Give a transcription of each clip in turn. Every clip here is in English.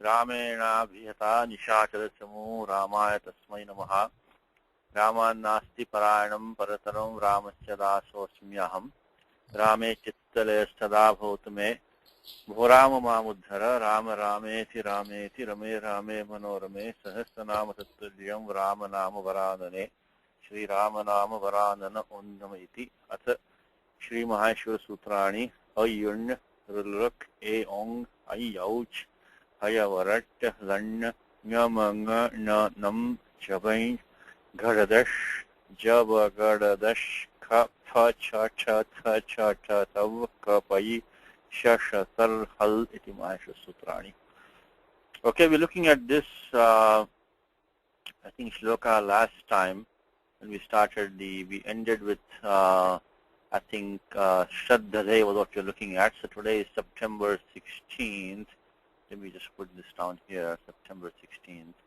ग्रामेणाभिहता निशाचरचमू रामाय तस्मै नमः रामान्नास्ति परायणं परतरं रामस्य दासोऽस्म्यहम् रामे चित्तलयस्तदा भवतु मे भो राम मामुद्धर राम रामेति रामेति रमे रामे मनोरमे सहस्रनाम तत्तुल्यं राम नाम वरानने श्रीराम नाम वरानन उन्नम इति अथ श्री महाश्वर सूत्राणि अयुण्य रुलक ए ओंग ऐ औच हयवरट लण्य ञमङ न नम चबै घड़दश जब गड़दश ख फ छ छ थ छ ठ तव क पै श श सर हल इति महाश्वर सूत्राणि. Okay, we're looking at this I think shloka last time when we started we ended with I think Shraddha was what you're looking at. So today is September 16th. Let me just put this down here, September 16th.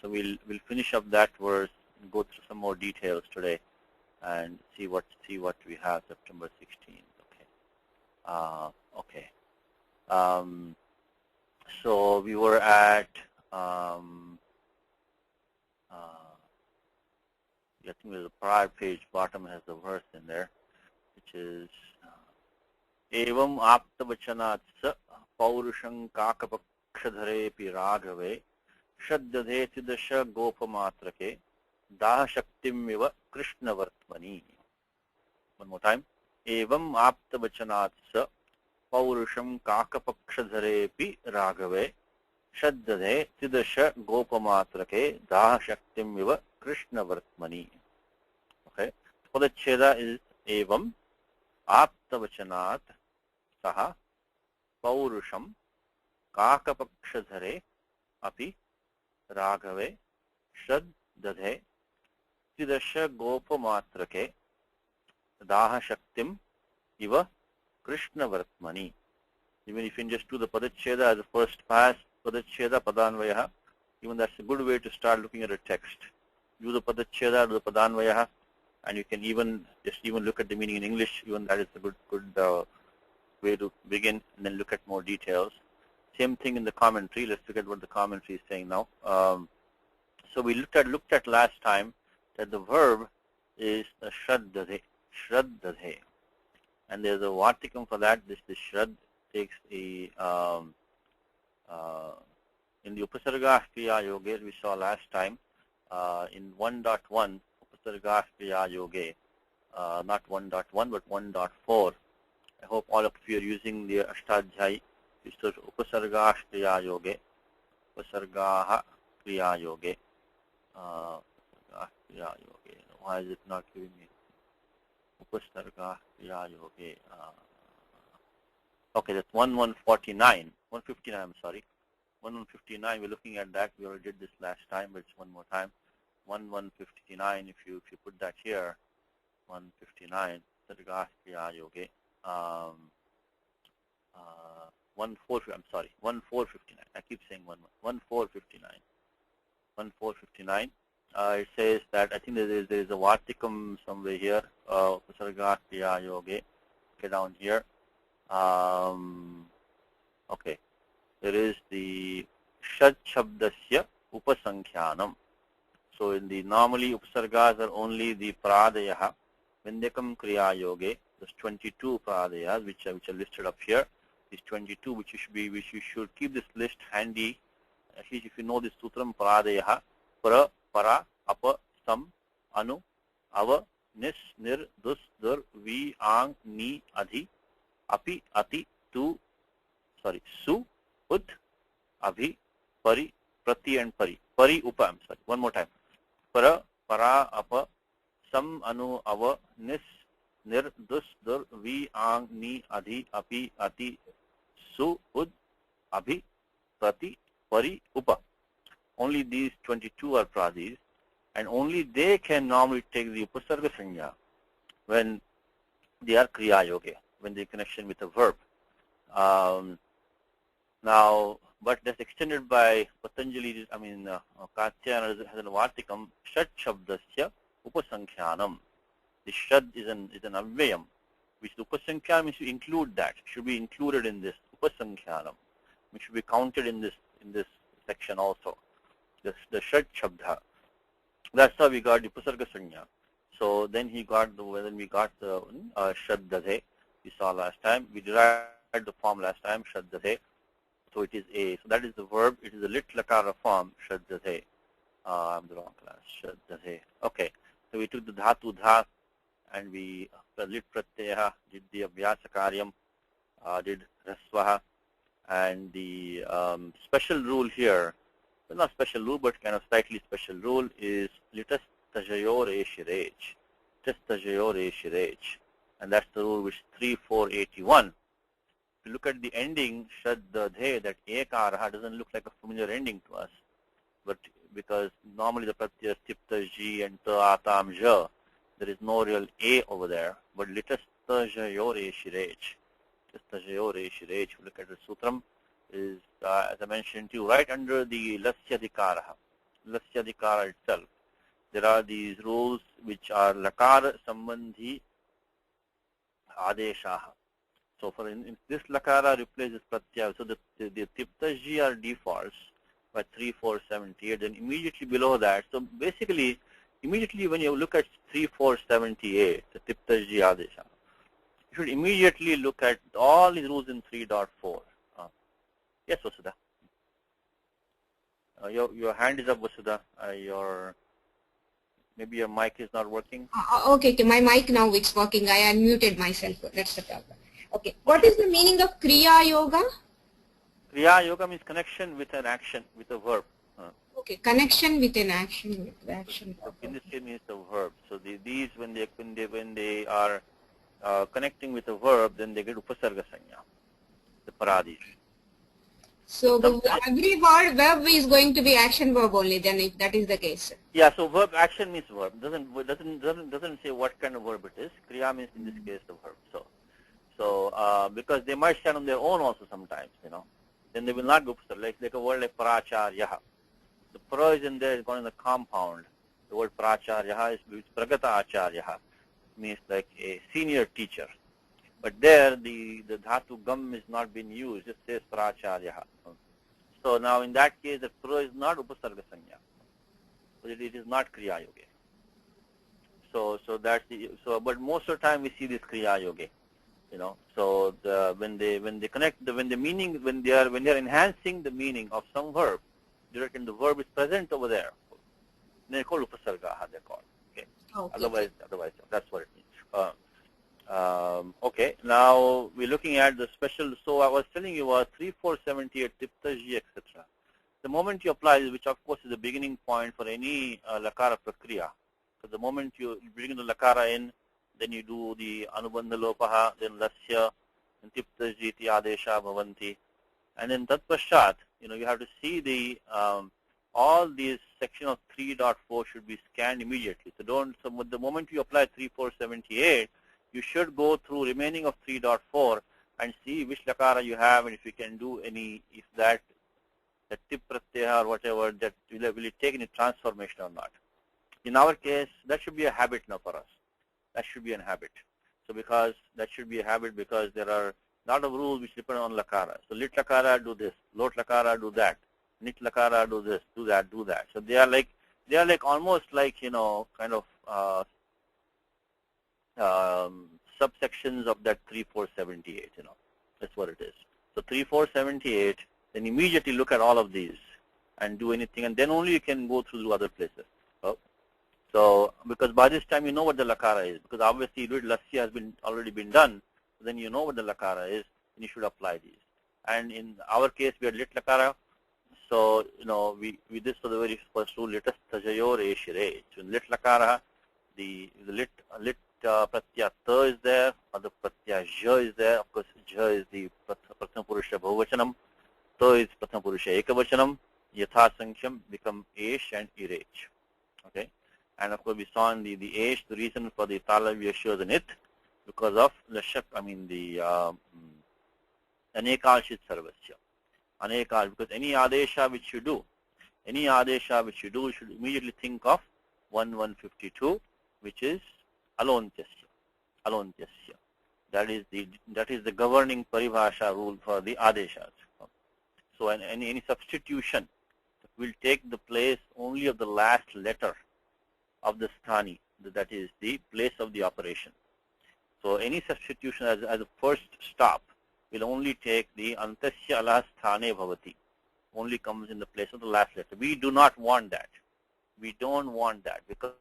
So we'll finish up that verse and go through some more details today and see what we have September 16th. Okay. Okay. So we were at I think there's a prior page, bottom has the verse in there, which is Evam aptavachanat sa paurusham kakapakshadharepi raghave shaddadheti dasha gopamatrake daha shaktim iva krishna vartmani. One more time. Evam aptavachanat sa paurusham kakapakshadharepi raghave shaddadheti dasha gopamatrake daha shaktim iva Krishna Vartmani. Okay. Padacheda is evam aptavachanat saha paurusham kakapakshadhare api raghave shaddadhe tidasha gopamatrake daha shaktim iva Krishna Vartmani. Even if you just do the padacheda as the first pass, padacheda padanvayaha, even that's a good way to start looking at a text. Do the padacheda, do the padanvayaha, and you can even look at the meaning in English. Even that is a good way to begin, and then look at more details. Same thing in the commentary. Let's look at what the commentary is saying now. So we looked at last time that the verb is a shraddadhe, and there's a vartikam for that. This shrad takes a in the upasarga kriya yoga we saw last time. In 1.1 upasarga kriya yoga, not 1.1 but 1.4. I hope all of you are using the Ashtadhyay. It's upasarga kriya yoga, upasarga kriya yoga. Why is it not giving me upasarga kriya yoga? Okay, that's 1149, 159. I'm sorry. 1159, we're looking at that. We already did this last time, but it's one more time. 1159, if you put that here, 159, Sarga Kriya Yoga. 1459. I keep saying 1459. 1459. It says that I think there is a Vartikam somewhere here. Sarga Kriya Yoga. Okay, down here. Okay. There is the Shad Shabdasya Upasankhyanam. So in the normally Upasargas are only the Pradyaha, Vindakam Kriya Yoga. There's 22 Pradayas which are listed up here. These 22 which you should keep this list handy. At least if you know this Sutram Pradyaha, Para, Para, Apa, Sam, Anu, Ava, Nis, Nir, Dus, Dur, Vi, Ang, Ni, Adhi, Api, Ati, Tu, Su, Ud, Abhi, Pari, Prati and Pari. Pari, Upa, I'm sorry. One more time. Para, Para, Apa, Sam, Anu, Ava, Nis, Nir, Dus, Dur, Vi, Ang, Ni, Adhi, Api, Ati, Su, Ud, Abhi, Prati, Pari, Upa. Only these 22 are pradis, and only they can normally take the Upasarga Sanya when they are Kriya Yoga, when they connection with a verb. Now, but that's extended by Patanjali, Katyayana has an Vartikam, Shad Shabdasya Upasankhyanam. The Shad is an Avyayam, which the Upasankhyanam means to include that, should be included in this Upasankhyanam. which should be counted in this section also. The Shad Shabda. That's how we got the Upasarga Sanya. So then we got the Shad Dadhe. We saw last time. We derived the form last time, Shad Dadhe. So it is a. So that is the verb. It is a lit lakara form, Shad Dadhe. I'm the wrong class. Shad Dadhe. Okay. So we took the dhatu dha, and we lit pratyaha, did the abhyasa karyam, did rasvaha, and the special rule here, well, not special rule, but kind of slightly special rule is litas tajayor eshirech. Litas tajayor eshirech. And that's the rule which 3-4-81. If you look at the ending, shad dadhe, that ekaraha doesn't look like a familiar ending to us. But because normally the pratyas tipta ji and ta atam ja, there is no real a over there. But litas tajayor eshirech. Litas tajayor eshirech. If you look at the sutram, is, as I mentioned to you, right under the Lasyadikara itself. There are these rules which are Lakara Sambandhi Adeshaha. So for in this Lakara replaces Pratyaya. So the Tiptaji are defaults by 3-4-78. Then immediately below that, so basically, immediately when you look at 3-4-78, the Tiptaji Adesha, you should immediately look at all these rules in 3.4. Yes, Vasudha. Your hand is up, Vasudha. Maybe your mic is not working. Okay, my mic now it's working. I unmuted myself. That's the problem. Okay. What is the meaning of Kriya Yoga? Kriya Yoga means connection with an action, with a verb. Okay, connection with an action. With action. So in this case means the verb. So these when they are connecting with a verb, then they get Upasarga Sanya, the Paradis. So every verb is going to be action verb only then, if that is the case. Yeah, so verb action means verb. Doesn't say what kind of verb it is. Kriya means in this case the verb. So because they might stand on their own also sometimes, then they will not go like a word like paracharyaha. The pra is in there, is gone in the compound. The word paracharyaha is pragata acharyaha, means like a senior teacher. But there, the dhatu gam is not being used. It says pracharyaha. So now in that case, the pro is not upasarga sanya. So it is not kriya yoga. So that's the but most of the time we see this kriya yoga. So when they connect when they are enhancing the meaning of some verb, directly the verb is present over there. They're called upasarga. They're called. Okay. Otherwise that's what it means. Okay, now we're looking at the special, so I was telling you 3-4-78, Tiptaji, etc. The moment you apply this, which of course is the beginning point for any Lakara Prakriya. So the moment you bring the Lakara in, then you do the Anubandha Lopaha, then Lasya, then Tiptaji, Adesha, Bhavanti. And then Tat Pashat, you have to see the, all these section of 3.4 should be scanned immediately. So the moment you apply 3-4-78, you should go through remaining of 3.4 and see which lakara you have, and if you can do any, if that tip pratyaya or whatever, that will it take any transformation or not. In our case, that should be a habit now for us. That should be a habit. So because that should be a habit because there are a lot of rules which depend on lakara. So lit lakara do this, lot lakara do that, nit lakara do this, do that, do that. So they are like almost like kind of subsections of that 3-4-78, that's what it is. So 3-4-78, then immediately look at all of these and do anything, and then only you can go through other places. So because by this time you know what the lakara is, because obviously lasya has already been done, so then you know what the lakara is, and you should apply these. And in our case, we had lit lakara, so we did for the very first rule, litas tajayor eshire. So in lit lakara, the lit pratyaya ta is there, or the pratyaya ja is there. Of course, ja is the prathama purusha bahuvachanam, ta is prathama purusha ekavachanam, yatha sankham become esh and irech. Okay, and of course we saw in the esh, the reason for the talavya shows in it because of the anekalshit sarvasya. Anekal, because any adesha which you do, you should immediately think of 152, which is alontyasya. That is the governing paribhasha rule for the adeshas. So any substitution will take the place only of the last letter of the sthani, that is the place of the operation. So any substitution as a first stop will only take the antasya ala sthane bhavati, only comes in the place of the last letter. We do not want that. We don't want that because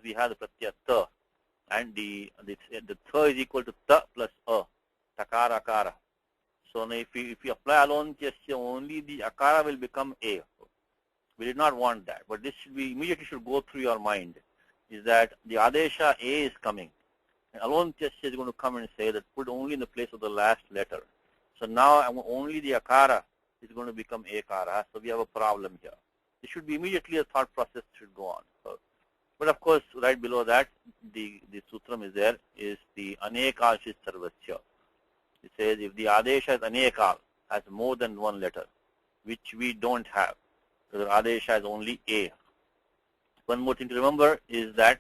we have the pratyaya ta, and the tha is equal to ta plus a, takara akara. So now if we apply alontyasya, only the akara will become a. We did not want that, but this immediately should go through your mind, is that the adesha a is coming, and alontyasya is going to come and say that put only in the place of the last letter. So now only the akara is going to become ekara, so we have a problem here. It should be immediately a thought process should go on. So, but of course, right below that, the sutram is there, is the anekalshit sarvasya. It says if the adesha is anekal, has more than one letter, which we don't have, the adesha has only a. One more thing to remember is that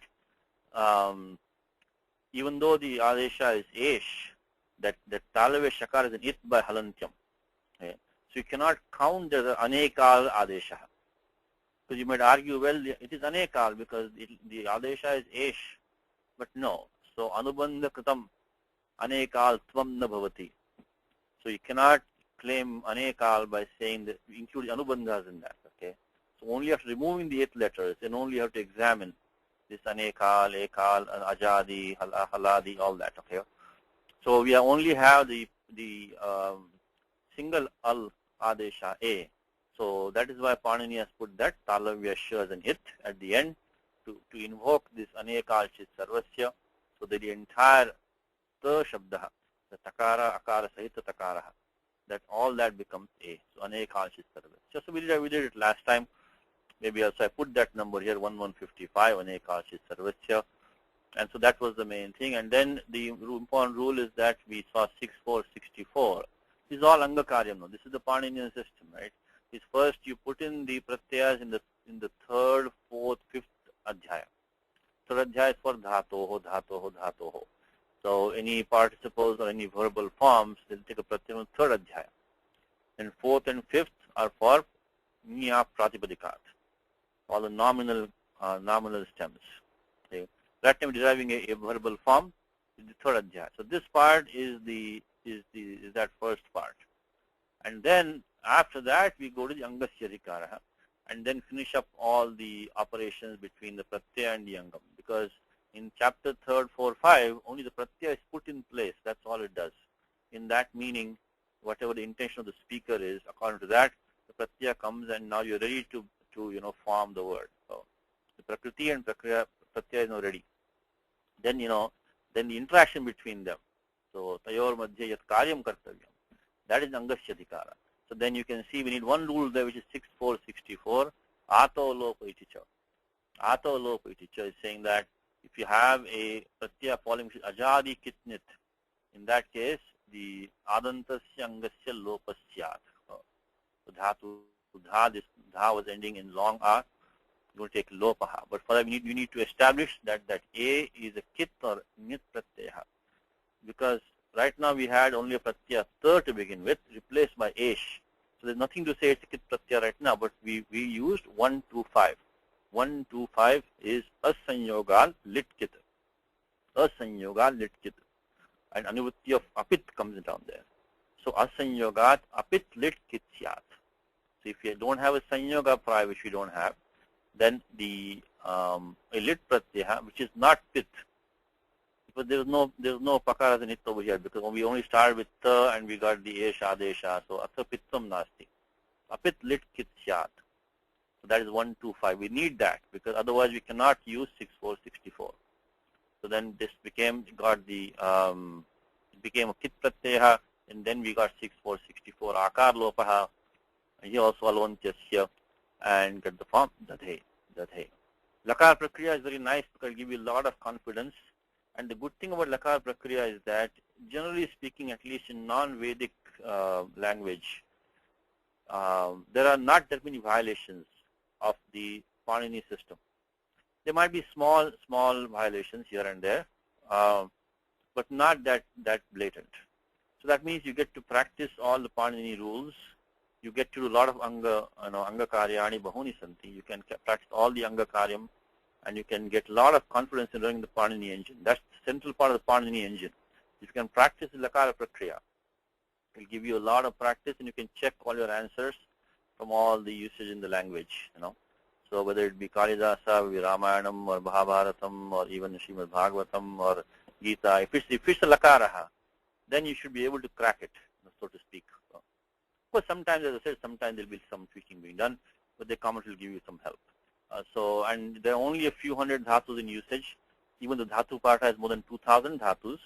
even though the adesha is esh, that talave shakar is an it by halantyam. Okay? So you cannot count as anekal adesha. Because you might argue, well, it is anekal because the adesha is esh, but no. So anubandha kritam anekal tvam na bhavati. So you cannot claim anekal by saying that you include anubandhas in that. Okay. So only after removing the 8 letters, then only you have to examine this anekal, ekal, ajadi, haladi, all that. Okay. So we only have the single al adesha a. So that is why Panini has put that talavya sh as an it at the end to invoke this anekalshit sarvasya, so that the entire ta shabda, the takara, akara, sahita takara, that all that becomes a. So anekalshit sarvasya. So we did it last time. Maybe also I put that number here, 1155, anekalshit sarvasya. And so that was the main thing. And then the important rule is that we saw 6464. This is all angakaryam now. This is the Paninian system, right? Is first you put in the pratyayas in the 3rd, 4th, 5th adhyaya. Third adhyaya is for dhatoho, dhatoho, dhatoho. So any participles or any verbal forms, they'll take a pratyaya in the 3rd adhyaya. And 4th and 5th are for niya pratipadikaat, all the nominal stems. Okay. That time deriving a verbal form is the 3rd adhyaya. So this part is that first part. And then after that, we go to the angasya rikara and then finish up all the operations between the pratyaya and the angam. Because in chapter 3rd, 4, 5, only the pratyaya is put in place. That's all it does. In that meaning, whatever the intention of the speaker is, according to that, the pratyaya comes and now you're ready to form the word. So the prakriti and pratyaya is now ready. Then, then the interaction between them. So tayor madhya yat karyam kartavyam. That is angasya dikara. So then you can see we need one rule there, which is 6464. Ato lopa iticha. Ato lopa iticha is saying that if you have a pratyaya following which is ajadi kitnit, in that case the adantasya angasya lopasyat. So dhatu dha, this dha was ending in long a. You will take lopaha. But for that you need to establish that a is a kit or nit pratyaya. Because right now we had only a pratyaya ta to begin with, replaced by esh. So there's nothing to say it's a kit pratyaya right now, but we used 1, 2, 5. 1, 2, 5 is asanyogal lit kit. Asanyogal lit kit. And anuvatti of apit comes down there. So asanyogat apit lit kit syat. So if you don't have a sanyoga prior, which we don't have, then the a lit pratyaya, which is not pit, because there's no pakara as an it over here, because we only started with ta and we got the esh adesha, so atha pittam nasti. Apit lit kit syat. So that is 1, 2, 5. We need that because otherwise we cannot use 6464. So then this became it became a kit pratyaya, and then we got 6464 akar lopaha, and here also alontyasya, and get the form dadhe. Lakar prakriya is very nice because it gives you a lot of confidence. And the good thing about lakar prakriya is that, generally speaking, at least in non-Vedic language, there are not that many violations of the Panini system. There might be small violations here and there, but not that blatant. So that means you get to practice all the Panini rules you get to do a lot of anga karyani bahuni santi. You can practice all the anga karyam, and you can get a lot of confidence in running the Panini engine. That's the central part of the Panini engine. If you can practice the lakara prakriya, it will give you a lot of practice, and you can check all your answers from all the usage in the language. So whether it be Kalidasa, or Ramayanam, or Mahabharatam, or even Srimad Bhagavatam, or Gita, if it's a lakaraha, then you should be able to crack it, so to speak. But sometimes, as I said, sometimes there will be some tweaking being done, but the comment will give you some help. And there are only a few hundred dhatus in usage. Even the dhatu part has more than 2,000 dhatus.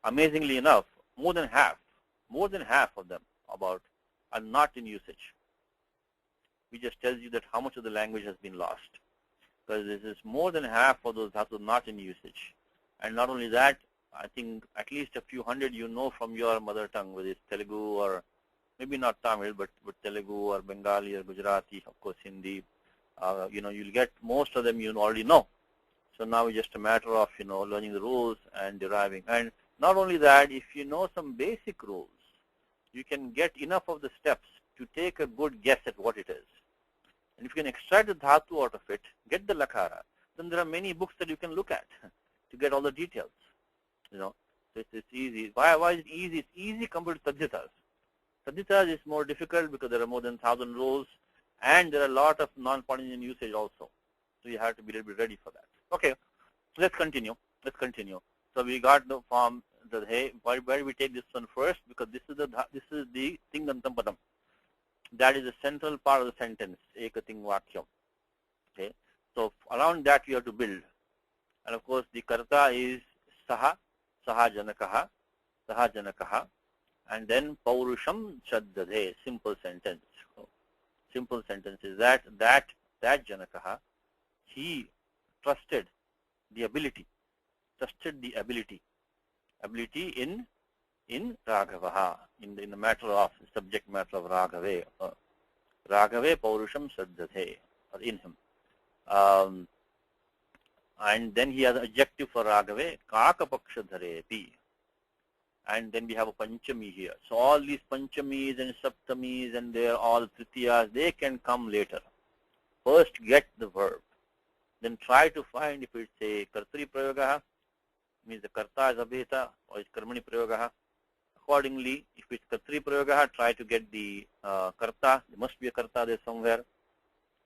Amazingly enough, more than half of them are not in usage. Which just tells you that how much of the language has been lost. Because this is more than half of those dhatus not in usage. And not only that, I think at least a few hundred from your mother tongue, whether it's Telugu or maybe not Tamil, but Telugu or Bengali or Gujarati, of course Hindi. You'll get most of them you already know. So now it's just a matter of learning the rules and deriving. And not only that, if you know some basic rules, you can get enough of the steps to take a good guess at what it is. And if you can extract the dhatu out of it, get the lakara, then there are many books that you can look at to get all the details. So it's easy. Why is it easy? It's easy compared to tadhitas. Tadhitas is more difficult because there are more than 1,000 rules, and there are a lot of non-Paninian usage also. So you have to be a little bit ready for that. Okay, let's continue. So we got the form. Why do we take this one first? Because this is the Tingantam Padam. That is the central part of the sentence, Ekating Vakyam. Okay, so around that you have to build. And of course the karta is Saha Janakaha, and then Paurusham Chaddadhe, simple sentence. So, simple sentence is that Janakaha, he trusted the ability in Raghavaha, in the matter of subject matter of Raghave. Raghave Paurusham Saddhathe, or in him. And then he has an adjective for Raghave, Kakapakshadharepi. And then we have a Panchami here. So all these Panchamis and Saptamis and they're all Tritiyas, they can come later. First get the verb. Then try to find if it's a Kartari Prayogaha, means the Karta is Abheta, or it's Karmani Prayogaha. Accordingly, if it's Kartari Prayogaha, try to get the Karta. There must be a Karta there somewhere.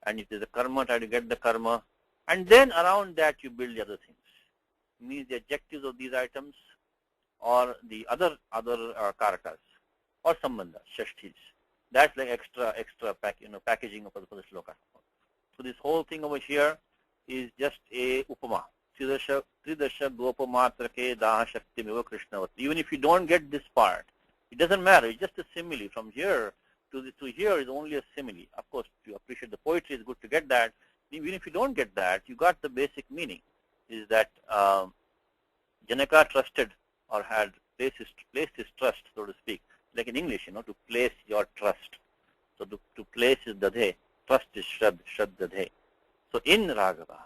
And if there's a Karma, try to get the Karma. And then around that you build the other things. It means the adjectives of these items, or the other karakas, or sambandhas, shashtis. That's like extra packaging of the shloka. So this whole thing over here is just a upama. Tridasha gopamatrake daha shakti miva krishnavati. Even if you don't get this part, it doesn't matter. It's just a simile. From here to here is only a simile. Of course, to appreciate the poetry, it's good to get that. Even if you don't get that, you got the basic meaning. Is that Janaka trusted or had placed his trust, so to speak. Like in English, to place your trust. So to place is dadhe, trust is shad dadhe. So in Raghava,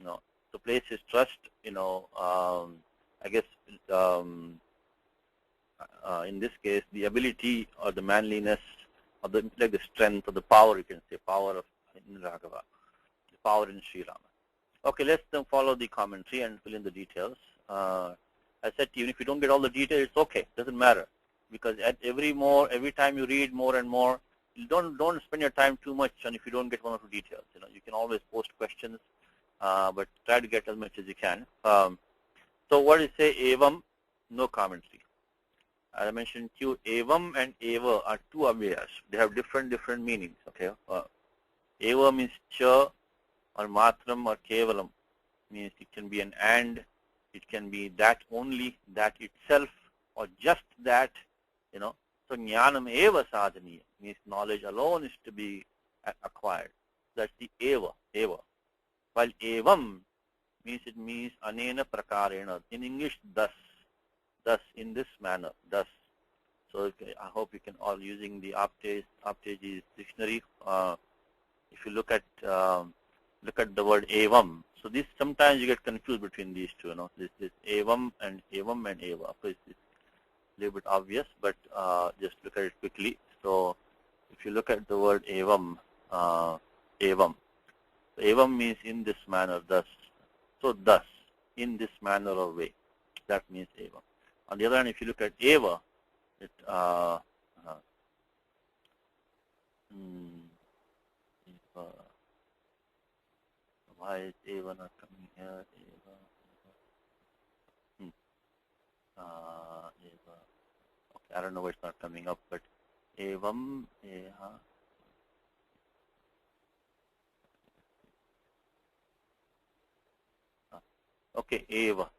to place his trust, I guess in this case, the ability or the manliness or the strength or the power, you can say, power in Raghava, the power in Sri Rama. Okay, let's then follow the commentary and fill in the details. I said to you, if you don't get all the details, it's okay. It doesn't matter, because at every time you read more and more, you don't spend your time too much. And if you don't get one or two details, you can always post questions, but try to get as much as you can. So what do you say? Evam, no commentary. As I mentioned to you, evam and eva are two avyayas. They have different meanings. Okay. Eva means cha, or matram, or kevalam. Means it can be an and. It can be that only, that itself, or just that, So jnanam eva sadhaniya means knowledge alone is to be acquired. That's the eva. While evam means anena prakarena. In English, thus, in this manner, thus. So I hope you can all using the Apteji's dictionary. If you look at the word evam. So this sometimes you get confused between these two. This evam and eva. Of course, it's a little bit obvious, but just look at it quickly. So if you look at the word evam, evam, evam means in this manner, thus. So thus, in this manner or way, that means evam. On the other hand, if you look at eva, it why is eva not coming here? Eva, eva. Okay, I don't know why it's not coming up, but evam, okay, eva.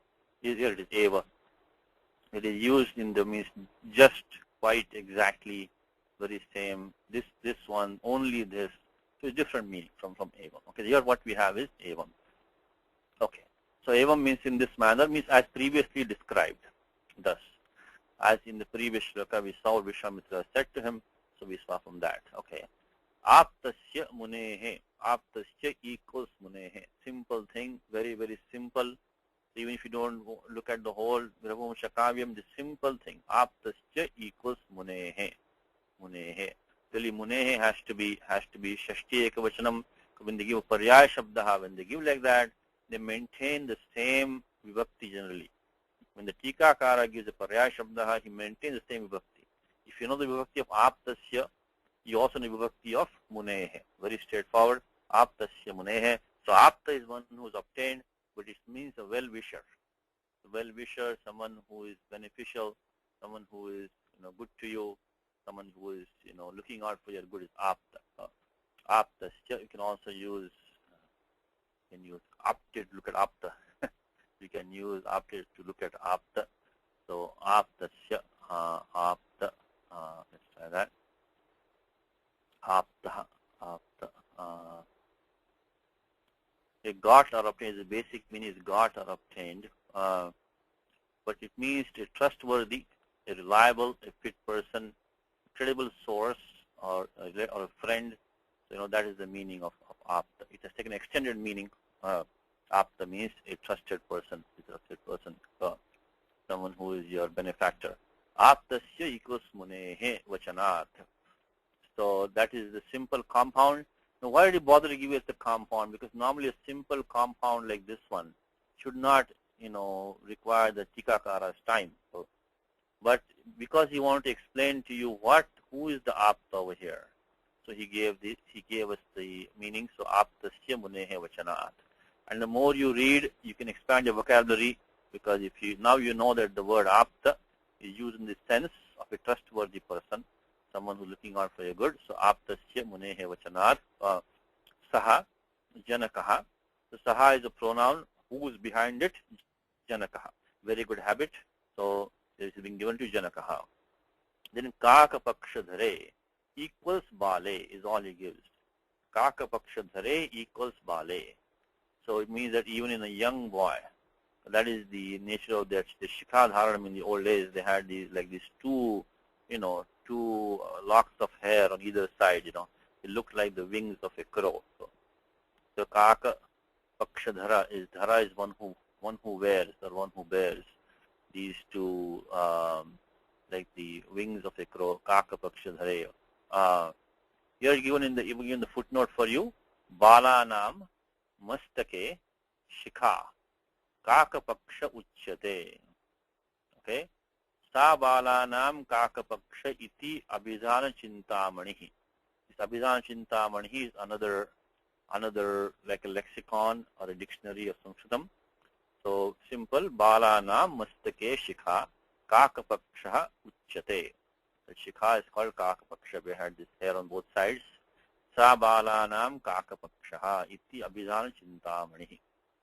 Here it is, eva. It is used in the means just, quite, exactly, very same. This one, only this. So it's different meaning from evam. Okay, here what we have is evam. Okay, so evam means in this manner, means as previously described. Thus, as in the previous shloka, we saw Vishwamitra said to him, so we saw from that. Okay, aptasya munehe. Aptasya equals munehe. Simple thing, very, very simple. Even if you don't look at the whole Raghuvamsha Kavyam, the simple thing, aptasya equals munehe. Munehe. Really, munehe has to be shashti ekavachanam. When they give a paryaya shabdaha, when they give like that, they maintain the same vibhakti generally. When the Tikakara gives a paryaya shabdaha, he maintains the same vibhakti. If you know the vibhakti of aptasya, you also know the vibhakti of munehe. Very straightforward. Aptasya munehe. So apta is one who is obtained, but it means a well-wisher. A well-wisher, someone who is beneficial, someone who is good to you, someone who is looking out for your good is apta. Apta. You can also use apta to look at apta. You can use apta to look at apta. So aptasya, apta. Let's try that. Apta, apta. A got or obtained, the basic meaning is got or obtained, but it means a trustworthy, a reliable, a fit person, credible source, or a friend. So that is the meaning of apta. It has taken extended meaning. Apta means a trusted person, someone who is your benefactor. Aptasya equals munehe vachanat. So that is the simple compound. Now, why did he bother to give us the compound? Because normally a simple compound like this one should not, require the Tikakara's time. So, but because he wanted to explain to you who is the apta over here, so he gave us the meaning. So aptasya munehe vachanat. And the more you read, you can expand your vocabulary, because now you know that the word apta is used in the sense of a trustworthy person, someone who's looking out for your good. So aptasya munehe vachanat. Saha janakaha. So saha is a pronoun. Who is behind it? Janakaha. Very good habit. So it is being given to janakaha. Then kakapakshadhare equals bale is all he gives. Kakapakshadhare equals bale. So it means that even in a young boy, that is the nature of the shikadharanam. In the old days, they had these two locks of hair on either side. It looked like the wings of a crow. So kaka pakshadhara is one who wears, or one who bears these two, like the wings of a crow. Kaka pakshadhare. Here given in the footnote for you, balanam mastake shikha kakapaksha uchyate. Okay, sa balanam kakapaksha iti abhidhana chintamani. This abhidhana chintamani is another like a lexicon or a dictionary of Sanskritam. So simple, balanam mastake shikha kakapaksha uchyate. The shikha is called kakapaksha. We had this hair on both sides. Sa balanam kakapaksha iti abhidhana chintamani.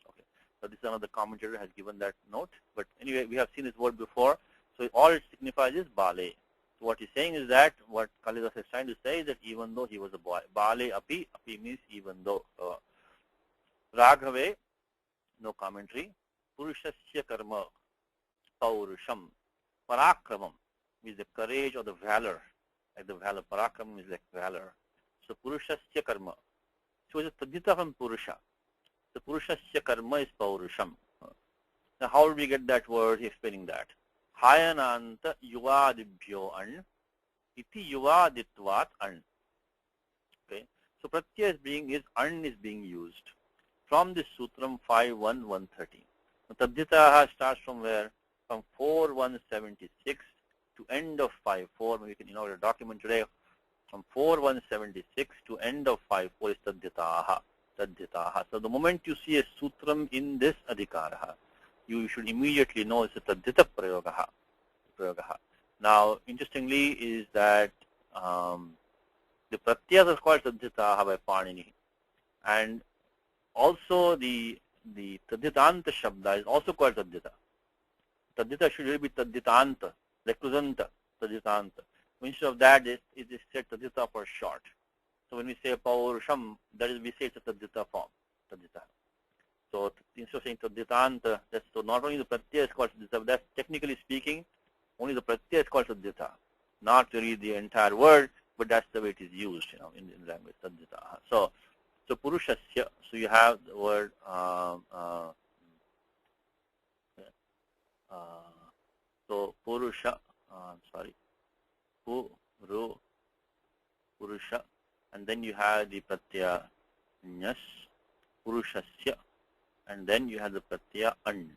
Okay. So this is another commentator has given that note. But anyway, we have seen this word before. So all it signifies is bale. So what he's saying is that what Kalidas is trying to say is that even though he was a boy, bale api means even though. Raghave, no commentary. Purushasya karma paurusham parakramam means the courage or the valor. Like the valor, parakramam is like valor. So purushasya karma. So it's a tadita from purusha. So purushasya karma is paurusham. Now how do we get that word? He's explaining that. Hayananta yuvadibhyo an iti yuvaditvat an. So pratyaya is an is being used from this sutram 5.1.130. Tadhitaha starts from where? From 4.176 to end of 5.4. We can a document today from 4.176 to end of 5.4 is tadhitaha. Tadhitaha. So the moment you see a sutram in this adhikaraha, you should immediately know it's a tadhita prayogaha. Now, interestingly, is that the pratyaya is called tadhitaha by Panini, and also the tadhitanta shabda is also called tadhita. Tadhita should really be tadhitanta, recusanta, tadhitanta. Instead of that, it is said tadhita for short. So when we say paurusham, that is we say it's a tadhita form, tadhita. So instead of saying tadhitanta, that's so not only the pratyaya is called tadhita, but that's technically speaking, only the pratyaya is called tadhita, not really the entire word, but that's the way it is used, in language, tadhita. So purushasya, so you have the word so purusha, purusha, and then you have the pratyaya nyas, purushasya, and then you have the pratyaya an,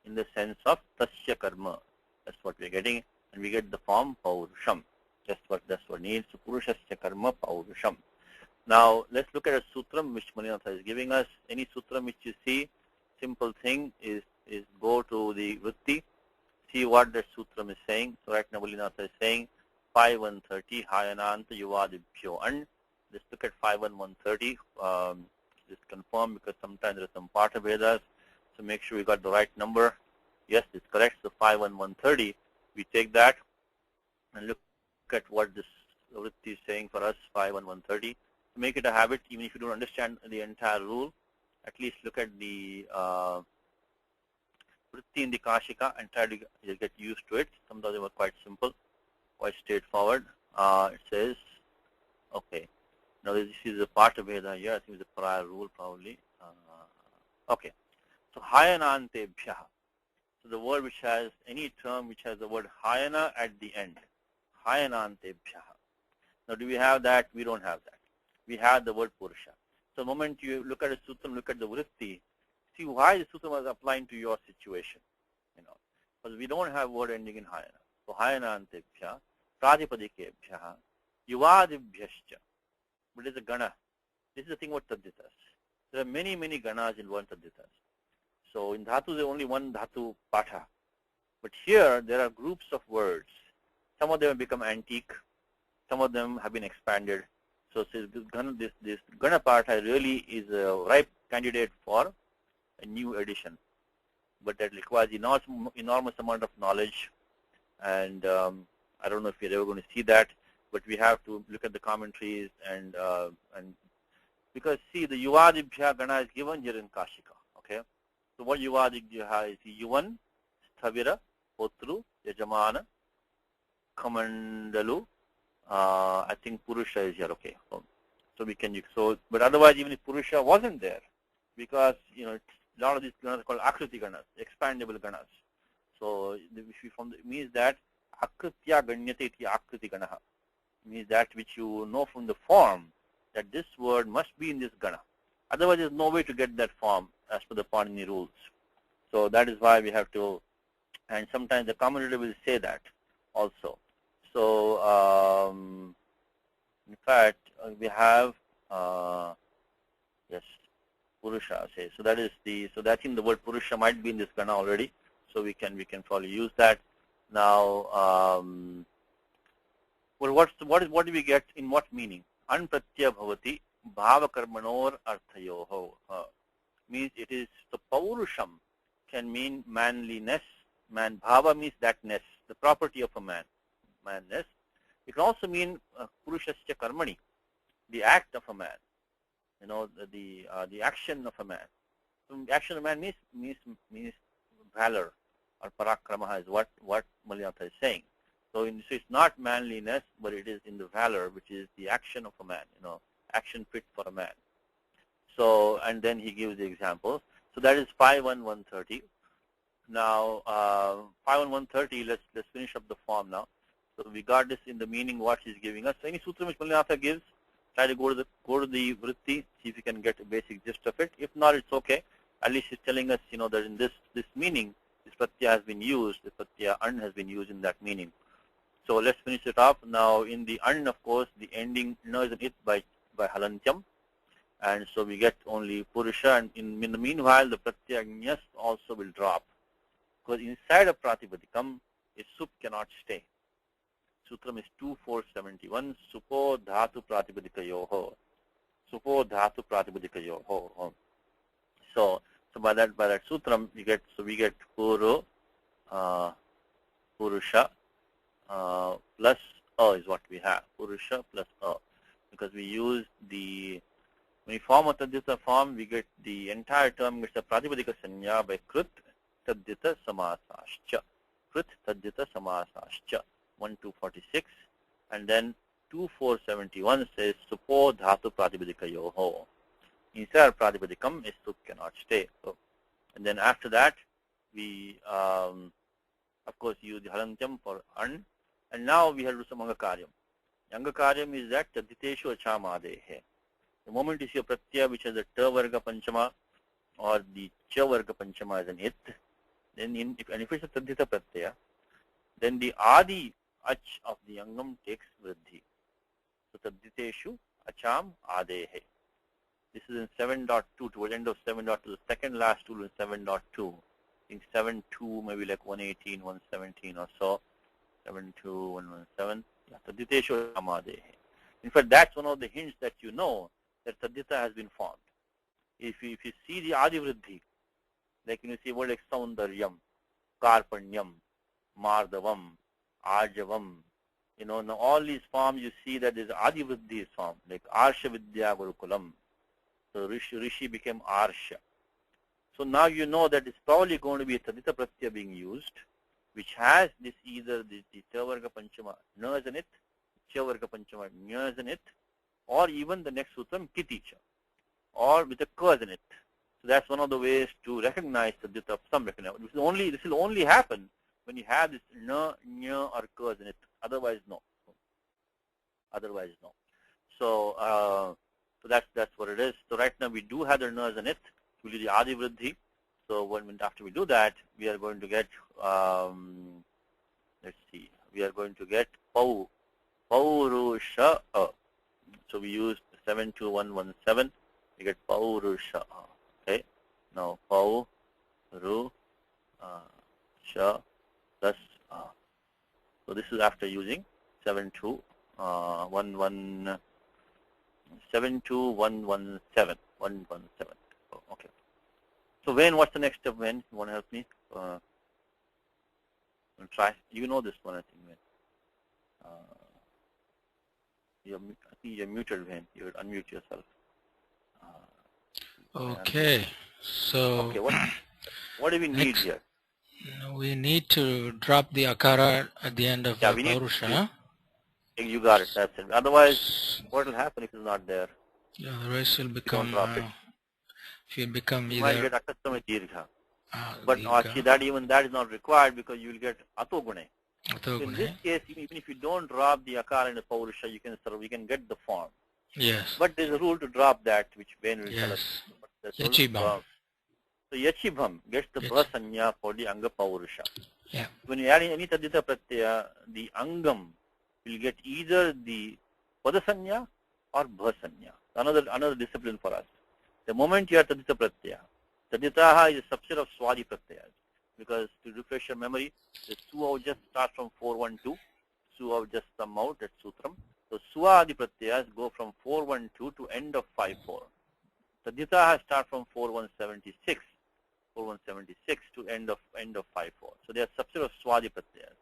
in the sense of tasya karma. That's what we're getting, and we get the form paurusham. That's what needs. So purushasya karma paurusham. Now let's look at a sutram which Malinatha is giving us. Any sutram which you see, simple thing is go to the vritti, see what the sutram is saying. So right now Malinatha is saying 5.130 hayananta yuvadibhyo an. Let's look at 5.130. Just confirm, because sometimes there are some part of Vedas. So make sure we got the right number. Yes, it's correct. So 5.130. We take that and look at what this vritti is saying for us. 5.130. To make it a habit, even if you don't understand the entire rule, at least look at the vritti in the kashika and try to get used to it. Some of them were quite simple, quite straightforward. It says, okay, now this is a part of Veda here. I think it's a prior rule probably. Okay, so hayanantebhya. So the word which has any term which has the word hayana at the end. Hayanantebhya. Now do we have that? We don't have that. We have the word purusha. So the moment you look at a sutram, look at the vritti, see why the sutram is applying to your situation. Because we don't have word ending in hayana. So hayanantebhya, pradipadikebhya, yuvadibhyascha. But it is a gana. This is the thing about tadhitas. There are many ganas in one tadhitas. So in dhatu there is only one dhatu patha. But here there are groups of words. Some of them have become antique. Some of them have been expanded. So this gana patha really is a ripe candidate for a new edition. But that requires enormous amount of knowledge. And I don't know if you're ever going to see that. But we have to look at the commentaries and because see the yuvadibhya gana is given here in Kashika. Okay. So what yuvadibhya is yuvan, sthavira, potru, yajamana, kamandalu. I think purusha is here. Okay. So we can but otherwise even if purusha wasn't there, because a lot of these ganas are called akriti ganas, expandable ganas. So it means that akritya ganyate iti akriti ganaha. Means that which you know from the form that this word must be in this gana. Otherwise, there's no way to get that form as per the Panini rules. So that is why we have to, and sometimes the commentator will say that also. So in fact, we have yes, purusha says. So that is so that in the word purusha might be in this gana already. So we can probably use that now. Well, what do we get in what meaning? Anpratyaya bhavati bhava karmanor arthayoho. Means it is the paurusham can mean manliness. Bhava means thatness, the property of a man, manness. It can also mean purushasya karmani, the act of a man. The action of a man. So the action of a man means valor or parakramaha is what Malinatha is saying. So it's not manliness, but it is in the valor, which is the action of a man, action fit for a man. So, and then he gives the examples. So that is 5.1.130. Now, 5.1.130, let's finish up the form now. So we got this in the meaning what he's giving us. So any sutra which Malinatha gives, Try to go to the vritti, see if you can get a basic gist of it. If not, it's okay. At least it's telling us, that in this meaning, this pratyaya has been used, the pratyaya an has been used in that meaning. So let's finish it off. Now in the an, of course, the ending na is an it by halantyam. And so we get only purusha, and in the meanwhile, the pratyaya nyas also will drop. Because inside of pratipadikam, a sup cannot stay. Sutram is 2471, supo dhatu pratipadikayoho. Supo dhatu pratipadikayoho. So by that sutram, we get puru, purusha, plus a is what we have. Purusha plus a. Because we use when we form a tadhyata form, we get the entire term gets a pratipadika sanya by krut tadhyata samasascha. Krut tadhyata samasascha. 1246. And then 2471 says supo dhatu pratipadika yoho. Inside pratipadikam, a sup cannot stay. So, and then after that, we of course use the halantyam for an. And now we have to do some angakaryam. Angakaryam is that tadhyateshu achamadehe. The moment you see a pratyaya which has a ta varga panchama or the cha varga panchama as an it, then if it's a tadhyata pratyaya, then the adi ach of the angam takes vriddhi. So tadhyateshu acham adehe. This is in 7.2, towards the end of 7.2, the second last tool in 7.2. I think 7.2 maybe like 118, 117 or so. 7.2, 117. Yeah, tadhyateshu acham adehe. In fact, that's one of the hints that that tadhyata has been formed. If you see the adi vriddhi, like you see word like saundaryam, karpanyam, mardavam, arjavam, now all these forms you see that is adi vriddhi is formed, like arsha vidya gurukulam. So rishi became arsha. So now you know that it's probably going to be a tadhyata pratyaya being used, which has this either the tavarga panchama na as an it, chavarga panchama nya as an it, or even the next sutram kiticha, or with a ka as in it. So that's one of the ways to recognize tadhyata of some recognition. This will only happen when you have this na, nya, or ka as in it. Otherwise, no. So that's what it is. So right now we do have the na as in it. We'll do the adi vriddhi. So after we do that, we are going to get let's see. We are going to get paurusha. So we use 72117. We get paurusha. Okay. Now paurusha plus. So this is after using 72117. 117. Okay. So Wayne, what's the next step, Wayne? You want to help me? Try. You know this one, I think, Wayne. I think you're muted, Wayne. You would unmute yourself. Okay. So okay, what do we need here? We need to drop the akara at the end of Paurusha. You got it. That's it. Otherwise, what will happen if it's not there? Yeah, the rest will become. If you become you either. might get akastama dirgha. But actually, that is not required because you will get atogune. So in this case, even if you don't drop the akara in the paurusha, you can get the form. Yes. But there's a rule to drop that, which Ben will tell us. Yachibham. So yachibham gets the bha sanya for the anga paurusha. Yeah. When you add any tadhyata pratyaya, the angam will get either the pada sanya or bha sanya. Another discipline for us. The moment you have tadhyata pratyaya, tadhyataha is a subset of swadi pratyayas. Because to refresh your memory, the suva just starts from 412. Suva just come out, that's sutram. So suadi pratyayas go from 412 to end of 54. Tadhyataha start from 4176 to end of 54. So they are subset of swadi pratyayas.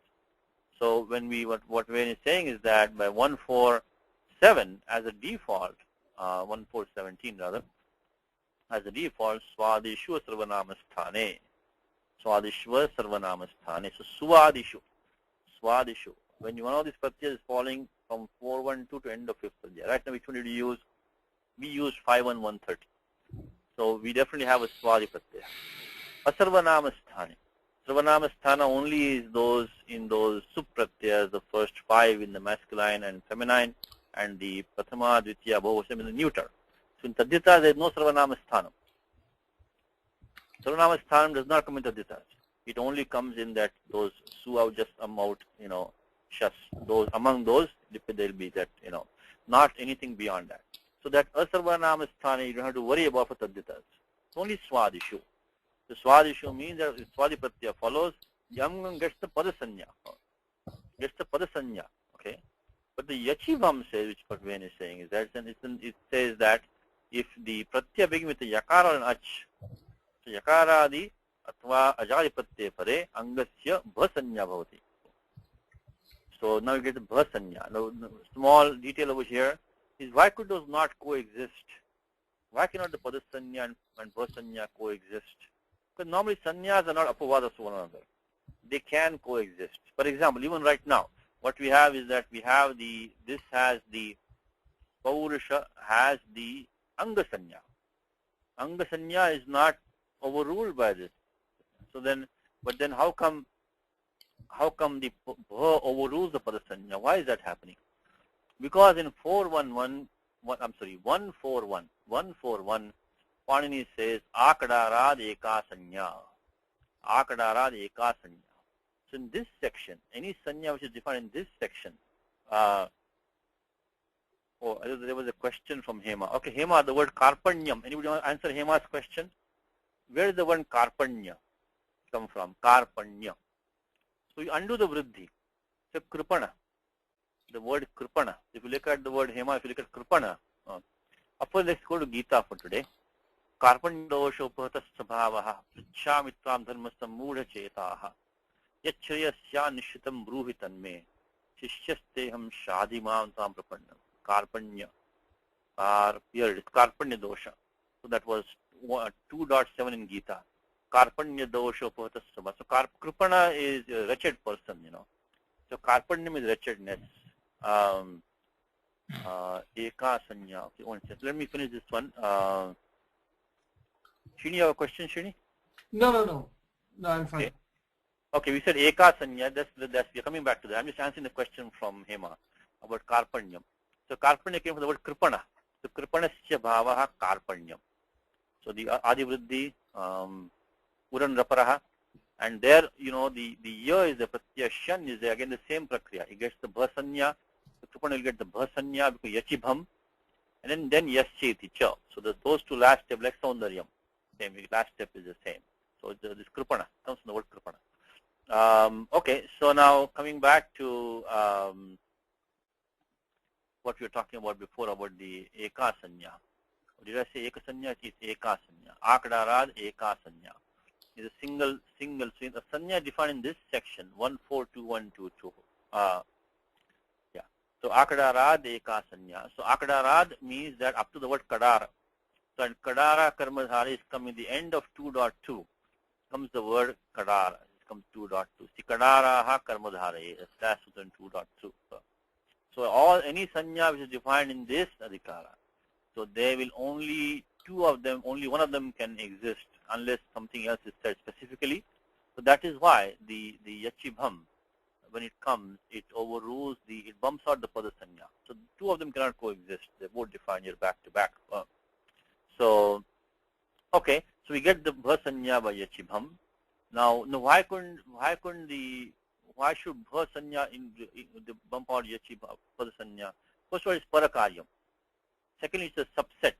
So when what Wayne is saying is that by 147 as a default, 1417 rather, as a default, swadishu sarvanamasthane. Swadishva sarvanamasthane. So swadishu. When one of these pratyas is falling from 412 to end of 5th pradya. Right now which one did you use? We used 51130. So we definitely have a swadi pratyaya. Asarvanamasthane. Sarvanamasthana only is those in those supratyas, the first 5 in the masculine and feminine, and the Prathama, Dvitiya, Bahuvachanam is the neuter. So in Tadyata there is no Sarvanama Sthanam. Sarvanama Sthanam does not come in Tadyata. It only comes in that those su out, just out, shas. Those among those there will be that, not anything beyond that. So that asarvanama sthana you don't have to worry about for Tadyatas. It's only swadishu. The swadishu means that if swadi pratyaya follows, yam gets the padasanya. Gets the padasanya. Okay? But the yachivam says, which Patven is saying, is that it says that if the pratyaya begins with the yakara and ach, so yakara adi atva ajari pratyaya pare angasya bhasanya bhavati. So now you get the bhasanya. Now, small detail over here is why could those not coexist? Why cannot the padasanya and bhasanya coexist? Because normally sanyas are not apavadas to one another. They can coexist. For example, even right now, what we have is that we have this has the Paurusha has the Angasanya. Angasanya is not overruled by this. So then, but then how come the Bha overrules the Padasanya? Why is that happening? Because in 141, Panini says, Akadarad Eka Sanya. Akadarad Eka Sanya. So in this section, any Sanya which is defined in this section, there was a question from Hema. Okay, Hema, the word Karpanyam. Anybody want to answer Hema's question? Where does the word Karpanya come from? Karpanya. So you undo the Vriddhi. So Kripana. The word Kripana. If you look at the word Hema, if you look at Kripana, of course, let's go to Gita for today. Karpanyadosho Pahatas Sabhavaha Prichamitvam Dharmasam Mudha Chetaha Yachrayasya Nishitam Bruhitanme Shishyasteham Shadimam Tam Prapannam. Karpanya. Here it is Karpanya dosha. So that was 2.7 in Gita. Karpanya dosha Pahatas Sabha. So Kripana is a wretched person, So Karpanyam is wretchedness. Eka Sanya. Okay, one second. Let me finish this one. Shini, you have a question, Shini? No, I'm fine. Okay, we said Eka Sanya. We're coming back to that. I'm just answering the question from Hema about Karpanyam. So Karpanya came from the word Kripana. So Kripanasya Bhavaha Karpanyam. So the Adi Vriddhi, Uran Raparaha, and there, the ya is the Pratyaya, Shan is there, again the same Prakriya. It gets the Bhasanya, the Kripana will get the Bhasanya because Yachibham, and then Yascheti Cha. So those two last step, like Saundaryam, same, last step is the same. So this Kripana comes from the word Kripana. Okay, so now coming back to what we were talking about before about the Eka Sanya. Did I say Eka Sanya? It is Eka Sanya. Akadarad Eka Sanya. Is a single. So the Sanya defined in this section 142122. So Akadarad Eka Sanya. So Akadarad means that up to the word Kadara. So and Kadara Karmadhara is coming the end of 2.2. Comes the word Kadara. It comes 2.2. See Kadara ha Karmadhara. That's 2.2. So any Sanya which is defined in this Adhikara. So there will only only one of them can exist unless something else is said specifically. So that is why the Yachibham, when it comes, it overrules it bumps out the Padasanya. So two of them cannot coexist. They both define here back to back. So we get the Bhasanya by Yachibham. Now why should Bhasanya in the bump out Yachibham Padasanya? First of all, it's Parakaryam. Secondly, it's a subset.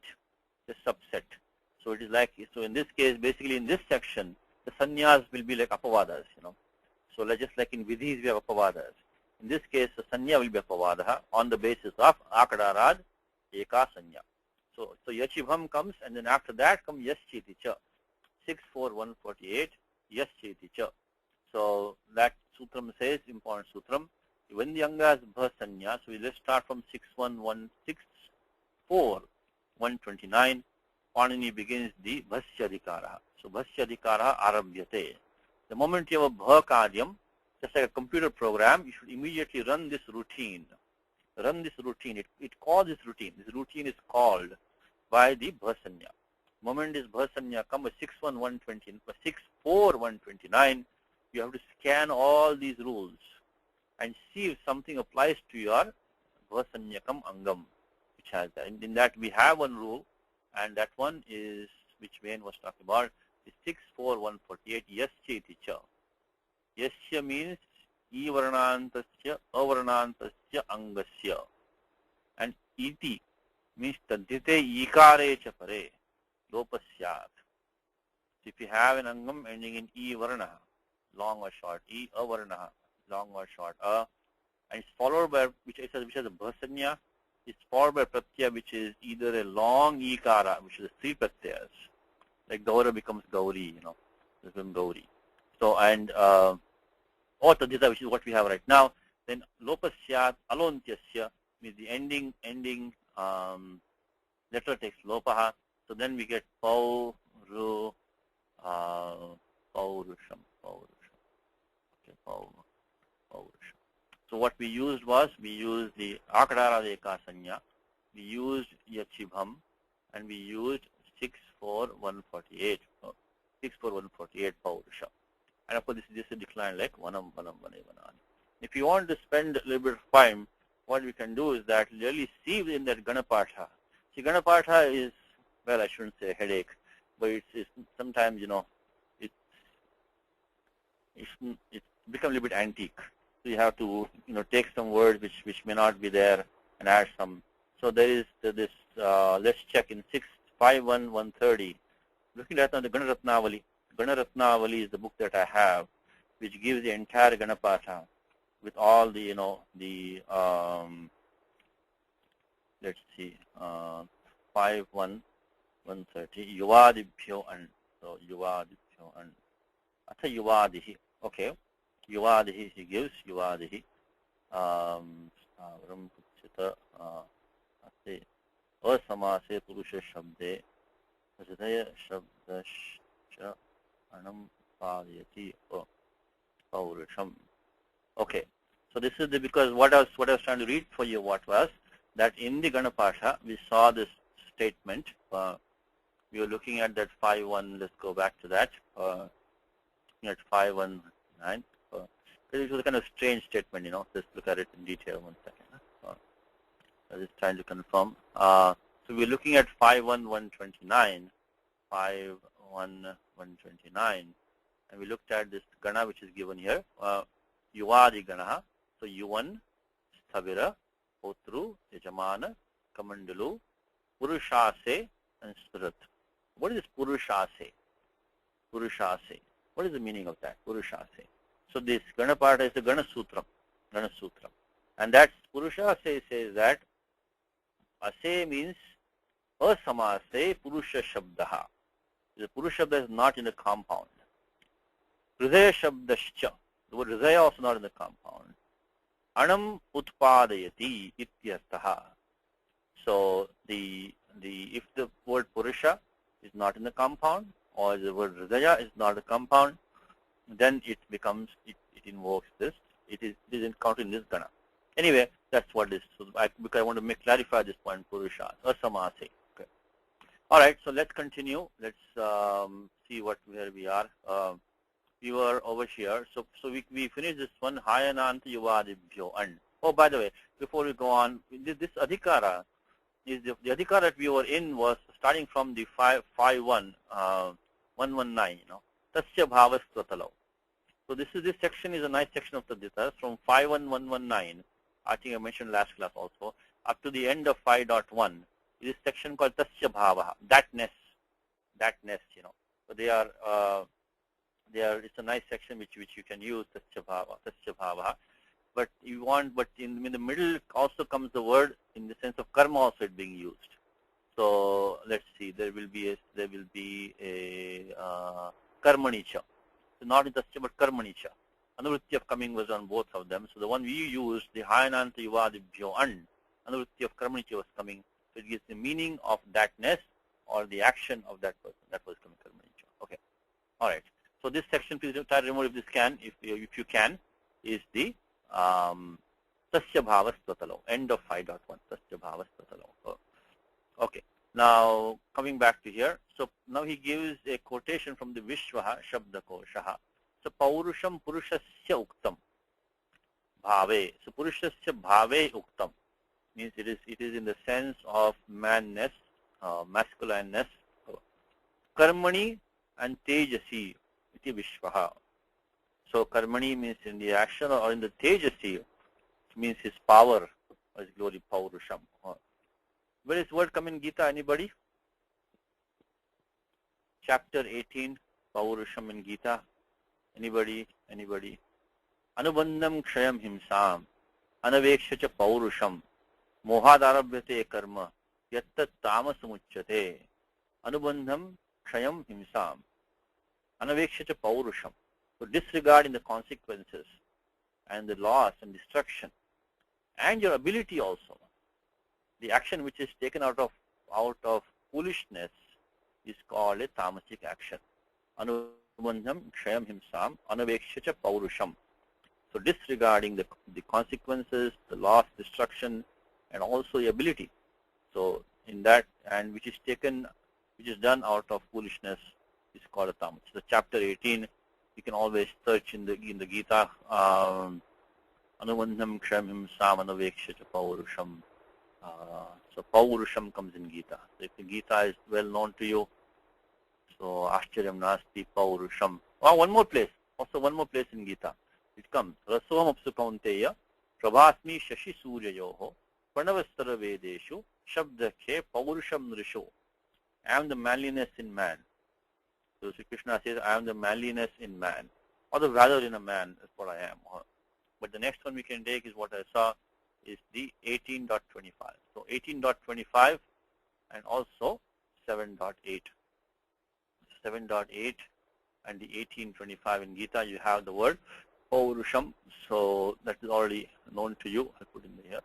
So it is like, so in this case, basically in this section, the sanyas will be like apavadas, So just like in vidhis we have apavadas. In this case, the sanya will be apavadaha on the basis of akadarad eka sanya. So yachibham comes, and then after that comes yascheti cha. 64148 yascheti cha. So that sutram says, important sutram, when the anga is bha sanya, so let's start from 61164 Panini begins the Bhasyadhikara. So Bhasyadhikara arabhyate. The moment you have a bha karyam, just like a computer program, you should immediately run this routine. It calls this routine. This routine is called by the Bhasanya. The moment this Bhasanya comes with 64129, you have to scan all these rules and see if something applies to your bhasanyakam angam, which has that. In that we have one rule, and that one is, which Wayne was talking about, is 64148, yasya iti cha. Yasya means e varnantasya avarnantasya angasya, and iti means tadhite ikare cha pare, lopasyat. So if you have an angam ending in e varna, long or short, e avarna, long or short, and it's followed by, which has a bhasanya, it's followed by pratyaya, which is either a long ikara, which is 3 pratyayas, like Gaura becomes Gauri, it becomes Gauri. So, and or tadhita, which is what we have right now. Then lopasyat alontyasya means the ending letter takes lopaha. So then we get paurusham. Okay, paurusham. So what we used was, we used the akadara deka sanya, we used yachibham, and we used 64148. 64148 paurusham. And of course, this is a decline like vanam vanam vane vanani. If you want to spend a little bit of time, what we can do is that really see within that Ganapatha. See, Ganapatha is, well, I shouldn't say a headache, but it's sometimes, it's become a little bit antique. So you have to, take some words which may not be there and add some. So there is this, let's check in 651-130. Looking at the Ganaratnavali. Ganaratnavali is the book that I have, which gives the entire Ganapatha with all the, let's see, 5-1-130, Yuvadibhyo and, so Yuvadibhyo and, Atha Yuvadihi, okay, Yuvadihi he gives, Yuvadihi, Stavram Kuchita, Ate, Asamase Purusha Shabde, Hridaya Shabdasha, Anam Padiyati, Paurisham. Okay, so this is because what I was trying to read for you was that in the Ganapatha we saw this statement. We were looking at that 5-1. Let's go back to that. At 5-1-9. It was a kind of strange statement, Let's look at it in detail 1 second. I was trying to confirm. So we're looking at 5-1-129. 5-1-129. And we looked at this Gana which is given here. Yuvadi Ganaha. So Yuvan, Sthavira, Potru, Yajamana, Kamandalu, Purushase, and Spirit. What is Purushase? Purushase. What is the meaning of that? Purushase. So this Ganapatha is the Gana Sutram. And that Purushase says that Ase means Asamase Purusha Shabdaha. The Purusha Shabda is not in the compound. Hridaya Shabdascha. The word Hridaya also not in the compound. Anam Utpadayati Ityartaha. So if the word Purusha is not in the compound, or the word Hridaya is not a compound, then it becomes, it invokes this. It is encountered in this Gana. Anyway, that's what this is. So because I want to clarify this point, Purusha, Asamase. Okay. All right, so let's continue. Let's see where we are. We were over here. So we finished this one, Hayananta Yuvadibhyo and. Oh, by the way, before we go on, this Adhikara is the Adhikara that we were in was starting from the 5-1-119, Tasya Bhavas Tvatalo. So this section is a nice section of the Adhikara from 5-1-119. I think I mentioned last class also, up to the end of 5.1. This section called Tasya Bhava, thatness. So they are, it's a nice section which you can use, Tasya Bhava. But in the middle also comes the word in the sense of karma also being used. So let's see, there will be a karmanicha. So not in Tasya but karmanicha. Anuvritti of coming was on both of them. So the one we used, the Hayananta Yuvadibhyo and Anuvritti of karmanicha was coming. So it gives the meaning of thatness or the action of that person. That was coming karmanicha. Okay. All right. So this section, please try to remove if you can, is the Tasya Bhavas Tvatalo, end of 5.1, Tasya Bhavas Tvatalo. Okay. Now, coming back to here. So now he gives a quotation from the Vishwaha Shabdakoshaha. So Paurusham Purushasya Uktam Bhave. So Purushasya Bhave Uktam. means it is in the sense of manness, masculineness. Karmani and Tejasi iti Vishwaha. So Karmani means in the action, or in the Tejasi, it means his power or his glory, Paurusham. Where is word come in Gita? Anybody? Chapter 18, Paurusham in Gita. Anybody? Anybody? Anubandham kshayam himsam, anavekshacha paurusham, mohādarabhyate karma, yattat tāmasamuchyate. Anubandham kshayam himsam, anavekshacha paurusham. So disregarding the consequences and the loss and destruction and your ability also. The action which is taken out of foolishness is called a tamasic action. Anubandham kshayam himsam, anavekshacha paurusham. So disregarding the consequences, the loss, destruction, and also the ability. So in that, and which is done out of foolishness, is called a tamas. So chapter 18, you can always search in the Gita. Anubandham kshayam himsam anavekshacha paurusham. So paurusham comes in Gita. So if the Gita is well known to you, so ashcharyam nasti paurusham. Oh, one more place. Also one more place in Gita. It comes. Rasoham apsu kaunteya prabhasmi shashi suryayoho pranavastara vedeshu shabdakhe paurusham nrisho. I am the manliness in man. So Sri Krishna says, I am the manliness in man. Or the valor in a man is what I am. But the next one we can take is what I saw is the 18.25. So 18.25 and also 7.8. 7.8 and the 18.25 in Gita, you have the word Paurusham, so that is already known to you. I put in here.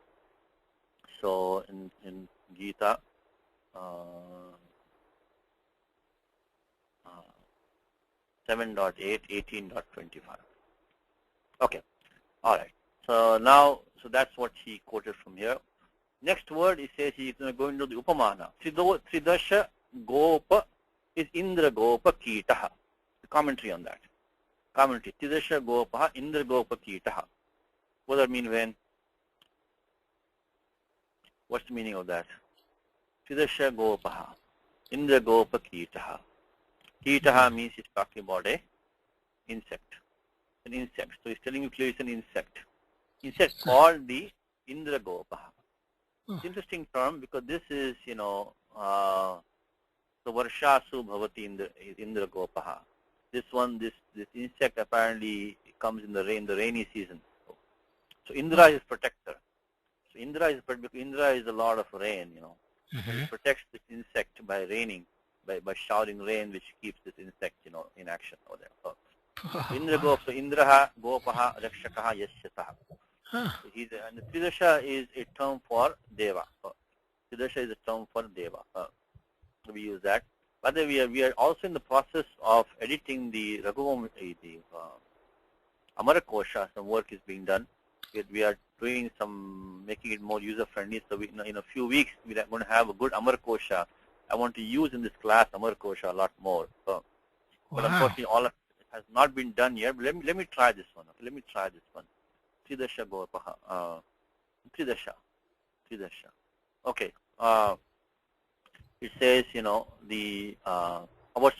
So in Gita, 7.8, 18.25. Okay, all right. So now, so that's what he quoted from here. Next word, he says he is going to the Upamana. Tridasha Gopa is Indra Gopa Kitaha. The commentary on that. Commentary. Tridasha Gopa Indra Gopa Kitaha. What does that mean when? What's the meaning of that? Tridasha Gopa Indra Gopa Kitaha. Kitaha means he's talking about a insect. An insect. So he's telling you clearly it's an insect. Insect called the Indra Gopa. It's an interesting term because this is, the Varshasu Bhavati Indra Gopa. This one, this insect apparently comes in the rainy season. So Indra is protector. So Indra is a lot of rain, It protects this insect by raining, by showering rain, which keeps this insect, in action over there. So Indra Gopa, so Indraha Gopaha Rakshakaha Yasyataha. So and the Tridasha is a term for Deva. Tridasha is a term for Deva. So we use that. But we are also in the process of editing the Raghuvamsham, the Amarakosha. Some work is being done. We are doing making it more user friendly. So in a few weeks we are going to have a good Amarakosha. I want to use in this class Amarakosha a lot more. But unfortunately, all of it has not been done yet. But let me try this one. Okay? Let me try this one. Tridasha Gopaha. Tridasha. Okay. It says, about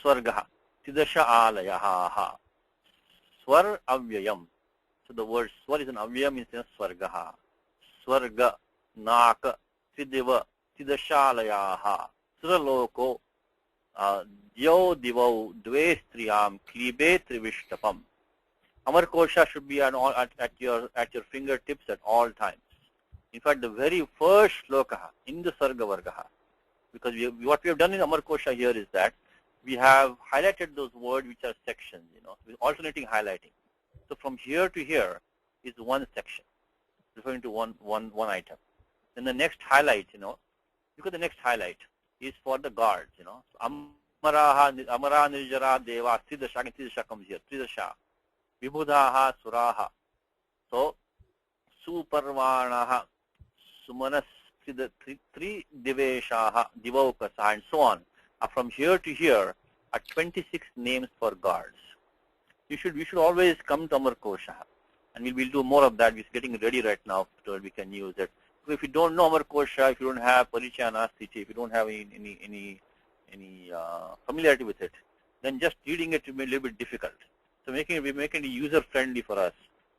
Sarga. Tridasha alayaha. Swar avyayam. So the word swar is an avyayam means Swargaha. Swarga, Naka, Trideva, Tridasha alayaha. Suraloko, Dyo divau, Dve striyam, Klibe trivishtapam. Amarkosha should be at your fingertips at all times. In fact, the very first shloka in the Sarga Vargaha, because what we have done in Amarkosha here is that we have highlighted those words which are sections, with alternating highlighting. So from here to here is one section, referring to one item. Then the next highlight, look at the next highlight is for the guards, So Amara Nirjara Deva Tridasha comes here, Tridasha. Vibhudaha Suraha. So Suparvanaha Sumanas Three Diveshaha Divokasa and so on. From here to here are 26 names for guards. We should always come to Amarkosha, and we'll do more of that. We're getting ready right now so we can use it. if you don't know Amar Kosha, if you don't have Parichana Sthiti, if you don't have any familiarity with it, then just reading it will be a little bit difficult. So we're making it user friendly for us.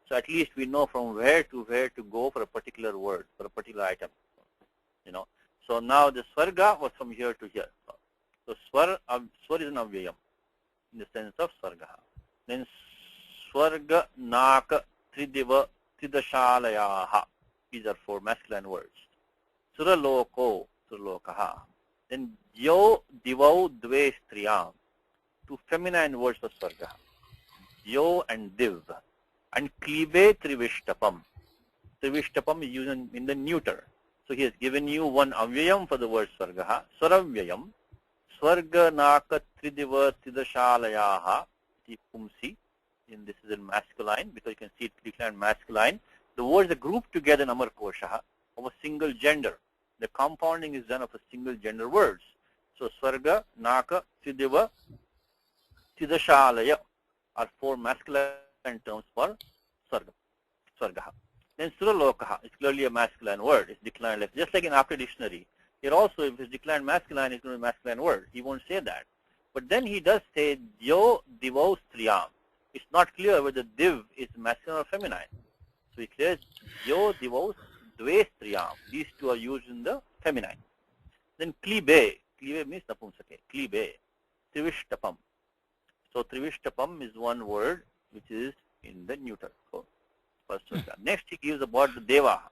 So at least we know from where to go for a particular word, for a particular item. So now the Sarga was from here to here. So Swar is an avyayam in the sense of Sarga. Then Swarga, Naka, Tridiva, Tridashalayaha. These are 4 masculine words. Suraloko, Suralokaha. Then Yo, Divau, Dve, Striyam. 2 feminine words for Sarga. Yo and Div. And Klibe, Trivishtapam. Trivishtapam is used in the neuter. So he has given you one avyayam for the word Sargaha. Swaravyayam. Swarga, Naka, Tridiva, Tridashalayaha. Pumsi. And this is in masculine because you can see it declined masculine. The words are grouped together in Amar Kosha of a single gender. The compounding is done of a single gender words. So Sarga, Naka, Tridiva, Tridashalaya are 4 masculine terms for Sargaha. Then Suralokaha is clearly a masculine word. It's declined just like in after dictionary. Here also, if it's declined masculine, it's going to be a masculine word. He won't say that. But then he does say Yo, Divo, Striyam. It's not clear whether Div is masculine or feminine. So he clears Yo, Divo, Dve, Striyam. These 2 are used in the feminine. Then Klibe. Klibe means Napumsake. Klibe. Trivishtapam. So Trivishtapam is one word which is in the neuter. So first one. Next he gives about the Devaha.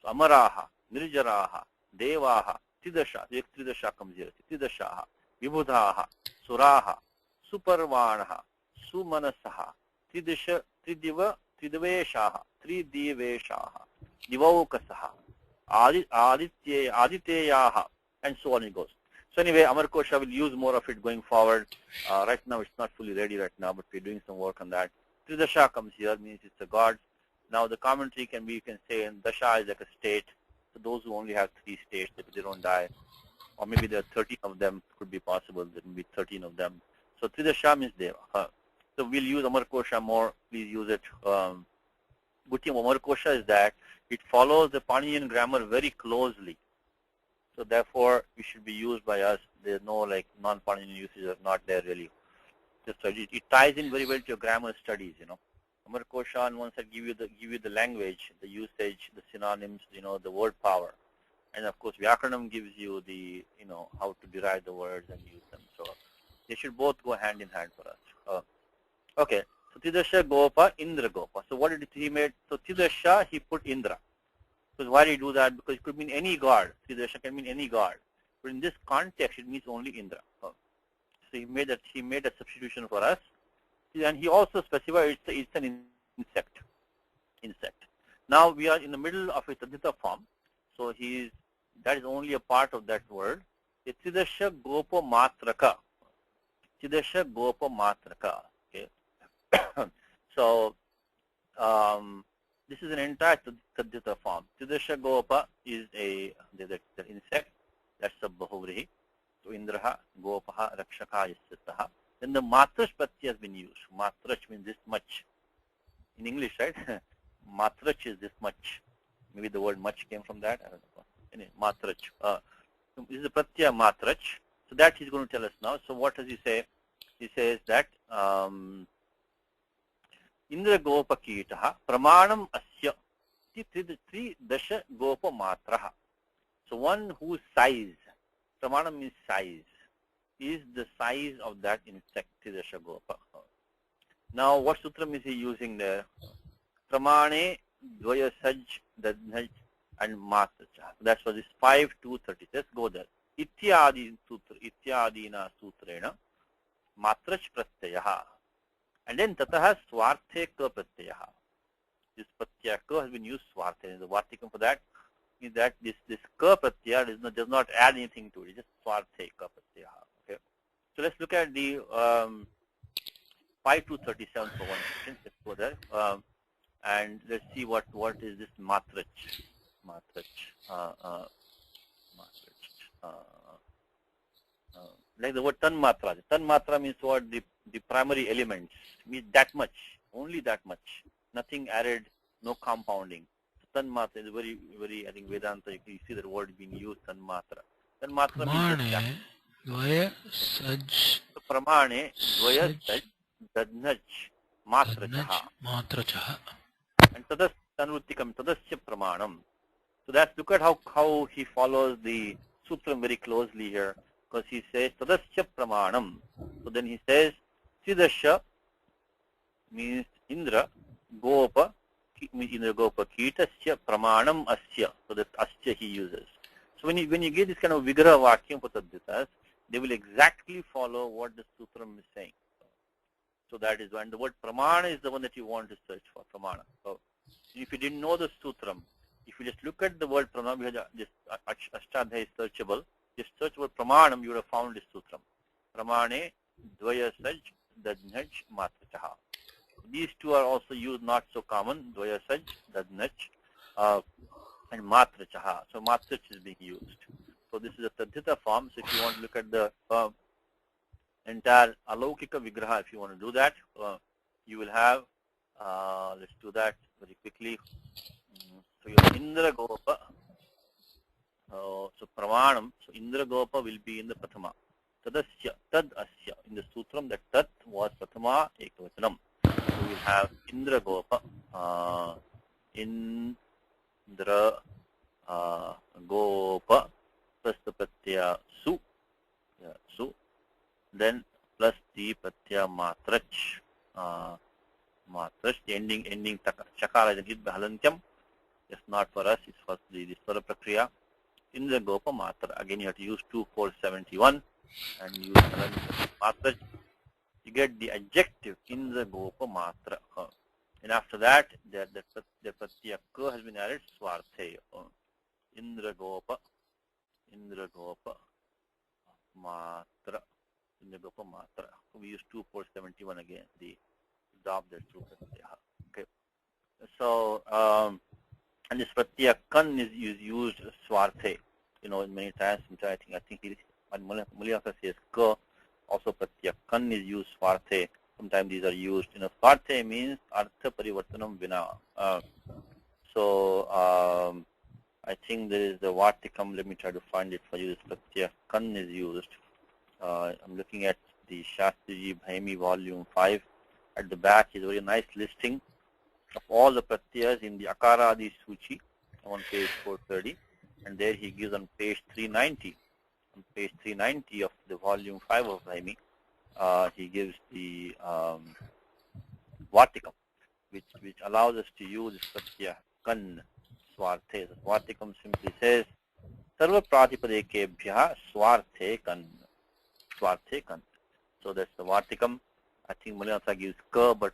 So Amaraha, Nirjaraha, Devaha, Tridasha. So Tridasha comes here. Tridashaha, Vibhudaha, Suraha, Suparvanaha, Sumanasaha, Tridisha, Tridiva, Tridaveshaha, Tridiveshaha, Divaukasaha, Adityayaha, and so on it goes. So anyway, Amar Kosha will use more of it going forward. Right now it's not fully ready right now, but we're doing some work on that. Tridasha comes here, means it's a god. Now the commentary can be, you can say, and Dasha is like a state. So those who only have 3 states, if they don't die, or maybe there are 13 of them, could be possible. There will be 13 of them. So Tridasha means Deva. So we'll use Amar Kosha more. Please use it. Good thing of Amar Kosha is that it follows the Paninian grammar very closely. So therefore, it should be used by us. There's no like non-Paninian usage are not there really. Just it ties in very well to your grammar studies. Amar Kosha on one side give you the language, the usage, the synonyms, the word power, and of course Vyakaranam gives you the how to derive the words and use them. So they should both go hand in hand for us. Okay. So Tidasha Gopa, Indra Gopa. So what did he made? So Tidasha he put Indra. Because why did he do that? Because it could mean any god. Tidasha can mean any god. But in this context, it means only Indra. So he made a substitution for us. And he also specified it's an insect. Now we are in the middle of a Tadita form. So that is only a part of that word. Tidasha Gopa Matraka. Tidasha Gopa Matraka. Okay. So this is an entire Tadita form. Tidasha Gopa is the insect. That's a Bahuvrihi. So Indraha, Gopaha, Rakshaka, Yasitaha. Then the Matrash Pratyaya has been used. Matrash means this much. In English, right? Matrach is this much. Maybe the word much came from that. I don't know. Anyway, Matrach. This is the Pratyaya Matrach. So that he's going to tell us now. So what does he say? He says that Indra Gopa Kitaha Pramanam Asya Tri Dasha Gopa Matraha. So one whose size, Pramanam means size, is the size of that insect, Dasha Gopa. Now what sutram is he using there? Pramane Dvaya Saj Dadnaj and Matracha. That's what this 5-2-30. Let's go there. Ityadi sutra, Ityadina sutrena Matrach Pratyaha. And then Tataha Swarte Ka Pratyaha. This Pratyaya Ka has been used Swarte. And the Vartikam for that is that this Ka Pratyaya does not add anything to it. It's just Swarte Ka Pratyaha. Okay. So let's look at the 5-37 for one second. Let's go there. And let's see what is this Matrach. Like the word Tan Matra. Tan Matra means what? The primary elements. Means that much. Only that much. Nothing added, no compounding. Tanmatra is very, very, I think Vedanta, you see that word being used, Tanmatra. Tanmatra means Pramane dvaya saj Pramane, Dvaya, saj Saj, Dadnaj, Matra tadnaj Chaha. matra chaha. And Tadas Tanvrittikam, Tadasya Pramanam. So that's, look at how he follows the sutram very closely here, because he says Tadasya Pramanam. So then he says Sidasya means Indra, Gopa, means Indra Gopa, Kitasya Pramanam Asya. So that Asya he uses. So when you get this kind of Vigraha Vakyam Patadhitas, they will exactly follow what the sutram is saying. So that is when the word Pramana is the one that you want to search for, Pramana. So if you didn't know the sutram, if you just look at the word Pramana, because this Ashtadhya is searchable, just search word Pramanam, you would have found this sutram. Pramane, Dvaya Saj, Dadnaj, Matrachaha. These two are also used, not so common, Dvaya Saj, Dadnaj, and Matrachaha. So Matrach is being used. So this is a Tadhita form. So if you want to look at the entire Alaukika Vigraha, if you want to do that, you will have, let's do that very quickly. So your Indra Gopa, so Pramanam, so Indra Gopa will be in the Prathama. Tadasya, Tad Asya, in the Sutram, that Tat was Prathama Ekavachanam. So we'll have Indra Gopa, Indra Gopa, plus the Pratyaya Su, Su, then plus the Pratyaya Matrach, Matrach, the ending Chakara is hit by Halantyam. It's not for us, it's for the Swara Prakriya. Indra Gopa Matra. Again, you have to use 2471 and use Matra. You get the adjective Indra Gopa Matra. And after that, the Pratyaya Ka has been added, Swarthe. Indra Gopa Matra. Indra Gopa Matra. We use 2471 again, the drop that through Pratyaya. Okay. So, and this Pratyaya Kan is used Swarthe, many times, which I think Mulyaka says Ka, also Pratyaya Kan is used Swarthe. Sometimes these are used, Swarthe means Artha Parivartanam Vina. So, I think there is the Vartikam, let me try to find it for you, this Pratyaya Kan is used. I'm looking at the Shastriji Bhaimi volume 5. At the back is a very nice listing of all the pratyayas in the Akaradi Suchi on page 430, and there he gives on page 390. On page 390 of the volume 5 of Bhaimi, he gives the Vartikam, which allows us to use Pratyaya Kan Swarthe. Vartikam simply says Sarva Pratipadekebhya Swarthe Kan. Swarthe Kan. So that's the Vartikam. I think Mulyasa gives Ka, but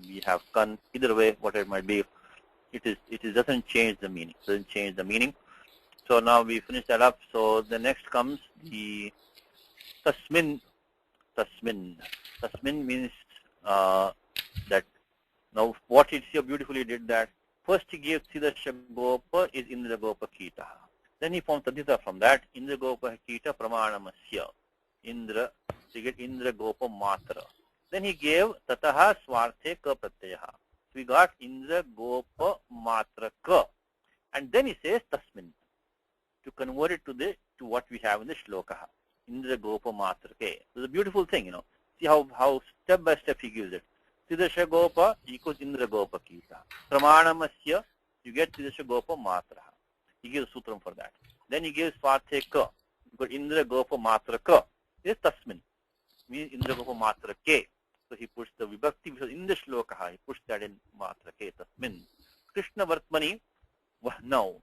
we have Kan. Either way, whatever it might be, it doesn't change the meaning. So now we finish that up. So the next comes the Tasmin. Tasmin means that. Now what it's here beautifully did that. First he gave Sidasya Gopa is Indra Gopa Kita. Then he formed Tadhita from that. Indra Gopa Kita Pramanamasya. Indra, so you get Indra Gopa Matra. Then he gave Tataha Swarthe Ka Pratyaha. So we got Indra Gopa Matra Ka. And then he says Tasmin, to convert it to what we have in the Shloka. Indra Gopa Matra Ke. It's a beautiful thing, See how step by step he gives it. Sidasya Gopa equals Indra Gopa Kita. Pramanamasya, you get Sidasya Gopa Matra. He gives a sutram for that. Then he gives Swarthe Ka. You got Indra Gopa Matra Ka. This is Tasmin. Means Indra Gopa Matra Ke. So he puts the vibhakti, because in the shloka, he puts that in Matra Ke Tasmin. Krishna Vartmani, Vahnau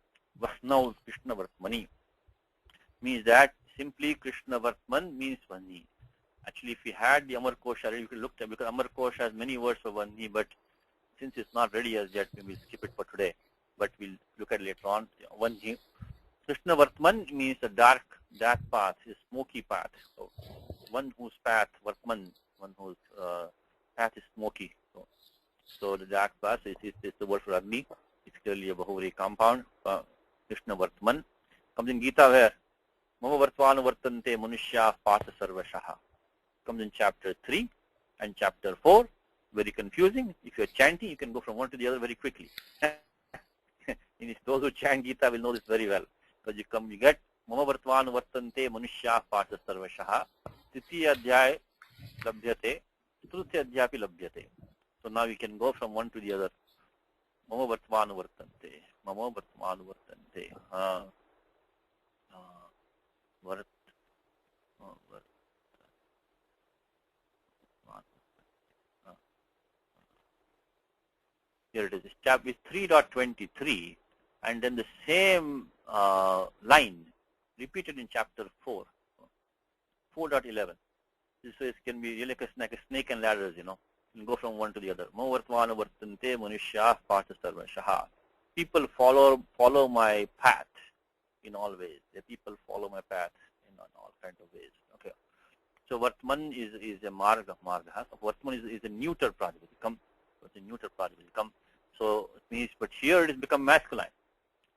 Krishna Vartmani. Means that simply Krishna Vartman means Vani. Actually, if we had the Amar Kosha, you could look at, because Amar Kosha has many words for Vani, but since it's not ready as yet, we will skip it for today. But we'll look at it later on. Vani. Krishna Vartman means a dark path, a smoky path. So one whose path, Vartman, one whose path is smoky. So the dark path is the word for Agni. It's clearly a Bahuvari compound. Krishna Vartman comes in Gita where Mama Vartvanu Vartante Manushya Pata Sarvashaha. Comes in chapter 3 and chapter 4. Very confusing. If you're chanting, you can go from one to the other very quickly. Those who chant Gita will know this very well. Because you get Mama Vartman Vartante Manushya Pata Sarvashaha, Titiya Adhyay Labhyate, Trutya Adhyapi Labhyate. So now we can go from one to the other. Mama Vartman Vartante, Mama Vartman Vartante. Vart, Vart, Here it is. Chapter 3.23, and then the same line repeated in chapter 4, 4.11. This is can be like a snake and ladders, You can go from one to the other. Movartvana vartante manushya partha sarvashaha. People follow my path in all ways. The people follow my path in all kinds of ways. Okay. So Vartman is a marga. Vartman is a neuter pratipadikam. It's a neuter pratipadikam. So it means, but here it has become masculine.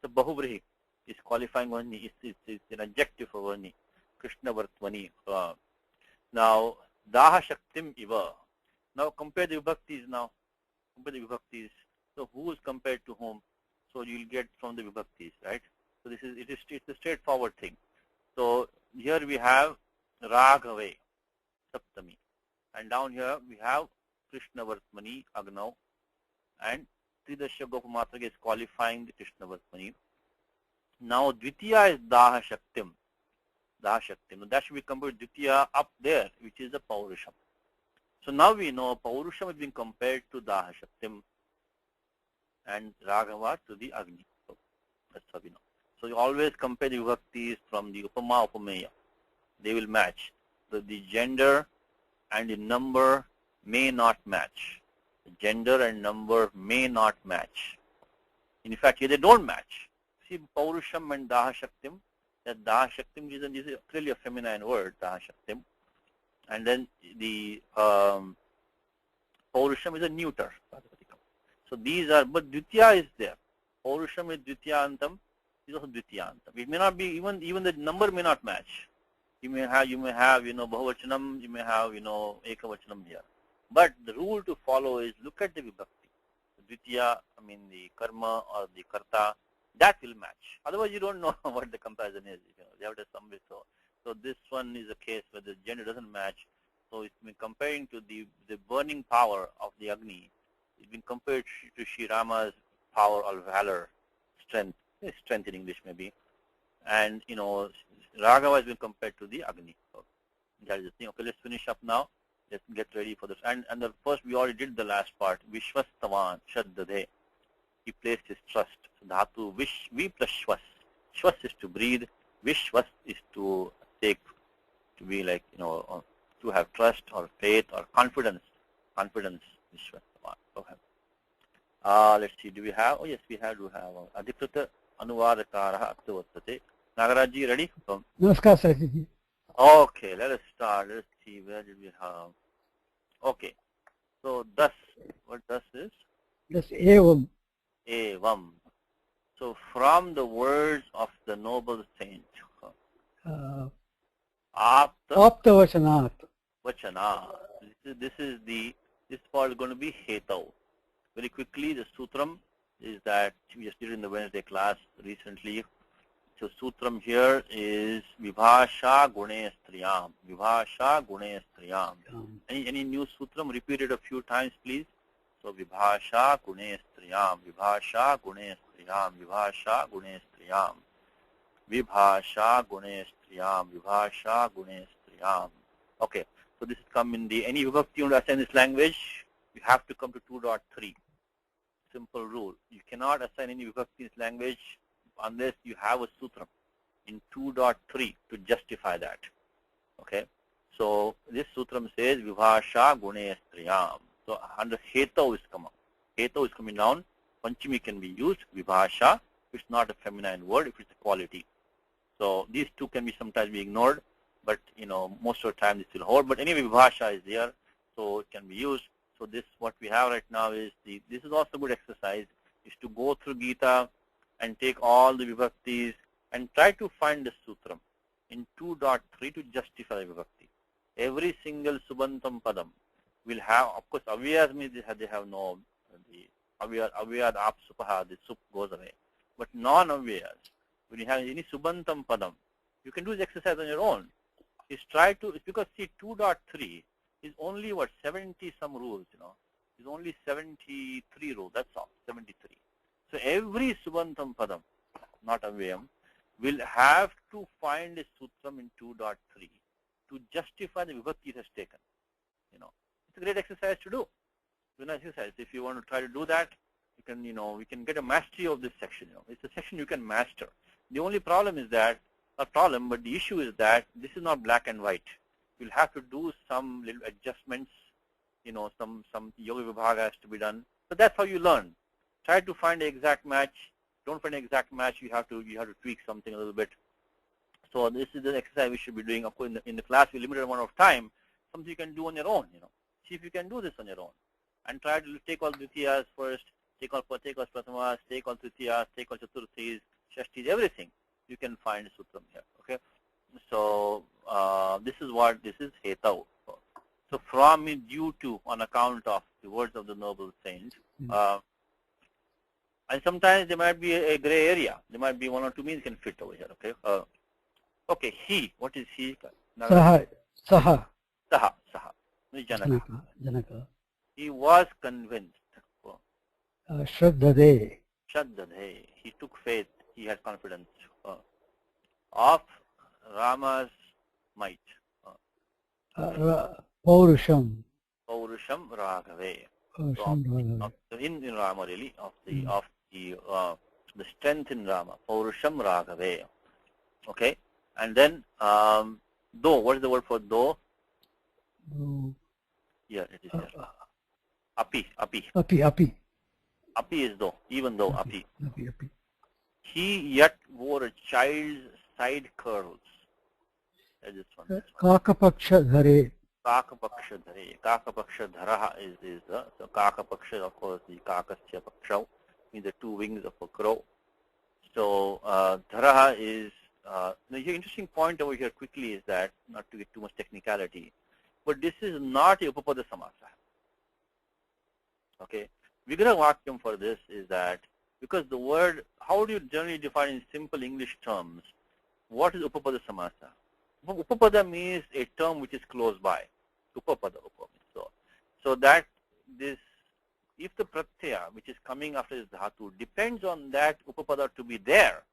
So Bahuvrihi is qualifying Varni. It's an adjective for Varni. Krishna Vartmani. Now Daha Shaktim Iva. Now compare the vibhaktis now. Compare the vibhaktis. So who is compared to whom? So you will get from the vibhaktis, right? So it's a straightforward thing. So here we have Raghave, Saptami. And down here we have Krishna Vartmani, Agnav. And Tridasya Gopamatraka is qualifying the Krishna Vartmani. Now Dvitiya is Daha Shaktim. Daha Shaktim. Now that should be compared to Dvitiya up there, which is the Paurusham. So now we know Paurusham is being compared to Daha Shaktim and Raghava to the Agni. So that's how we know. So you always compare the vibhaktis from the Upama Upameya. They will match. So the gender and the number may not match. The gender and number may not match. In fact, here they don't match. See, Paurusham and Daha Shaktim. That Daha Shaktim is clearly a feminine word, Daha Shaktim. And then the Paurusham is a neuter. So these are, but Dvitiya is there. Paurusham is Dvitiyantam, is also Dvitiyantam. It may not be, even the number may not match. You may have, Bahuvachanam, you may have, Ekavachanam here. But the rule to follow is look at the vibhakti. Dvitiya, the karma or the karta, that will match. Otherwise, you don't know what the comparison is. You have to sum it. So this one is a case where the gender doesn't match. So it's been comparing to the burning power of the Agni. It's been compared to Sri Rama's power or valor, strength in English maybe. And, Raghava has been compared to the Agni. So that is the thing. Okay, let's finish up now. Let's get ready for this. And the first, we already did the last part. Vishwastavan, Shaddade. He placed his trust. So Dhatu, Vi plus Shwas. Shwas is to breathe. Vishwas is to take, to be like, to have trust or faith or confidence. Confidence, Vishwastavan. Okay. Let's see, do we have? Oh, yes, we do have. Adhikrita Anuvadakaraha Aktavattate. Nagaraji, ready? Namaskar, Sarga. Okay, let us start. Let's see, where did we have? Okay. So, thus, what thus is? Thus, Evam. Evam. So, from the words of the noble saint, Apta Aptavachanat. Vachana. This part is going to be Hetav. Very quickly, the sutram is that we just did in the Wednesday class recently. So sutram here is Vibhasha Gune Striyam. Vibhasha Gune Striyam. Any new sutram? Repeat it a few times, please. So Vibhasha Gune Striyam. Vibhasha Gune Striyam. Vibhasha Gune Striyam. Vibhasha Gune Striyam. Vibhasha Gune Striyam. Okay. So this is come in the any vibhakti you want to assign this language, you have to come to 2.3. Simple rule. You cannot assign any vibhakti in this language unless you have a sutram in 2.3 to justify that. Okay. So this sutram says Vibhasha Gune Striyam. So under Hetav is come up. Hetav is coming down. Panchami can be used. Vibhasha, if it's not a feminine word, if it's a quality. So these two can be sometimes be ignored, but most of the time this will hold. But anyway, Vibhasha is there, so it can be used. So this what we have right now is this is also a good exercise, is to go through Gita and take all the vibhaktis and try to find the sutram in 2.3 to justify the vibhakti. Every single subantam padam will have, of course, avyas means they have no, the avyad apsupaha, the sup goes away. But non-avyayas, when you have any Subantam Padam, you can do this exercise on your own. Is try to, because see 2.3 is only what, 70 some rules, is only 73 rules, that's all, 73. So every Subantam Padam, not Avyayam, will have to find a sutram in 2.3 to justify the vibhakti it has taken. It's a great exercise to do. It's an exercise. If you want to try to do that, you can, we can get a mastery of this section. It's a section you can master. The only problem is that, not problem, but the issue is that this is not black and white. You'll have to do some little adjustments. Some yoga vibhaga has to be done. So that's how you learn. Try to find the exact match. Don't find an exact match. You have to tweak something a little bit. So this is the exercise we should be doing. Of course, in the class, we limited amount of time. Something you can do on your own. See if you can do this on your own, and try to take all dvitiyas first. Take all prathamas, take all tritiyas, take all chaturthis, shashtis, everything. You can find sutram here. Okay. So this is hetau. So from means due to, on account of the words of the noble saint. And sometimes there might be a gray area. There might be one or two means can fit over here. Okay. Okay. He. What is he? Saha. Saha. Janaka. He was convinced. Shraddhade. He took faith. He had confidence of Rama's might. Paurusham. Raghave. Paurusham In Rama really, of the strength in Rama. Paurusham Raghave. Okay. And then though. What is the word for though? Here it is here. Api. Api is though. Even though api. He yet wore a child's side curls. That is one. Kakapaksha dhare. Kakapaksha dharaha is the so Kakapaksha, of course, the Kakasya Paksha means the two wings of a crow. So dharaha is the interesting point over here quickly is that, not to get too much technicality, but this is not a Upapada Samasa. Okay. Vigraha Vakyam for this is that, because the word, how do you generally define in simple English terms, what is Upapada Samasa? Upapada means a term which is close by. Upapada. So that this, if the pratyaya which is coming after this dhatu depends on that Upapada to be there,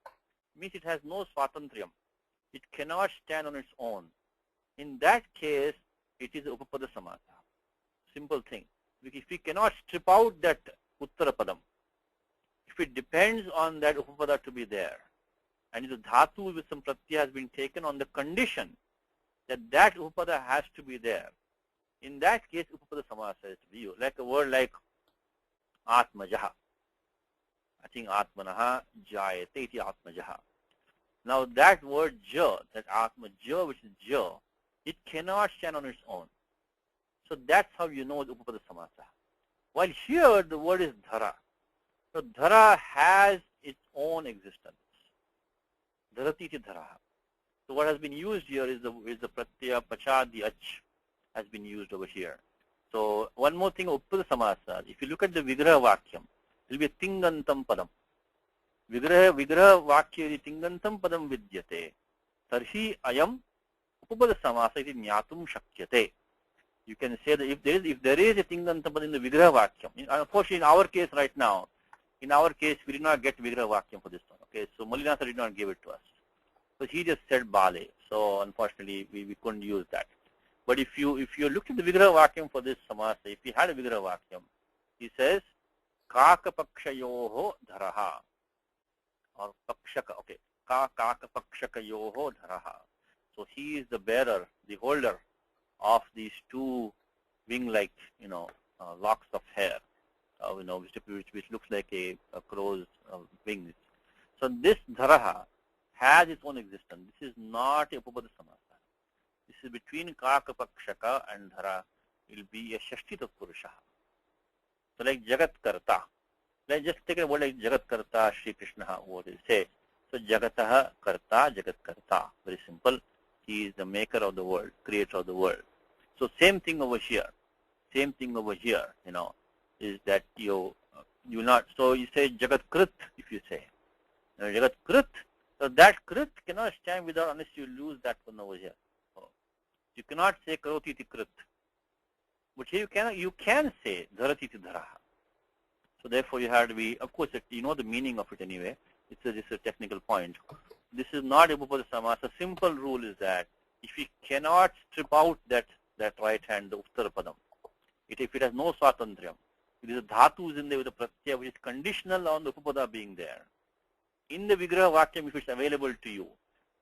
means it has no swatantriyam. It cannot stand on its own. In that case, it is Upapada Samasa. Simple thing. If we cannot strip out that Uttara Padam, if it depends on that Upapada to be there, and the dhatu with some pratyaya has been taken on the condition that that Upapada has to be there, in that case, Upapada Samasa is to be used. Like a word like Atmajaha. I think Atmanaha Jayate iti Atmajaha. Now that word ja, that Atmaja, which is ja, it cannot stand on its own. So that's how you know the Upapada Samasa. While here the word is dhara. So dhara has its own existence. Dharati iti dharaha. So what has been used here is the pratyaya pacha, the ach has been used over here. So one more thing, Upapada Samasa. If you look at the Vigraha Vakyam, it will be Tingantam Padam. Vigraha Vakya Tingantam Padam Vidyate. Tarhi Ayam Upapada Samasa iti Nyatum Shakyate. You can say that if there is a Tingantam Padam in the Vigraha Vakyam, unfortunately in our case right now, we did not get Vigraha Vakyam for this one. Okay, so Malinasa did not give it to us. So he just said Bale. So unfortunately we couldn't use that. But if you look at the Vigraha Vakyam for this Samasa, if he had a Vigraha Vakyam, he says Kakapakshayoho dharaha. Or Pakshaka, okay. Kakapakshayoho dharaha. So he is the bearer, the holder of these two wing-like, locks of hair, which looks like a crow's wings. So this dharaha has its own existence. This is not a Upapada Samasa. This is between Kakapakshaka and dhara. It will be a Shashtita Purusha. So like Jagat Karta. Let's just take a word like Jagat Karta, Sri Krishna, what it say. So Jagataha Karta, Jagat Karta. Very simple. He is the maker of the world, creator of the world. So same thing over here. Is that you not, so you say Jagat Krit if you say. Jagat Krit. So that Krit cannot stand without unless you lose that one over here. You cannot say Karoti iti Krit. But here you can say Dharati iti Dharaha. So therefore you have to be, of course, you know the meaning of it anyway. It's just a technical point. This is not Upapada Samasa. A simple rule is that if you cannot strip out that right hand, the Uttara Padam, if it has no Swatantriyam, it is a dhatu is in there with a pratyaya which is conditional on the Upapada being there. In the Vigraha Vakyam, if it's available to you,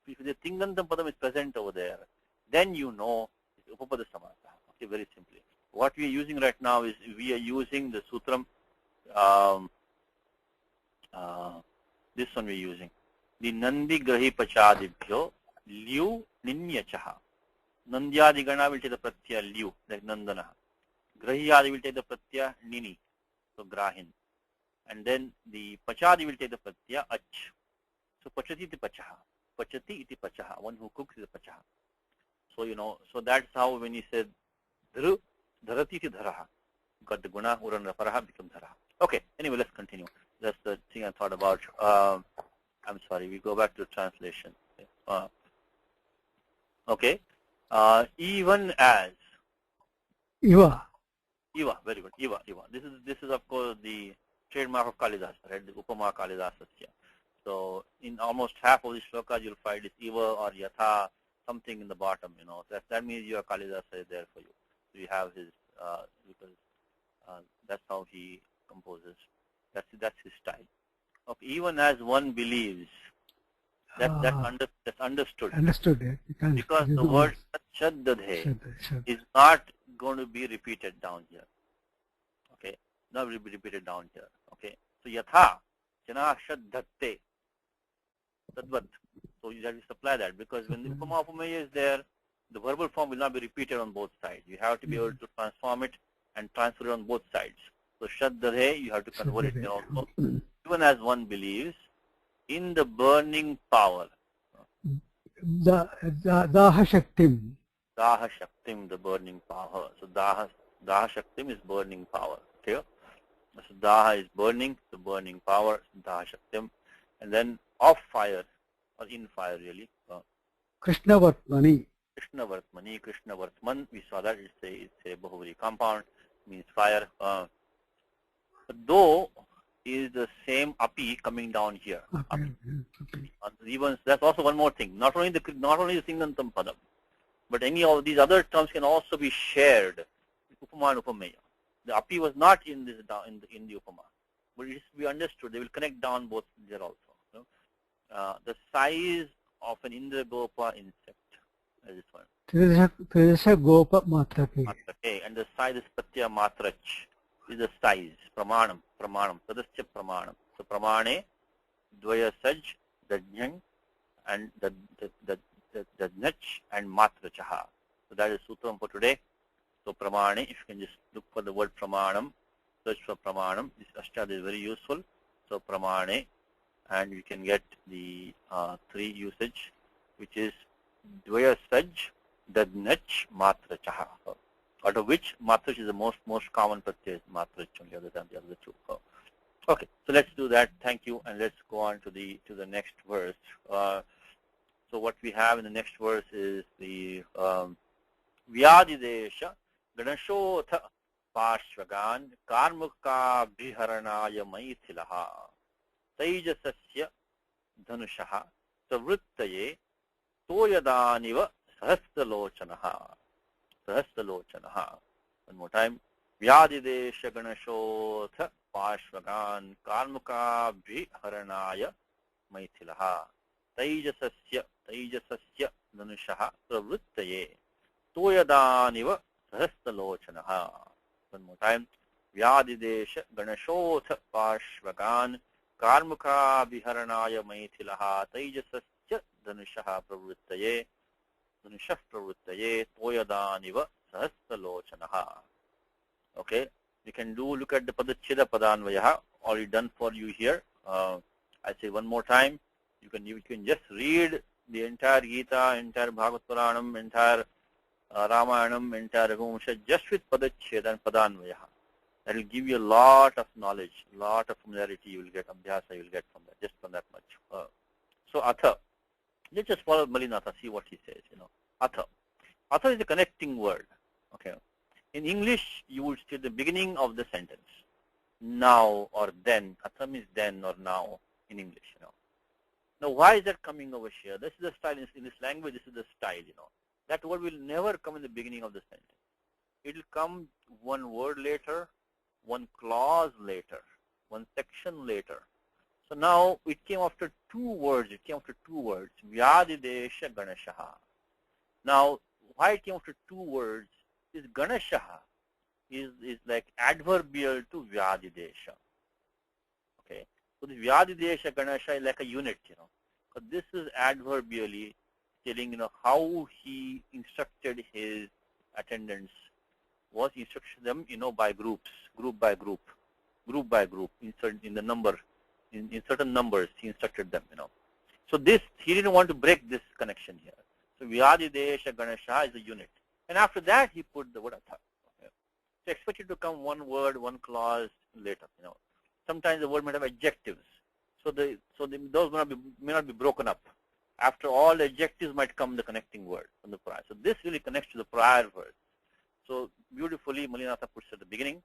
if the Tingantam Padam is present over there, then you know it's Upapada Samasa. Okay, very simply. What we are using right now is we are using the Sutram, this one we are using. The Nandi Grahi Pachadibhyo Liu Ninyachaha. Nandyadi Gana will take the pratyaya Liu, like Nandana. Grahiyadi will take the pratyaya Nini, so Grahin. And then the Pachadi will take the pratyaya Ach. So Pachati iti Pachaha. Pachati iti Pachaha. One who cooks is a Pachaha. So, you know, so that's how when he said Dhru, Dharati iti Dharaha. Got the Guna, Uran Rafaraha become Dharaha. Okay, anyway, let's continue. That's the thing I thought about. I'm sorry, we go back to the translation. Okay. Even as. Iva. Iva, very good. Iva. This is of course the trademark of Kalidasa, right? The Upama Kalidasasya. So in almost half of the shlokas you'll find is Iva or Yatha, something in the bottom, you know. That means your Kalidasa is there for you. So you have his because that's how he composes. That's his style. Okay, even as one believes, that's understood. Understood. Because the word Shaddadhe is not going to be repeated down here. Okay, not will be repeated down here. Okay, so Yatha Jana Shaddhatte Tadvat. So you have to supply that because when the Upama Upameya is there, the verbal form will not be repeated on both sides. You have to be able to transform it and transfer it on both sides. So Shaddadhe, you have to convert it there also. Even as one believes in the burning power. Daha Shaktim. Daha Shaktim, the burning power. So Daha Shaktim is burning power. Okay? So Daha is burning, the burning power, Daha Shaktim. And then of fire, or in fire really. Krishna Vartmani. Krishna Vartman, we saw that it's a Bahuvari compound, means fire. But though is the same api coming down here. Api. Even that's also one more thing. Not only the Singantam Padam, but any of these other terms can also be shared with Upama and Upameya. The api was not in this in the Upama, but it is to be understood. They will connect down both there also. You know? The size of an Indragopa insect, as this one. Tridasha Gopa Matrake. And the size is Pratya Matrach. Is the size, pramanam, tadasya pramanam. So pramane, dvaya saj, dajnang, and dajnach, and matrachaha. So that is sutram for today. So pramane, if you can just look for the word pramanam, search for pramanam. This ashtad is very useful. So pramane, and you can get the three usage, which is dvaya saj, dajnach, matrachaha. Out of which matrach is the most common pratyaya, matrach only, other than the other two. Okay, so let's do that. Thank you, and let's go on to the next verse. So what we have in the next verse is the Vyadidesha Ganashotha Pashvagan Karmuka Biharanaya Maithilaha Taijasasya Dhanushaha Savrittaye Toyadaniva Sahasralochanaha. Sahasralochanaha. One more time. Vyadidesha Ganashotha Pashvagan Karmuka Viharanaya Maithilaha Taijasasya Dhanushaha Pravrittaye Toyadaniva Sahasralochanaha. One more time. Vyadidesha Ganashotha Pashvagan Karmuka Viharanaya Maithilaha Taijasasya Dhanushaha Pravrittaye Toyadaniva Sahasralochanaha. Okay, we can look at the Padacheda Padanvayaha, already done for you here. I say one more time, you can just read the entire Gita, entire Bhagavad Puranam, entire Ramayanam, entire Raghuvamsham just with Padacheda and Padanvayaha. That will give you a lot of knowledge, a lot of familiarity you will get, abhyasa you will get from that, just from that much. So atha, let's just follow Malinatha, see what he says, Atha. Atha is a connecting word, okay. In English, you would say the beginning of the sentence. Now or then. Atha means then or now in English, Now, why is that coming over here? This is the style in this language. This is the style, That word will never come in the beginning of the sentence. It will come one word later, one clause later, one section later. So now it came after two words. Vyadidesha Ganashaha. Now, why it came after two words is Ganashaha is like adverbial to Vyadidesha. Okay. So the Vyadidesha Ganasha is like a unit, So this is adverbially telling, how he instructed his attendants, was instructing them, by groups, group by group, in the number, in certain numbers, he instructed them, So this, he didn't want to break this connection here. So Vyadidesha Ganasha is a unit. And after that, he put the word Atha. Okay. So expect it to come one word, one clause later, Sometimes the word might have adjectives. So those may not be broken up. After all, the adjectives might come the connecting word from the prior. So this really connects to the prior word. So beautifully, Malinatha puts at the beginning.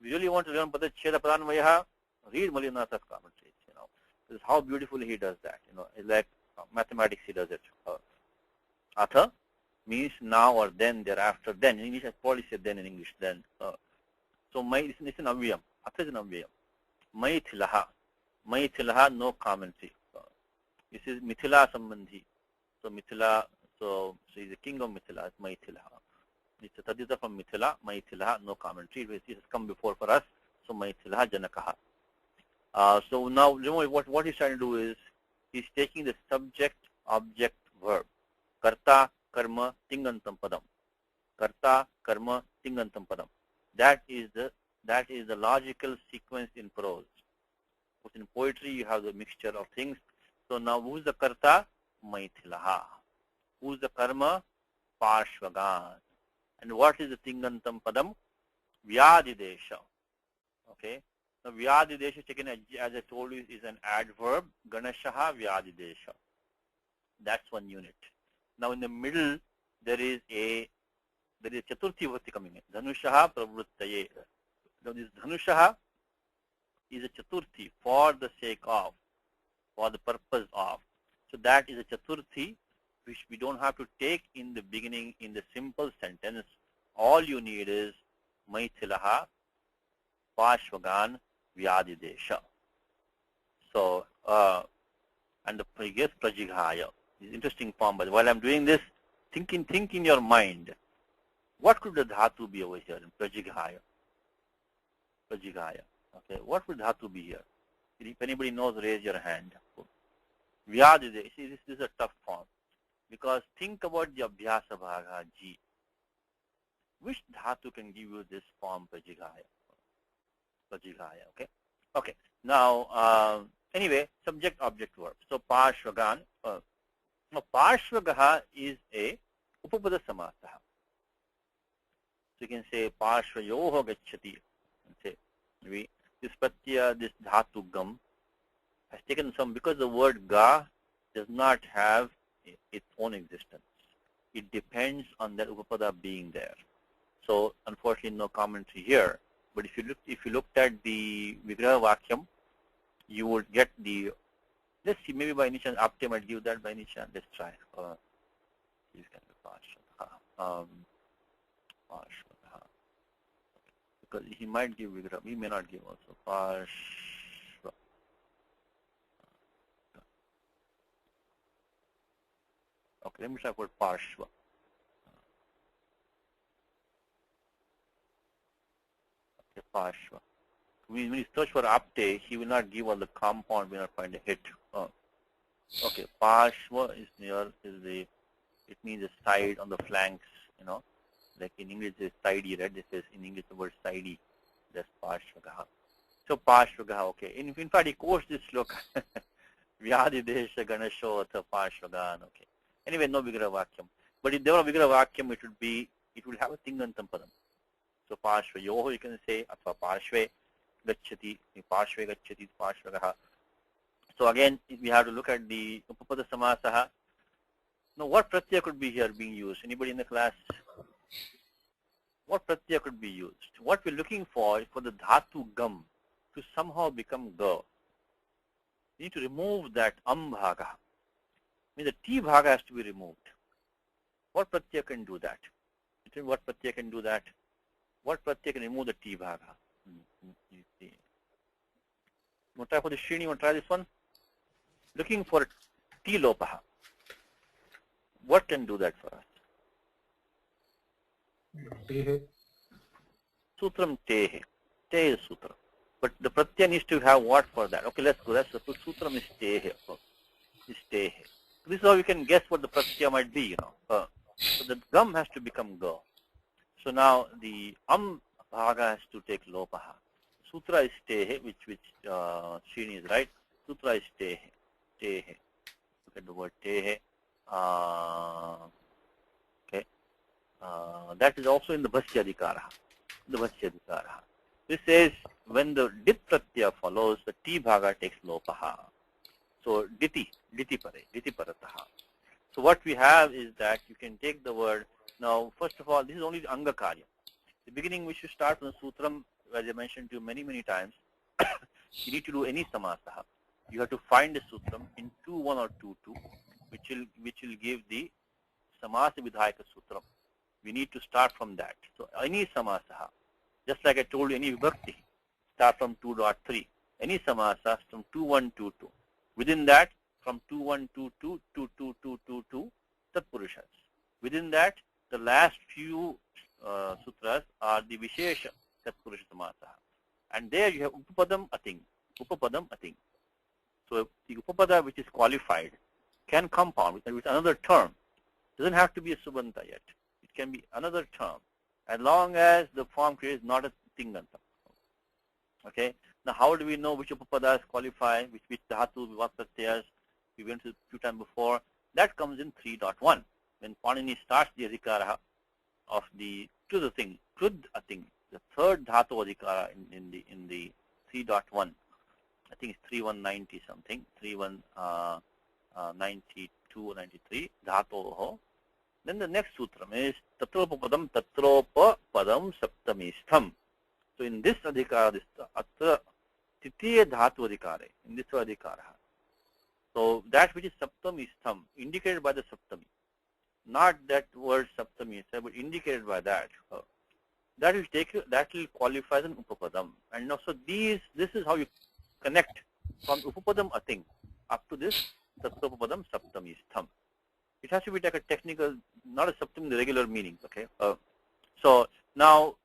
We really want to learn Padacheda Pradhanvayaha, read Malinatha's commentaries, This is how beautifully he does that, It's like mathematics he does it. Atha means now or then, thereafter, then. In English, I probably say then in English, then. So it's an avyam. Atha is an avyam. Maithilaha, no commentary. This is Mithila Sambandhi. So Mithila, so he's the king of Mithila, it's Maithilaha. It's a Tadita from Mithila, Maithilaha, no commentary. This has come before for us, so Maithilaha Janakaha. So now, what he's trying to do is, he's taking the subject, object, verb. Karta, karma, tingantam padam. Karta, karma, tingantam padam. That is the logical sequence in prose. But in poetry, you have the mixture of things. So now, who's the karta? Maithilaha. Who's the karma? Parshvagan. And what is the tingantam padam? Vyadidesha. Okay. Now, Vyadidesha, taken as I told you, is an adverb. Ganashaha Vyadidesha. That's one unit. Now, in the middle, there is Chaturthi Vati coming in. Dhanushaha Pravruttaye. Now, this Dhanushaha is a Chaturthi for the sake of, for the purpose of. So that is a Chaturthi which we don't have to take in the beginning in the simple sentence. All you need is Maithilaha, Pashvagan, Vyadidesha. So, and the previous Prajighaya is interesting form. But while I'm doing this, think in your mind, what could the dhatu be over here in Prajighaya? Prajighaya. Okay, what would dhatu be here? If anybody knows, raise your hand. Vyadidesha. See, this is a tough form. Because think about the Abhyasa Bhaga G. Which dhatu can give you this form Prajighaya? Prajighaya, okay? Okay. Now, anyway, subject, object, verb. So, Parshvagan. Now, Parshvagaha is a Upapada Samasaha. So, you can say Parshvayoho Gacchati. Say, this Pratyaya, this dhatu gam has taken some, because the word ga does not have its own existence. It depends on that upapada being there. So unfortunately, no commentary here. But if you looked at the Vigraha Vakyam, you would get the. Let's see, maybe by any chance Apte might give that by any chance. Let's try. These can be Parshvagaha. Because he might give Vigraha, he may not give also. Parshva. Okay, let me try for Parshva. Okay, Parshva. When you search for Apte, he will not give all the compound, will not find a hit. Okay, Parshva is near, it means the side on the flanks, Like in English, it's sidey, right? This is in English the word sidey. That's Parshvagaha. So Parshvagaha, okay. In fact, he quotes this sloka. Vyadidesha Ganasho Atha Parshvagan, okay. Anyway, no Vigraha Vakyam. But if there were a Vigraha Vakyam, it would have a Tingantam Padam. So Parshvayoho you can say, Atva Parshve Gacchati, Parshve Gacchati, Parshvagaha. So again, we have to look at the Upapada Samasaha. Now, what pratyaya could be here being used? Anybody in the class? What pratyaya could be used? What we're looking for is for the dhatu gam to somehow become ga. We need to remove that bhaga. I mean, the t bhaga has to be removed. What pratyaya can do that? What pratyaya can do that? What pratyaya can remove the t bhaga? You want to try for the Srini? You want to try this one? Looking for t lopaha. What can do that for us? Tehe. Sutram tehe. Te is sutra. But the pratyaya needs to have what for that? Okay, let's go. Let's suppose sutram is tehe. Is tehe. This is how you can guess what the pratyaya might be, So the gam has to become ga. So now the bhaga has to take lopaha. Sutra is tehe, which Srini is right. Sutra is tehe. Tehe. Look at the word tehe. Okay. That is also in the bhasya adhikara. This says when the dit pratyaya follows, the t bhaga takes lopaha. So diti parataha. So what we have is that you can take the word. Now, first of all, this is only the anga karya. The beginning we should start from the sutram, as I mentioned to you many times. You need to do any samasaha. You have to find the sutram in 2-1 or 2-2, which will give the samasa vidhayaka sutram. We need to start from that. So any samasaha, just like I told you, any vibhakti, start from 2.3. Any samasa from 2-1, 2-2. Within that, from 2-1, 2-2, 2-2, 2-2, tatpurushas. Within that, the last few sutras are the vishesha tatpurusha samasaha. And there you have upapadam ating. So the upapada which is qualified can compound with another term. It doesn't have to be a subanta yet. It can be another term, as long as the form creates not a tinganta. Okay. Now, how do we know which upapadas qualify, which dhatu, what pratyayas? We went to a few times before. That comes in 3.1. When Panini starts the adhikara of the krud ating, the third dhatu adhikara in the 3.1. I think it's 3190 something, 3192 or 93 dhatoho. Then the next sutram is tatropapadam saptamistham. So in this adhikara, this atra titiya dhatu adhikare, in this adhikara. So that which is saptamistham, indicated by the saptami. Not that word saptami, but indicated by that. That will qualify as an upapadam. And also this is how you connect from upapadam ating up to this tatropapadam saptamistham. It has to be like a technical, not a saptam in the regular meaning. Okay. So now,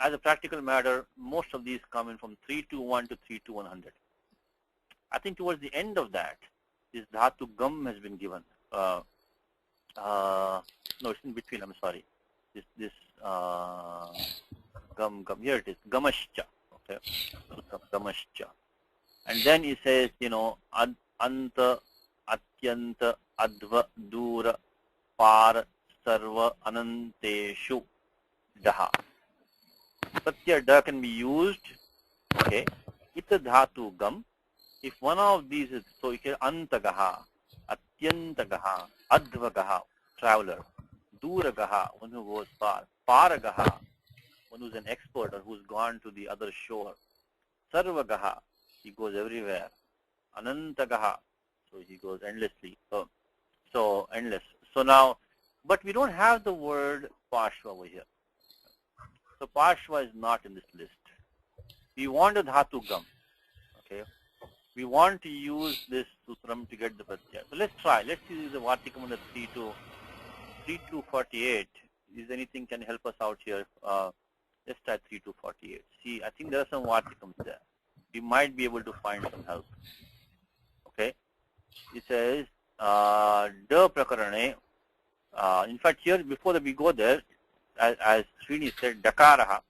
as a practical matter, most of these come in from 321 to 32100. I think towards the end of that, this dhatu gam has been given. No, it's in between. I'm sorry. This gam here it is gamascha. Okay, gamascha, and then he says, anta, atyanta, adva, dura, par, sarva, ananteshu, daha. Pratyaya da can be used. Okay, ita dhatu gam. If one of these is, so you can antagaha, atyantagaha, advagaha, traveler, duragaha, one who goes far, paragaha, one who's an expert or who's gone to the other shore, sarvagaha, he goes everywhere, anantagaha, so he goes endlessly, so endless. So now, but we don't have the word Parshva over here. So Parshva is not in this list. We want a dhatu gam. Okay. We want to use this sutram to get the pratyaya. So let's try. Let's use the Vartikam under 3248. Is anything can help us out here? Let's try 3248. See, I think there are some Vartikams there. We might be able to find some help. Okay. It says, Da prakarane. In fact, here, before we go there, as Srini said, dakaraha,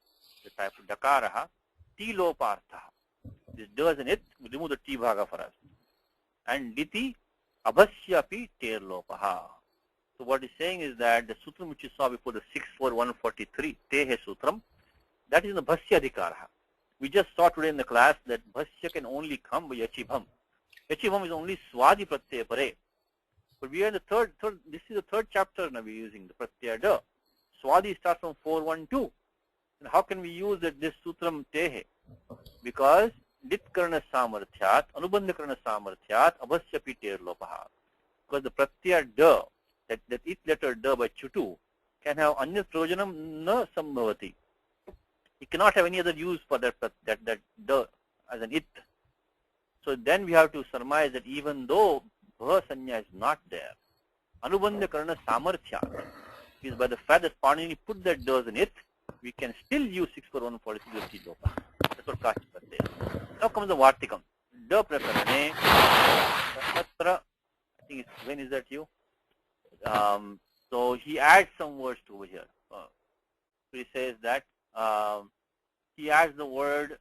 the type of dakaraha, ti lopartha. This does and it, we remove the t bhaga for us. And diti abhasyapi ter lopaha. So what he's saying is that the sutram which you saw before, the 64143, tehe sutram, That is in the bhasya adhikara. We just saw today in the class that bhasya can only come by yachibham. Yachibham is only swadi pratyaya pare. But we are in the third, this is the third chapter now we're using, the pratyaya da. Swadi starts from 412. And how can we use this sutram tehe? Because dit karna samarthyat, anubandha karna samarthyat, abhasya piter lopaha. Because the pratyaya da, that it letter da by chutu, can have anya projanam na sambhavati. It cannot have any other use for that da as an it. So then we have to surmise that even though bha sanya is not there, anubandha karna samarthyat is by the fact that Panini put that da as an it, we can still use 64146 lopa. That's what Kashipar says. Now comes the Vartikam. Da prakarane, I think it's, when is that you? So he adds some words over here. So he says that he adds the word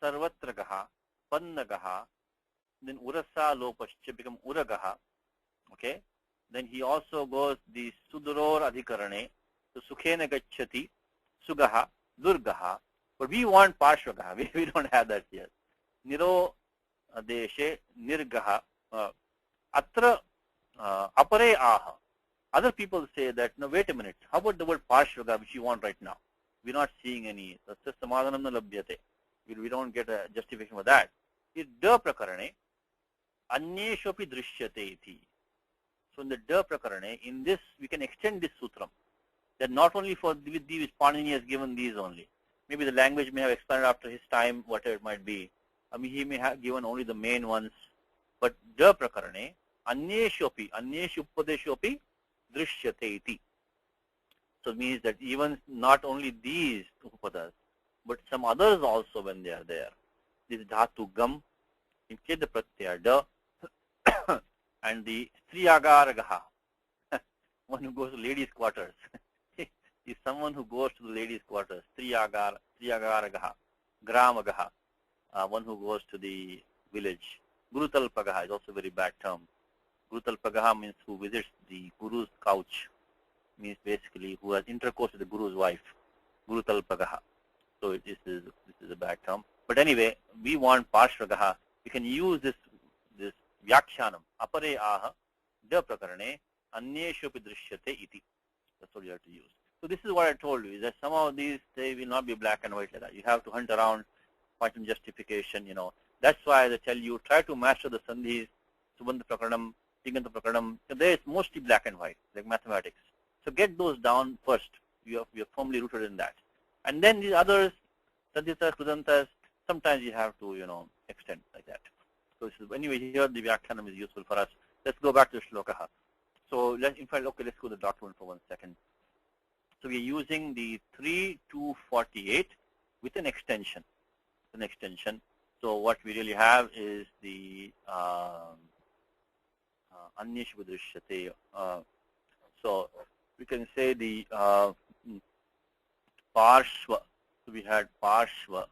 sarvatragaha, pannagaha, then urasa lopascha become uragaha. Okay. Then he also goes the suduror adhikarane, so sukhena gacchati, sugaha, durgaha. But we want parshvagaha. We don't have that here. Niro deshe nirgaha, atra apare aha. Other people say that, no, wait a minute, how about the word parshvaga, which you want right now? We're not seeing any. That's just samadhanam na labhyate. We don't get a justification for that. It's da prakarane, anyeshopi drishyate iti. So in the da prakarane, in this, we can extend this sutram. That not only for with these, Panini has given these only. Maybe the language may have expanded after his time, whatever it might be. I mean, he may have given only the main ones. But da prakarane, anyeshopi, anyeshupadeshopi, drishyate iti. So it means that even not only these upadas, but some others also when they are there. This dhatu gam, in case the pratyaya da, and the striyagaragaha, one who goes to ladies' quarters, is someone who goes to the ladies' quarters, striyagaragaha, gramagaha, one who goes to the village. Gurutalpagaha is also a very bad term. Gurutalpagaha means who visits the guru's couch, means basically who has intercourse with the guru's wife. Gurutalpagaha. So this is a bad term. But anyway, we want parshvagaha. We can use this vyakhyanam, apare aha, da prakarane, anyeshopi drishyate iti. That's what you have to use. So this is what I told you, is that some of these, they will not be black and white like that. You have to hunt around, find some justification, you know. That's why I tell you, try to master the sandhis, subandha prakaranam, tiganta prakaranam. There it's mostly black and white, like mathematics. So get those down first. You are firmly rooted in that. And then these others, sadhitas, kudantas, sometimes you have to, you know, extend like that. So this is, anyway, here the vyakhyanam is useful for us. Let's go back to shlokaha. So let's go to the document for 1 second. So we are using the 3 to 48 with an extension. So what we really have is the anyeshvadrishyate. So we can say the parshva. So we had parshva.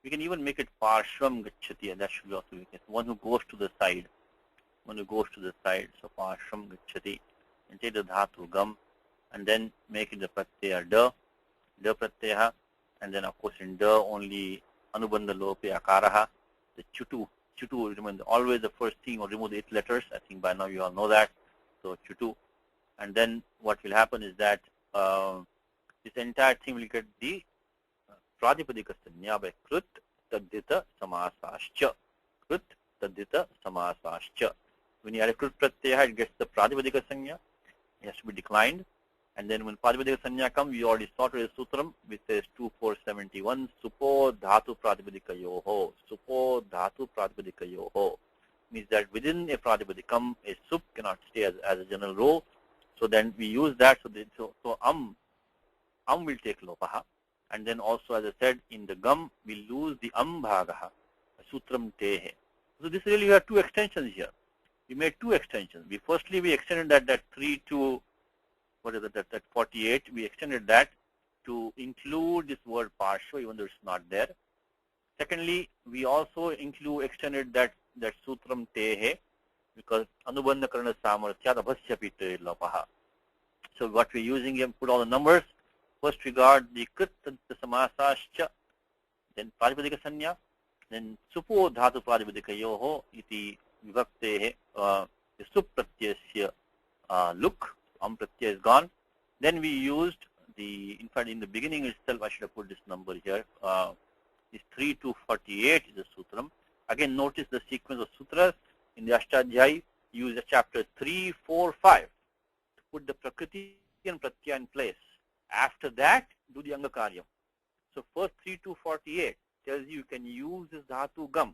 We can even make it parshvam gacchati, and that should also be one who goes to the side. So parshvam gacchati, and take the dhatu gam, and then make it the pratyaya da pratyaya, and then of course in da only anubandha lope akaraha, the chutu, remember always the first thing, or remove the 8 letters. I think by now you all know that. So chutu, and then what will happen is that this entire thing will get the pradipadika sanya by krut tadita samasascha. When you add a krut pratyaya, it gets the pradipadika sanya. It has to be declined. And then when pradipadika sanya comes, we already saw the sutram, which says 2471, supo dhatu pradipadika yoho. Supo dhatu pradipadika yoho. Means that within a pradipadikam, a sup cannot stay as a general rule. So then we use that. So will take lopaha. And then also, as I said, in the gam, we lose the bhagaha, sutram tehe. So this really, we have 2 extensions here. We made 2 extensions. We extended that 3 to, what is it, that 48. We extended that to include this word parshva, even though it's not there. Secondly, we also extended that sutram tehe because anubandha karana samarthyad abhasya pitra lopaha. So what we're using here, put all the numbers. First we got the krit samasascha, then pradipadika sanya, then supo dhatu pradipadikayoho iti vibhaktehe the sup pratyasya look, pratyaya is gone. Then we used the, in fact in the beginning itself I should have put this number here, is 3 to 48 is the sutram. Again notice the sequence of sutras in the Ashtadhyayi. Use the chapter 3, 4, 5 to put the prakriti and pratyaya in place. After that do the angakaryam. So first 3 to 48 tells you can use this dhatu gam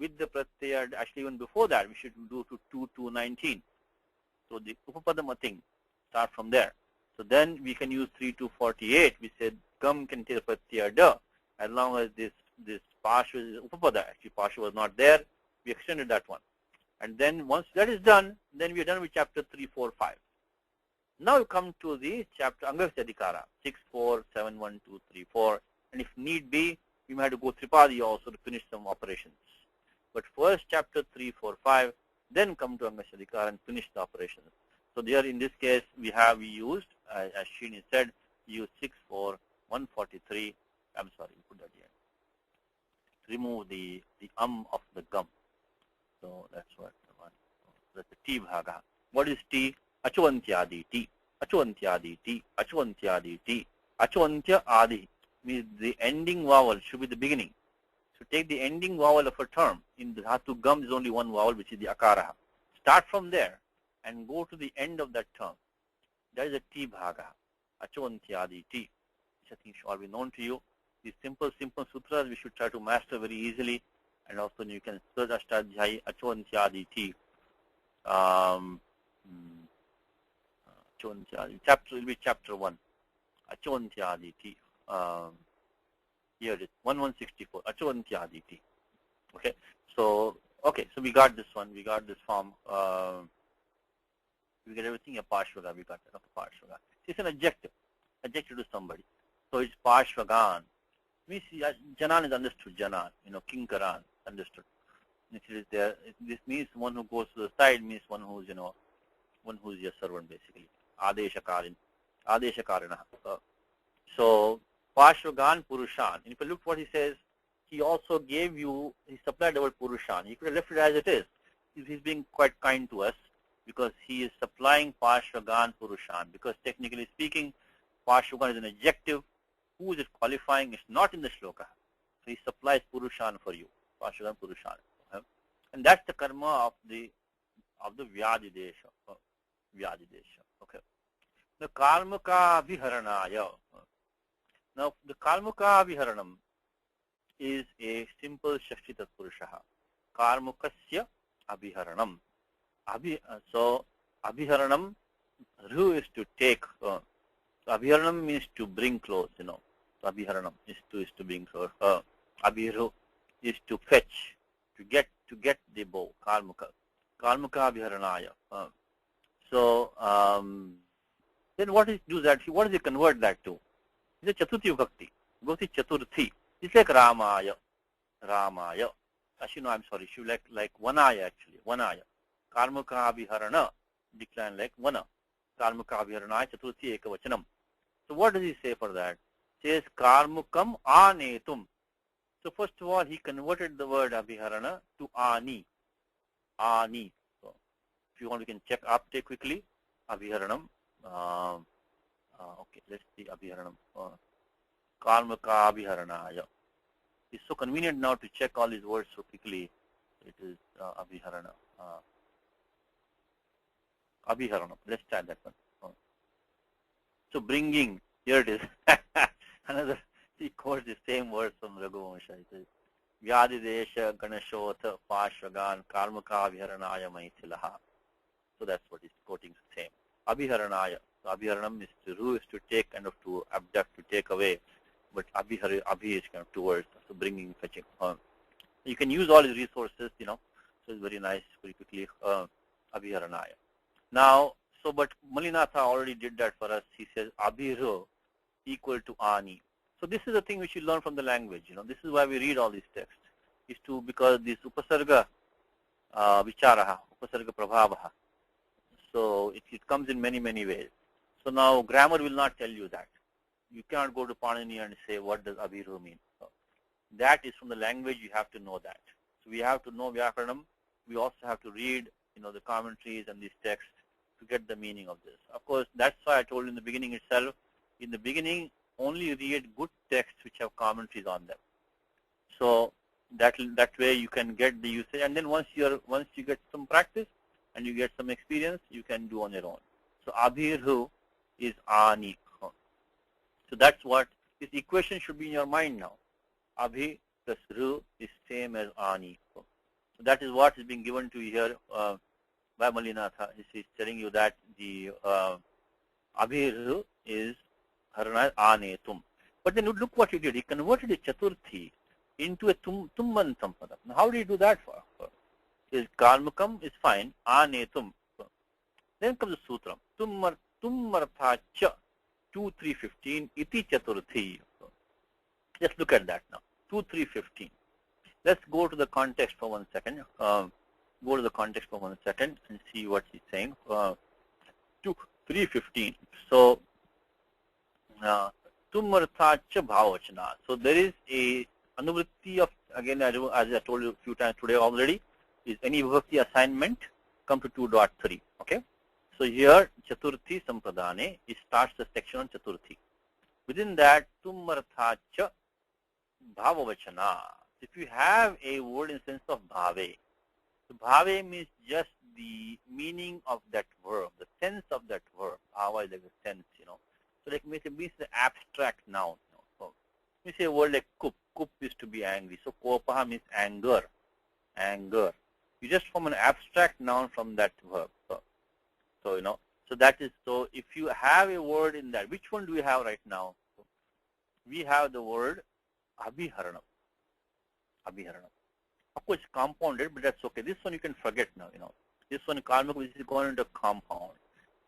with the pratyaya. Actually even before that we should do to 2 to 19. So the upapadam thing start from there. So then we can use 3 to 48. We said gam can take pratyaya da, as long as this pasha is upapada. Actually pasha was not there, we extended that one. And then once that is done, then we are done with chapter 3, 4, 5. Now we come to the chapter Angavyadhikara 6, 4, 7, 1, 2, 3, 4. And if need be, we might have to go Tripadi also to finish some operations. But first chapter 3, 4, 5, then come to Angavyadhikara and finish the operations. So there in this case we used, as Srini said, use 6, 4, 143. I'm sorry, put that here. Remove the of the gum. So that's what the one. That's the T bhaga. What is T? Achuvantyadi T. Achuvantyadi T. Achuvantyadi T. Achuvantya adi means the ending vowel should be the beginning. So take the ending vowel of a term. In the dhatu gum is only one vowel, which is the akara. Start from there and go to the end of that term. That is a T bhaga. Achuvantyadi T. Which I think should all be known to you. These simple sutras we should try to master very easily. And also you can search Ashtadhyayi Achuvantyadi T. Chapter will be chapter 1. Achuvantyadi T. Here it is 1164. Achuvantyadi T. Okay. So we got this one. We got this form. We get everything a Parshvaga. We got that. Okay, Parshvaga. It's an adjective. Adjective to somebody. So it's Parshvagan. Means Janan is understood. Janan. Kinkaran understood. It is there. This means one who goes to the side means one who's one who's your servant basically. Adeshakarina. So Parshvagan Purushan. And if you look what he says, he also gave you, he supplied the word Purushan. He could have left it as it is. He's being quite kind to us because he is supplying Parshvagan Purushan. Because technically speaking, Parshvagan is an adjective. Who is it qualifying? It's not in the shloka. So he supplies Purushan for you. Parshvagan Purushan. And that's the karma of the Vyadidesha. Vyadidesha. Okay. The Kalmuka Viharanaya. Now the Kalmuka Viharanam is a simple Shashita Purushaha. Karmukasya Abhiharanam. So Abhiharanam, Ru is to take. So Abhiharanam means to bring close, So Abhiharanam is to bring close. Abhiru is to fetch, to get the bow. Kalmuka. Kalmuka Abhiharanaya. So then what does he convert that to? It's a Chatuthi Bhakti. Bhakti Chaturthi. It's like Ramaya. Actually, no, I'm sorry. She like Vanaya actually. Vanaya. Karmuka Abhiharana decline like Vana. Karmuka Abhiharana Chaturthi Ekavachanam. So what does he say for that? He says Karmukam Anetum. So first of all, he converted the word Abhiharana to Ani. Ani. So if you want, we can check uptake quickly. Abhiharanam. Okay, let's see Abhiharanam. Karmaka Abhiharanaya. It's so convenient now to check all these words so quickly. It is Abhiharana. Abhiharanam. Let's try that one. So bringing, here it is. Another, he quotes the same words from Raghuvamsham. It says, Vyadidesha Ganashotha Pashvagan Karmaka Abhiharanaya Maithilaha. So that's what he's quoting the same. Abhiharanaya. So Abhiharanam is to take, kind of to abduct, to take away. But Abhi is kind of towards, so bringing, fetching. You can use all his resources, So it's very nice, very quickly. Abhiharanaya. Now, but Malinatha already did that for us. He says Abhiru equal to Ani. So this is the thing which you learn from the language. This is why we read all these texts. Because this Upasarga Vicharaha, upasarga prabhavaha. So it comes in many, many ways. So now grammar will not tell you that. You cannot go to Panini and say, what does abhiru mean? So that is from the language, you have to know that. So we have to know Vyakaranam. We also have to read, the commentaries and these texts to get the meaning of this. Of course, that's why I told you in the beginning itself. In the beginning, only read good texts which have commentaries on them. So that way you can get the usage, and then once you get some practice and you get some experience, you can do on your own. So abhirhu is ani. So that's what this equation should be in your mind now. Abhi plus ru is same as ani. So that is what is being given to you here by Malinatha. He is telling you that the abhirhu is harana anetum. But then look what he did. He converted a chaturthi into a tummantam padam. Now how do you do that for? Is kalmukam is fine. Anetum. Then comes the sutram. Tummartha cha 2-3-15 iti chaturthi. Just look at that now. 2-3-15. Let's go to the context for 1 second. Go to the context for 1 second and see what he's saying. 2-3-15. So tummartha cha bhavachana. So there is a anuvritti of, again, as I told you a few times today already, is any vibhakti assignment come to 2.3. Okay. So here chaturthi sampradane, it starts the section on chaturthi. Within that, tummartha cha bhavavachana. If you have a word in sense of bhave, so bhave means just the meaning of that verb, the sense of that verb. Bhava is like the sense, So like means the abstract noun. So we say a word like kup. Kup is to be angry. So kopaha means anger. Anger. You just form an abstract noun from that verb. So so that is, so if you have a word in that, which one do we have right now? We have the word abhiharanam. Abhiharanam. Of course, compounded, but that's okay. This one you can forget now, This one, kalmukha, which is going into compound.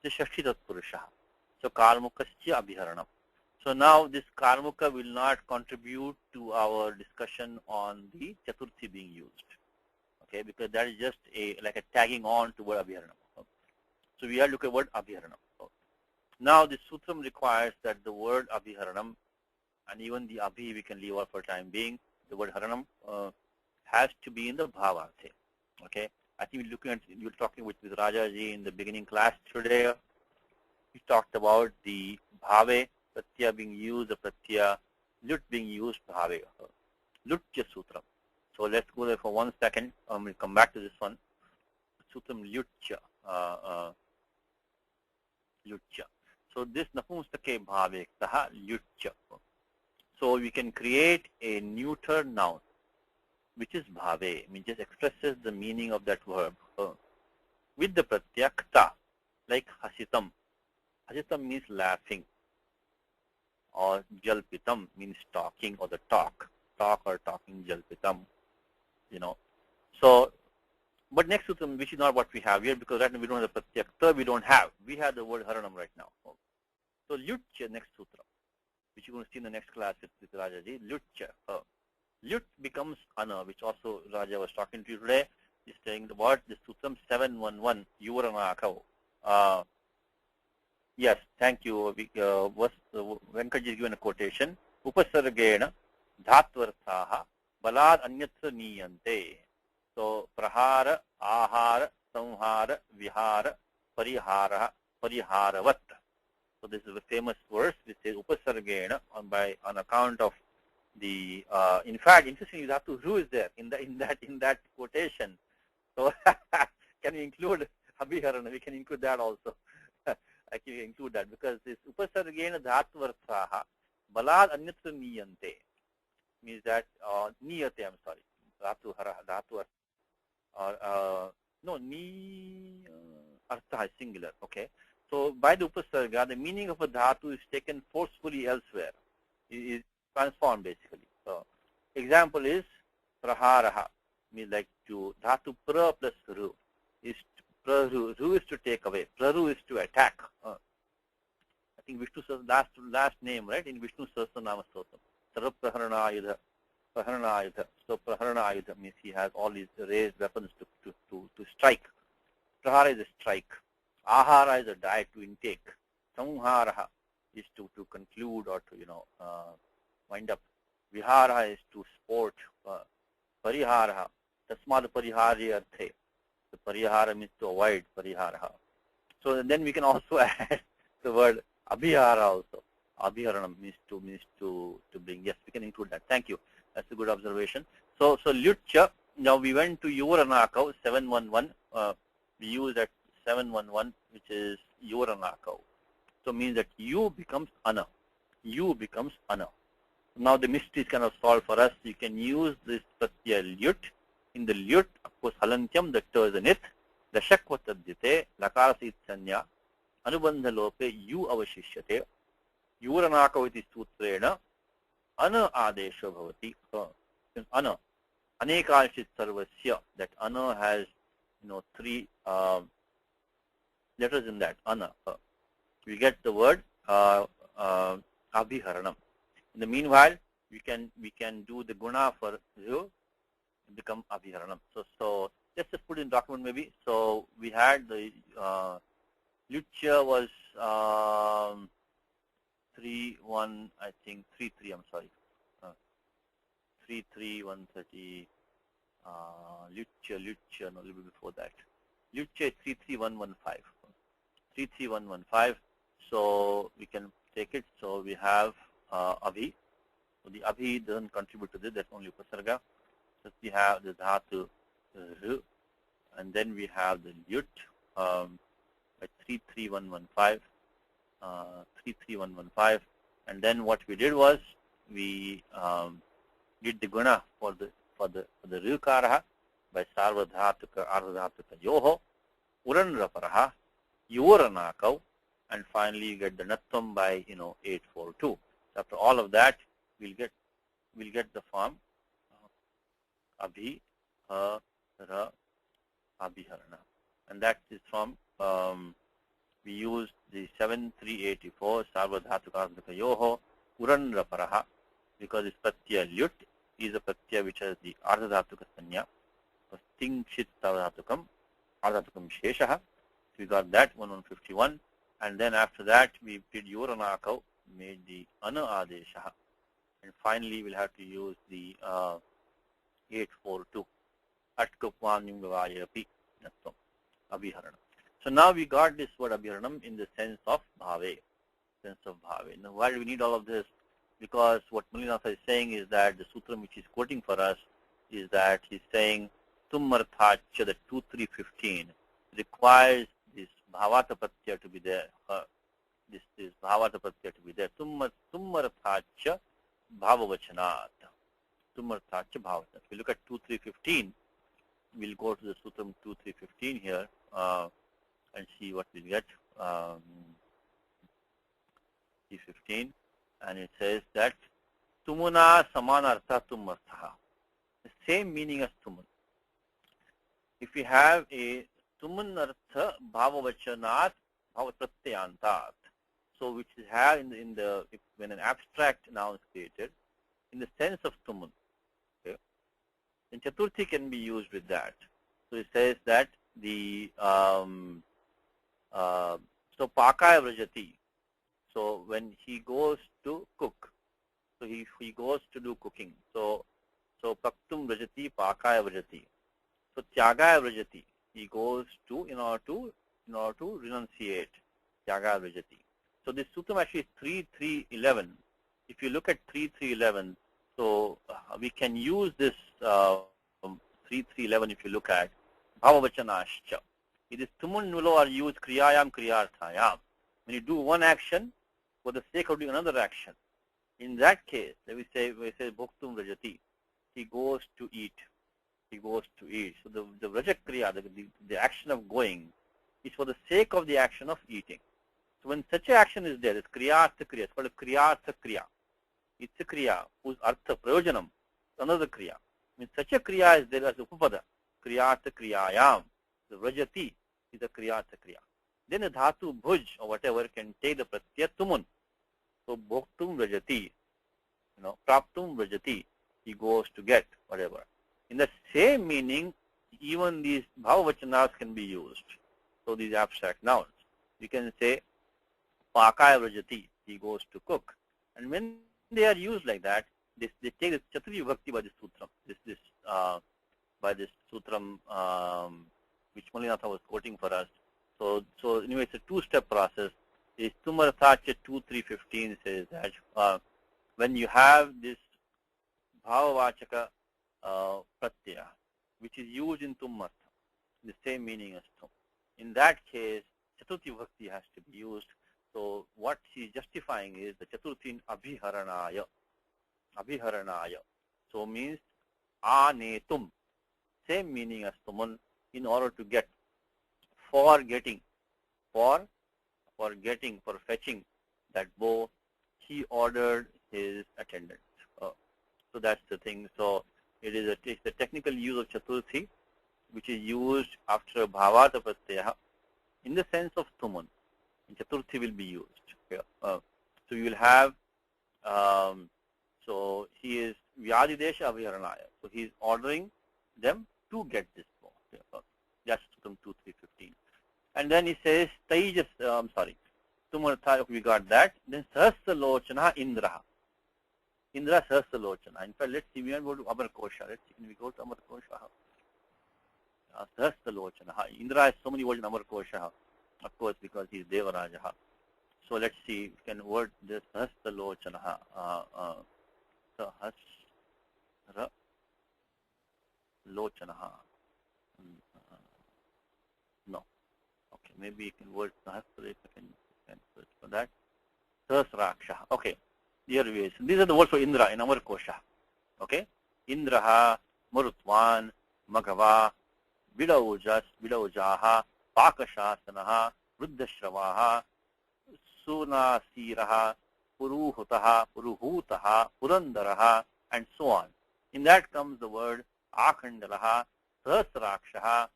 It's shashti tatpurusha. So kalmukasya abhiharanam. So now this kalmukha will not contribute to our discussion on the chaturthi being used. Okay, because that is just like a tagging on to word abhiharanam. So we have to look at word abhiharanam. Now the sutram requires that the word abhiharanam, and even the abhi we can leave out for time being, the word haranam has to be in the bhavarthe. Okay, I think you were talking with Rajaji in the beginning class today. We talked about the bhave pratyaya being used, the pratyaya lut being used, bhave lutya sutram. So let's go there for 1 second. We'll come back to this one. Sutram lutya. Lutya. So this napumsake bhave taha lutya. So we can create a neuter noun, which is bhave, means just expresses the meaning of that verb with the pratyaya kta, like hasitam. Hasitam means laughing, or jalpitam means talking, or the talk or talking, jalpitam, So, but next sutram, which is not what we have here, because right now we don't have the pratyaya kta, we don't have. We have the word haranam right now. So lutya, next sutra, which you're going to see in the next class with Rajaji, lutya. Lut becomes ana, which also Raja was talking to you today. He's saying about the sutram 711, yuvaranakau. Yes, thank you. Venkat is given a quotation. Upasargena dhatvarthaha balad anyatra niyante. So prahara, ahara, samhara, vihara, pariharavat. So this is a famous verse which says upasargena on account of the in fact, interestingly, dhatu ru is there in that quotation. So can we include abhiharana? We can include that also. I can include that because this upasargena dhatvarthaha balad anyatra niyante means that niyate. I'm sorry, dhatu hara dhatu or no ni artha is singular. Okay. So by the upasarga, the meaning of a dhatu is taken forcefully elsewhere. It is transformed basically. So example is praharaha, means like to dhatu pra plus ru is praru. Ru is to take away. Praru is to attack. I think Vishnu last name, right? In Vishnu Sahasranama Stotram. Sarva praharana ayudha. Praharana ayudha. So praharana ayudha means he has all these raised weapons to strike. Prahara is a strike. Ahara is a diet to intake. Samhara is to conclude or to, wind up. Vihara is to sport. Parihara. Tasmad pariharya arthe. The parihara means to avoid parihara. So then we can also add the word abhihara also. Abhiharanam means to bring. Yes, we can include that. Thank you. That's a good observation. So Lyutcha, now we went to Yoranakau 711. We use that 711, which is Yoranakau. So means that you becomes ana. You becomes ana. Now the mystery is kind of solved for us. You can use this pratyaya lyut. In the lyut, of course, halantyam, the ter is a nit. The shakvatadyate, lakara sit sanya, anubandha lope, you avashishyate. Yoranakau iti sutrena, ana adesha bhavati. Ana. Anekalshit sarvasya. That ana has, 3 letters in that. Ana. We get the word abhiharanam. In the meanwhile, we can do the guna for you become abhiharanam. So let's just put in document maybe. So we had the Lyutya was 3-1, I think 3-3. I'm sorry, 3-3 130. Lyutya, no, a little bit before that. Lyutya is 3-3-1-1-5. 3-3-1-1-5. So we can take it. So we have abhi. So the abhi doesn't contribute to this. That's only upasarga. So we have the dhatu r, and then we have the lyut at 3-3-1-1-5. 3-3-1-1-5. And then what we did was we did the guna for the rukaraha by sarvadhatuka ardhatuka yoho uranraparaha yoranakau, and finally you get the natvam by 8-4-2. So after all of that, we'll get the form abhi ra abhiharana, and that is from we used the 7-3-84 sarvadhatuka ardhatuka yoho uranraparaha, because it's pratyaya lyut is a pratyaya which has the ardhatuka sanya. Stingshit sarvadhatukam ardhatukam sheshaha. We got that 151, and then after that we did yoranakau, made the ana adesha, and finally we'll have to use the 8-4-2 atkapanyumgavayapi natvam abhiharana. So now we got this word abhiharanam in the sense of bhave. Now why do we need all of this? Because what Mulinatha is saying is that the sutram which he's quoting for us is that he's saying tummarthacha, the 2-3-15 requires this bhavata pratyaya to be there. This bhavata pratyaya to be there. Tummarthacha bhavavachanat. Tummarthacha bhavavachanat. If we look at 2-3-15, we'll go to the sutram 2-3-15 here and see what we get. 3-15, and it says that tumuna samanartha tummartha. The same meaning as tumun. If we have a tumunartha bhavavachanat bhavaprattyantat, so which is have in the when an abstract noun is created in the sense of tumun, okay, then chaturthi can be used with that. So it says that the so pakaya vrajati. So when he goes to cook, so he goes to do cooking. So paktum vrajati pakaya vrajati. So tyagaya vrajati. He goes to in order to renunciate. Tyagaya vrajati. So this sutram actually is 3-3-11. If you look at 3-3-11, so we can use this 3-3-11 if you look at bhavavachanascha. It is tumun nulo are used kriyayam kriyarthayam. When you do one action for the sake of doing another action. In that case, we say bhoktum vrajati. He goes to eat. He goes to eat. So the vrajak kriya, the action of going, is for the sake of the action of eating. So when such an action is there, it's kriyartha kriya. It's called a kriyartha kriya. It's a kriya whose artha prayojanam, another kriya. When such a kriya is there as upapada, kriyartha kriyayam, the vrajati is a kriyartha kriya. Then a dhatu bhuj or whatever can take the pratyaya tumun. So bhoktum vrajati, praptum vrajati, he goes to get whatever. In the same meaning, even these bhavavachanas can be used. So these abstract nouns. You can say Pakaya Vrajati, he goes to cook. And when they are used like that, they take this Chaturi Vibhakti by this sutram. By this sutram which Malinatha was quoting for us. So anyway, it's a two-step process. This Tumarthacha 2.3.15 says that when you have this Bhavavachaka Pratyaya, which is used in Tumartha, the same meaning as Tum. In that case, Chaturthi Vibhakti has to be used. So what she is justifying is the Chaturthi in Abhiharanaya. Abhiharanaya. So means Anetum. Same meaning as Tuman, in order to get, for getting, for fetching that bow, he ordered his attendant. So that's the thing. So it's the technical use of Chaturthi, which is used after Bhavata Pratyaya in the sense of Tuman. And Chaturthi will be used. So you will have, so he is Vyadidesha Abhiharanaya. So he is ordering them to get this bow. That's Sutram 2.3.15. And then he says, Taijas, Tumartha, we got that. Then Sahasralochana Indraha. Indra Sahasralochana. In fact, let's see, we are going to Amar Kosha. Let's see, can we go to Amar Kosha? Sahasralochana. Indra has so many words in Amar Kosha, of course, because he is Devaraja. So let's see, we can word this Sahasralochana. Sahasralochana. No. Okay, maybe you can word Sahasra if I can search for that. Sahasraksha. Okay. Here we are. These are the words for Indra in Amar Kosha. Okay. Indraha, Marutvan, Maghava, Vidaujaha, Pakashasanaha, Vruddhashravaha, Sunasiraha, Puruhutaha, Purandaraha, and so on. In that comes the word Akhandalaha, Sahasrakshaha,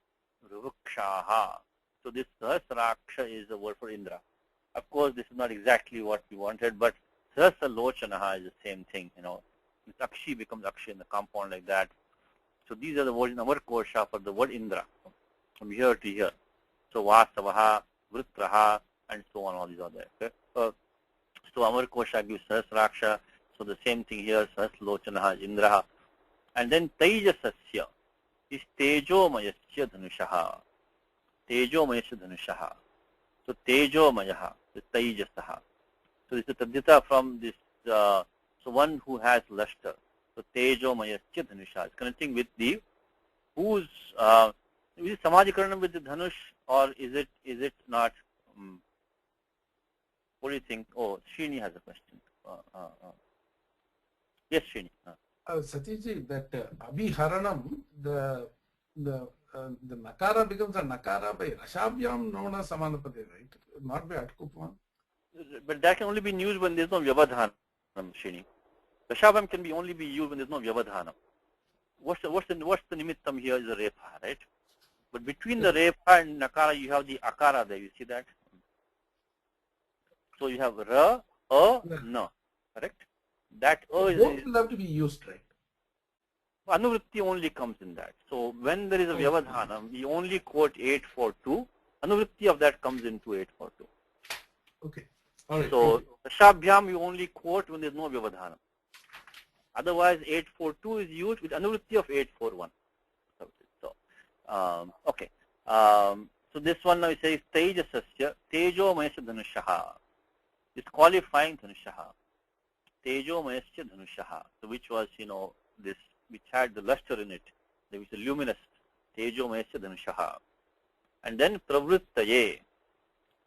Ruvukshaha. So this Sahasraksha is the word for Indra. Of course, this is not exactly what we wanted, but Sahasralochanaha is the same thing, It's Akshi becomes Akshi in the compound like that. So these are the words in Amar Kosha for the word Indra, from here to here. So Vasavaha, Vritraha, and so on, all these are there. Okay? So Amar Kosha gives Sahasraksha. So the same thing here, Sahasralochanaha is Indraha. And then Taijasasya is Tejomayasya Dhanushaha. Tejomayasya Dhanushaha. So Tejomayaha is Taijasaha. So this is Tadita from this, so one who has luster. So Tejomayasya Dhanusha is connecting with the, whose, is it Samajikaranam with the Dhanush, or is it not? What do you think? Oh, Srini has a question. Yes, Srini. Satiji, that Abhiharanam, the Nakara becomes a Nakara by Rashabhyam Nona Samanapade, right? Not by Atkupman. But that can only be used when there is no Vyavadhanam, Srini. Rashabhyam can only be used when there is no Vyavadhanam. What's the nimittam here is the Repha, right? But between the Repha and Nakara, you have the Akara there. You see that? So you have Ra, Na, correct? That Both will have to be used, right? Anuvritti only comes in that. So when there is a Vyavadhanam, we only quote 842. Anuvritti of that comes into 842. Okay. All right. So Rashabhyam we only quote when there is no Vyavadhanam. Otherwise 842 is used with Anuvritti of 841. So, okay. So this one now it says Tejasasya, Tejo Mayasya Dhanushaha. It's qualifying Dhanushaha. Tejo Mayasya Dhanushaha. So which was, this, which had the luster in it. There was a luminous. Tejo Mayasya Dhanushaha. And then Pravrittaye.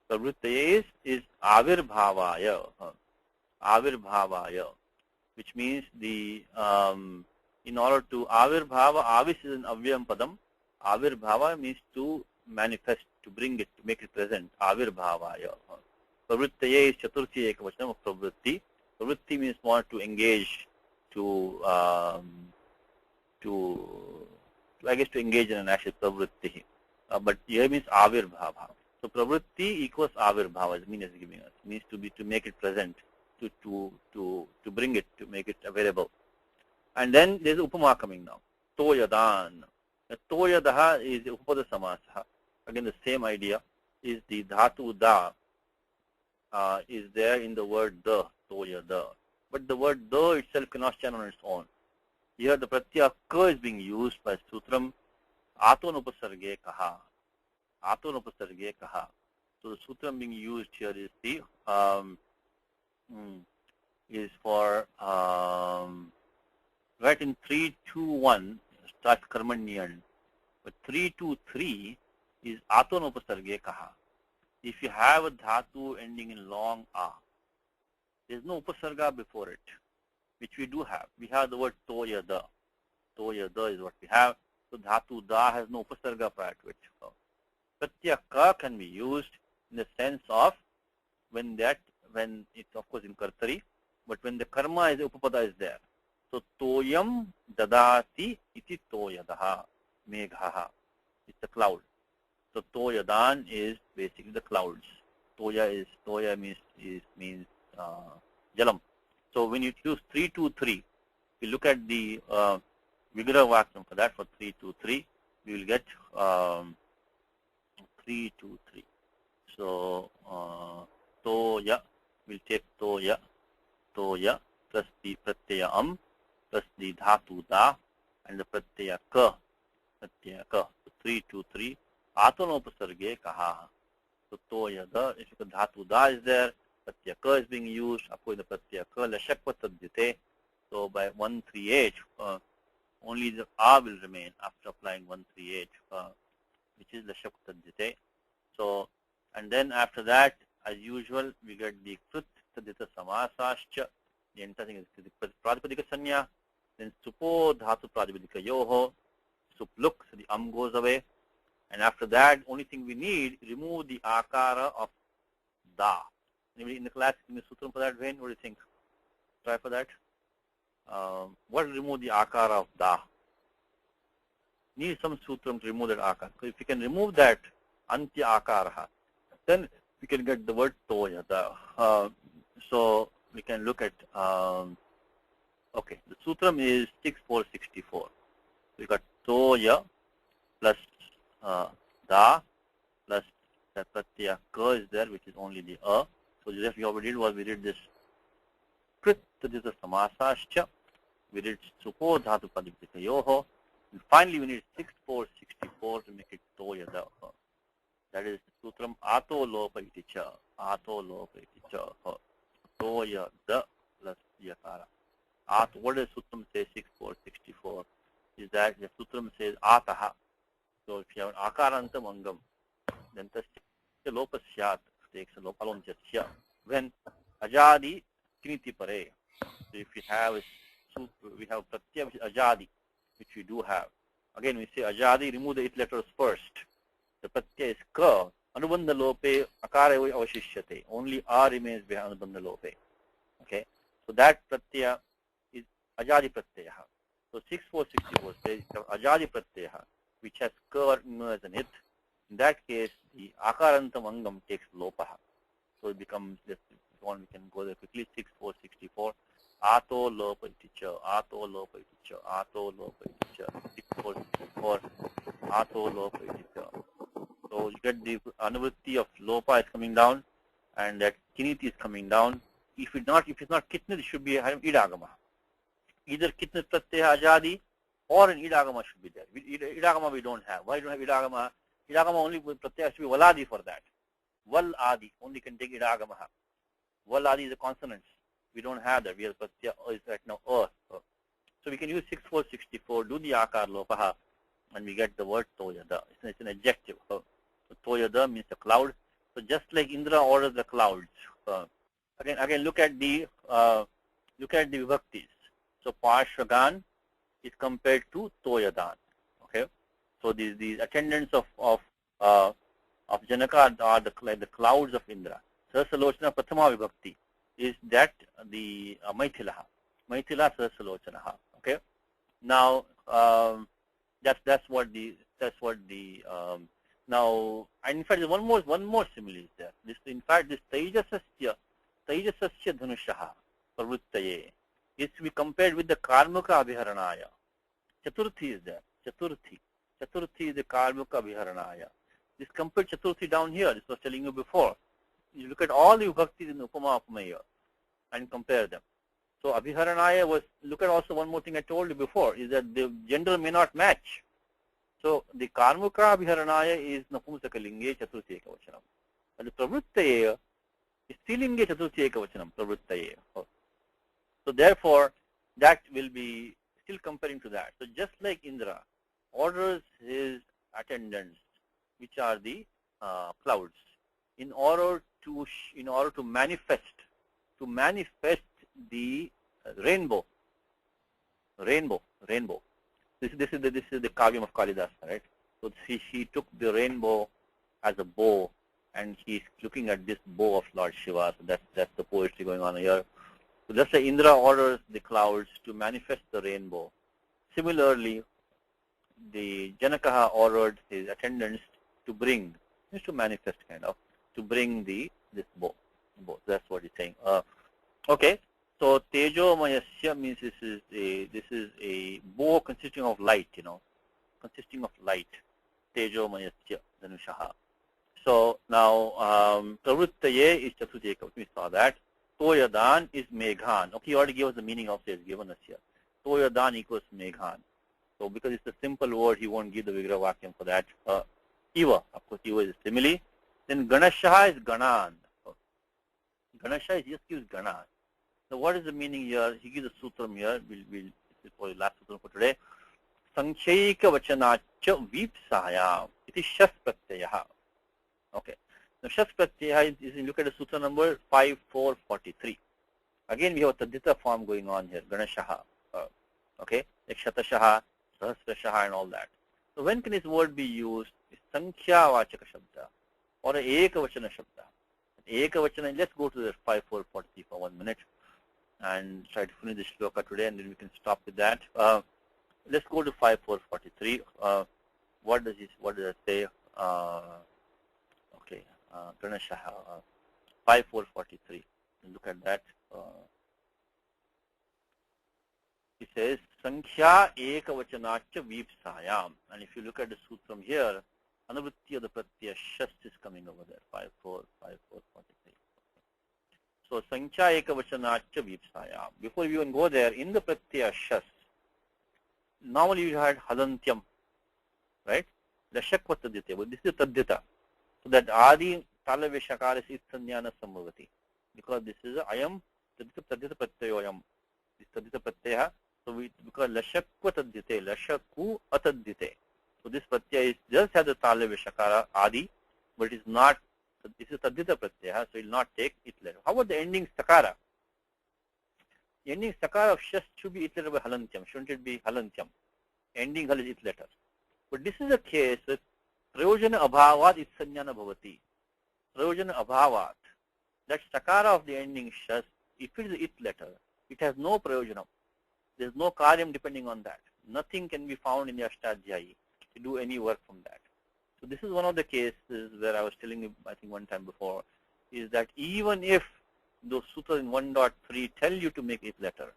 Pravrittaye is Avirbhavaya. Avirbhavaya. Which means the, in order to Avirbhava, Avis is an Avyam Padam. Avirbhava means to manifest, to bring it, to make it present. Avirbhavaya. Pravrittaye is Chaturthi Ekavachanam of Pravritti. Pravritti means more to engage, to engage in an action, Pravritti. But here means Avirbhava. So Pravritti equals Avirbhava, as mean is giving us. It means to make it present, to bring it, to make it available. And then there's Upama coming now. Toyadan. Toyadaha is Upada Samasaha. Again, the same idea. is the dhatu da is there in the word the, toya da. But the word the itself cannot stand on its own. Here the pratyaya ka is being used by sutram atonupasarge kaha. Atonupasarge kaha. So the sutram being used here is the is for right in 3-2-1 starts karmanyan, but 3-2-3 is atonupasarge kaha. If you have a dhatu ending in long a, there is no upasarga before it, which we do have. We have the word toya da. Toya da is what we have. So dhatu da has no upasarga prior to it. So, pratyaya ka can be used in the sense of when it's of course in kartari, but when the karma is upapada is there. So toyam dadati iti toyadaha meghaha. It's a cloud. So toyadan is basically the clouds. Toya means jalam. So when you use 3-2-3, we look at the Vigraha Vakam for that for 3-2-3, we will get 3-2-3. So toya, we'll take toya plus the pratyaya plus the dhatu da and the pratyaya ka. So 3-2-3. Atonopasarge kaha. So toya da, if the dhatu da is there, pratyaya ka is being used, of course the pratyaya ka lashakva tadjite. So by 138, only the a will remain after applying 138, which is lashakva tadjite. So, and then after that, as usual, we get the krit tadjita samasascha. The entire thing is pradipadika sanya. Then supo dhatu pradipadika yoho. Sup look, so the goes away. And after that, only thing we need, remove the akara of da. Anybody in the class, in the sutram for that vein? What do you think? Try for that. What will remove the akara of da? Need some sutram to remove that akara. So if you can remove that antya akara, then we can get the word toya da. So we can look at, okay, the sutram is 6464. We got toya plus da plus the pratyaya ka is there, which is only the a. So just what we did was we did this krit tadjita samasascha, we did supo dhatu pradipika yoho, and finally we need 6464 to make it toya da. That is the sutram ato lopa iti cha, ato lopa iti cha, toya da plus yakara. What does sutram say 6464? Is that the sutram says ataha. So if you have an akarantam angam, then tasya lopa syat, takes a lopa alone jasya. When ajadi kiniti pare. So if we have pratyaya which is ajadi, which we do have. Again, we say ajadi, remove the it letters first. The pratyaya is ka, anubandha lope, akara avashishyate. Only a remains behind anubandha lope. Okay, so that pratyaya is ajadi pratyaya. So 6464 says ajadi pratyaya, which has ka as an it. In that case, the akarantam angam takes lopaha. So it becomes, this one we can go there quickly, 6464. Ato lopa iticha, ato lopa iticha, ato lopa iticha, 6464, ato lopa iticha. So you get the anuvritti of lopa is coming down, and that kiniti is coming down. If it's not kitnit, it should be idagama. Either kitnit pratyaya ajadi or an idagama should be there. Idagama we don't have. Why don't we have idagama? Idagama only pratyaya should be waladi for that. Wal adi only can take idagama. Wal adi is a consonant. We don't have that. We have pratyaya is right now So we can use 6464, do the akar lopaha, and we get the word toyada. It's an adjective. So toyada means a cloud. So just like Indra orders the clouds. Again look at the vibhaktis. So Parshvagan is compared to Toyadan. Okay, so these attendants of Janaka are the clouds of Indra. Sahasalochana Prathama Vibhakti is that the Maithila Sahasalochana. Okay, now that's what the now, and in fact there's one more simile is there. This Tejasasya Dhanushaha Parvrittaye is to be compared with the Karmuka Abhiharanaya. Chaturthi is there. Chaturthi is the Karmuka Abhiharanaya. This compared Chaturthi down here. This was telling you before. You look at all the vibhaktis in Upama Upamaya and compare them. So Abhiharanaya was, look at also one more thing I told you before, is that the gender may not match. So the Karmuka Abhiharanaya is Napumsakalinge Chaturthi Ekavachanam. And the Pravrittaya is Stilinge Chaturthi Ekavachanam, Pravrittaya. So therefore, that will be still comparing to that. So just like Indra orders his attendants, which are the clouds, in order to manifest the rainbow. This is the Kavyam of Kalidasa, right? So she took the rainbow as a bow, and he's looking at this bow of Lord Shiva. So that's the poetry going on here. So just like Indra orders the clouds to manifest the rainbow. Similarly, the Janakaha ordered his attendants to bring, just to manifest kind of, to bring this bow. That's what he's saying. Okay. So Tejo Mayasya means this is a bow consisting of light, consisting of light. Tejo Mayasya Dhanushaha. So now Pravrittaye is Chaturtheka. We saw that. Toyadan is Meghan. Okay, he already gave us the meaning of it. He's given us here. Toyadan equals Meghan. So because it's a simple word, he won't give the Vigraha Vakyam for that. Iva, of course, Iva is a simile. Then Ganashaha is Ganan. Ganasha is just gives Ganan. So what is the meaning here? He gives a sutram here. This is for the last sutram for today. Sankshaika vachanacha vipsaya. It is Shas Pratyaha. Okay. Now Shas Pratyaha is look at the sutra number 5443. Again, we have a Tadita form going on here. Ganashaha. Okay. Like Shatashaha, Sahasrashaha and all that. So when can this word be used? It's Sankhya Vachaka Shabda or a Ekavachana Shabda. Ekavachana, let's go to the 5443 for 1 minute and try to finish this shloka today, and then we can stop with that. Let's go to 5443. What does it say? Okay, Ganashaha, 5443. Look at that. It says Sankhya Ekavachanacha Vipsayam. And if you look at the sutram here, Anavritti of the Pratyaya Shas is coming over there. 5443. So Sankhya Ekavachanacha Vipsayam. Before we even go there, in the Pratyaya Shas, normally you had Halantyam, right? Lashakva Tadyate, but this is Tadyata. So that Adi Talaveshakara is Sanyana Sambhavati. Because this is Ayam Tadyata Pratyayoyam. This Tadyata Pratyaya. So because Lashakva Tadyate, Lashaku Atadyate. So this Pratyaya just has the Talaveshakara Adi, but it is not, this is Tadyata Pratyaya, so it will not take it letter. How about the ending Sakara? The ending Sakara of Shas should be it letter by Halantyam. Shouldn't it be Halantyam? Ending Hal is it letter. But this is a case with Prayojana Abhavat it Sanyana Bhavati. Prayojana Abhavat. That Sakara of the ending Shas, if it is it letter, it has no Prayojana. There is no Karyam depending on that. Nothing can be found in the Ashtadhyayi to do any work from that. So this is one of the cases where I was telling you, I think one time before, is that even if those sutras in 1.3 tell you to make it letter,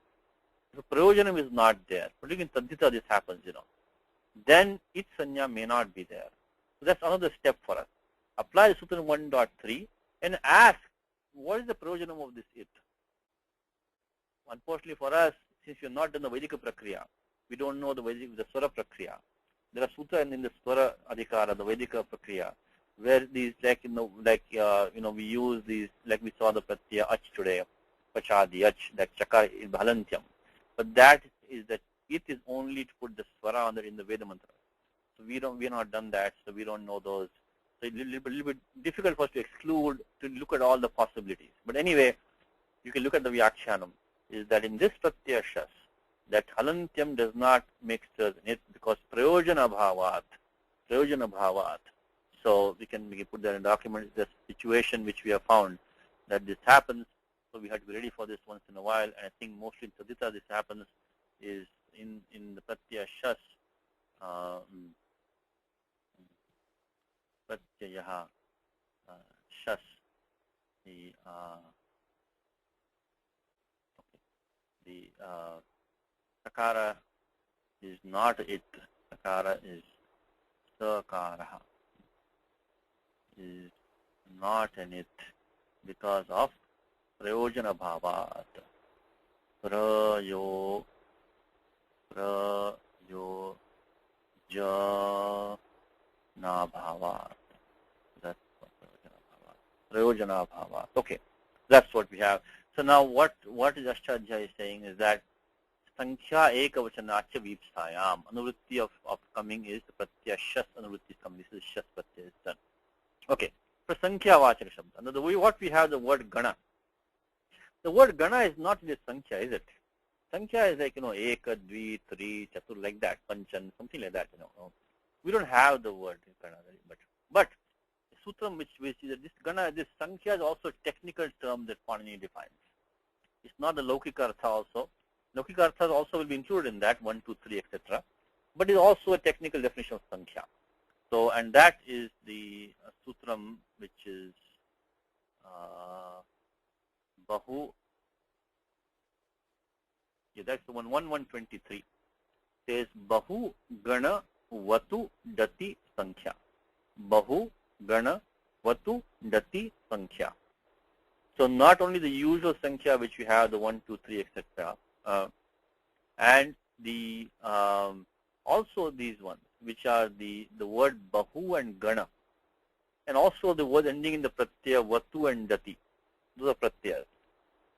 if Prayojanam is not there, particularly in Taddhita this happens, then it sanya may not be there. So that's another step for us. Apply the sutra in 1.3 and ask, what is the Prayojanam of this it? Unfortunately for us, since we have not done the Vedika Prakriya, we don't know the Swara Prakriya. There are sutras in the Swara Adhikara, the Vedika Prakriya, where these we use these, like we saw the Pratyaya Ach today, Pachadi Ach, that Chakar is Bhalantyam. But that is that it is only to put the Swara on in the Veda Mantra. So we have not done that, so we don't know those. So it's a little bit difficult for us to exclude, to look at all the possibilities. But anyway, you can look at the Vyakhyanam. Is that in this Pratyaya Shas, that Halantyam does not make stir in it because Prayojana Bhavat. So we can put that in document. It's a situation which we have found that this happens. So we have to be ready for this once in a while. And I think mostly in Tadita this happens is in the Pratyaya Shas. Pratyayaha Shas. The Sakara is not it. Sakara is Sakara. is not in it because of prayojana bhavat. Prayo na bhavat. That's what prayojana bhavat. Okay, that's what we have. So now what Ashadhya is saying is that Sankhya ekavachanachya vipsayam. Anuvritti of coming is pratyaya. Shas anuvritti is coming. This is shas pratyaya is done. Okay. For Sankhya vachaka shabda. Now the way what we have the word gana. The word gana is not in the Sankhya, is it? Sankhya is like, eka, dvi, tri, chatur, like that, panchan, something like that, We don't have the word gana very much. But the sutram which we see that this gana, this Sankhya is also a technical term that Panini defines. It's not the Laukika Artha also. Laukika Artha also will be included in that, 1, 2, 3, etc. But it's also a technical definition of Sankhya. So, and that is the sutram which is Bahu. Yeah, that's the one, 1123. Says Bahu Gana Vatu Dati Sankhya. Bahu Gana Vatu Dati Sankhya. So not only the usual Sankhya which we have, the 1, 2, 3, etc. And the also these ones, which are the word Bahu and Gana. And also the word ending in the Pratyaya Vatu and Dati. Those are Pratyayas.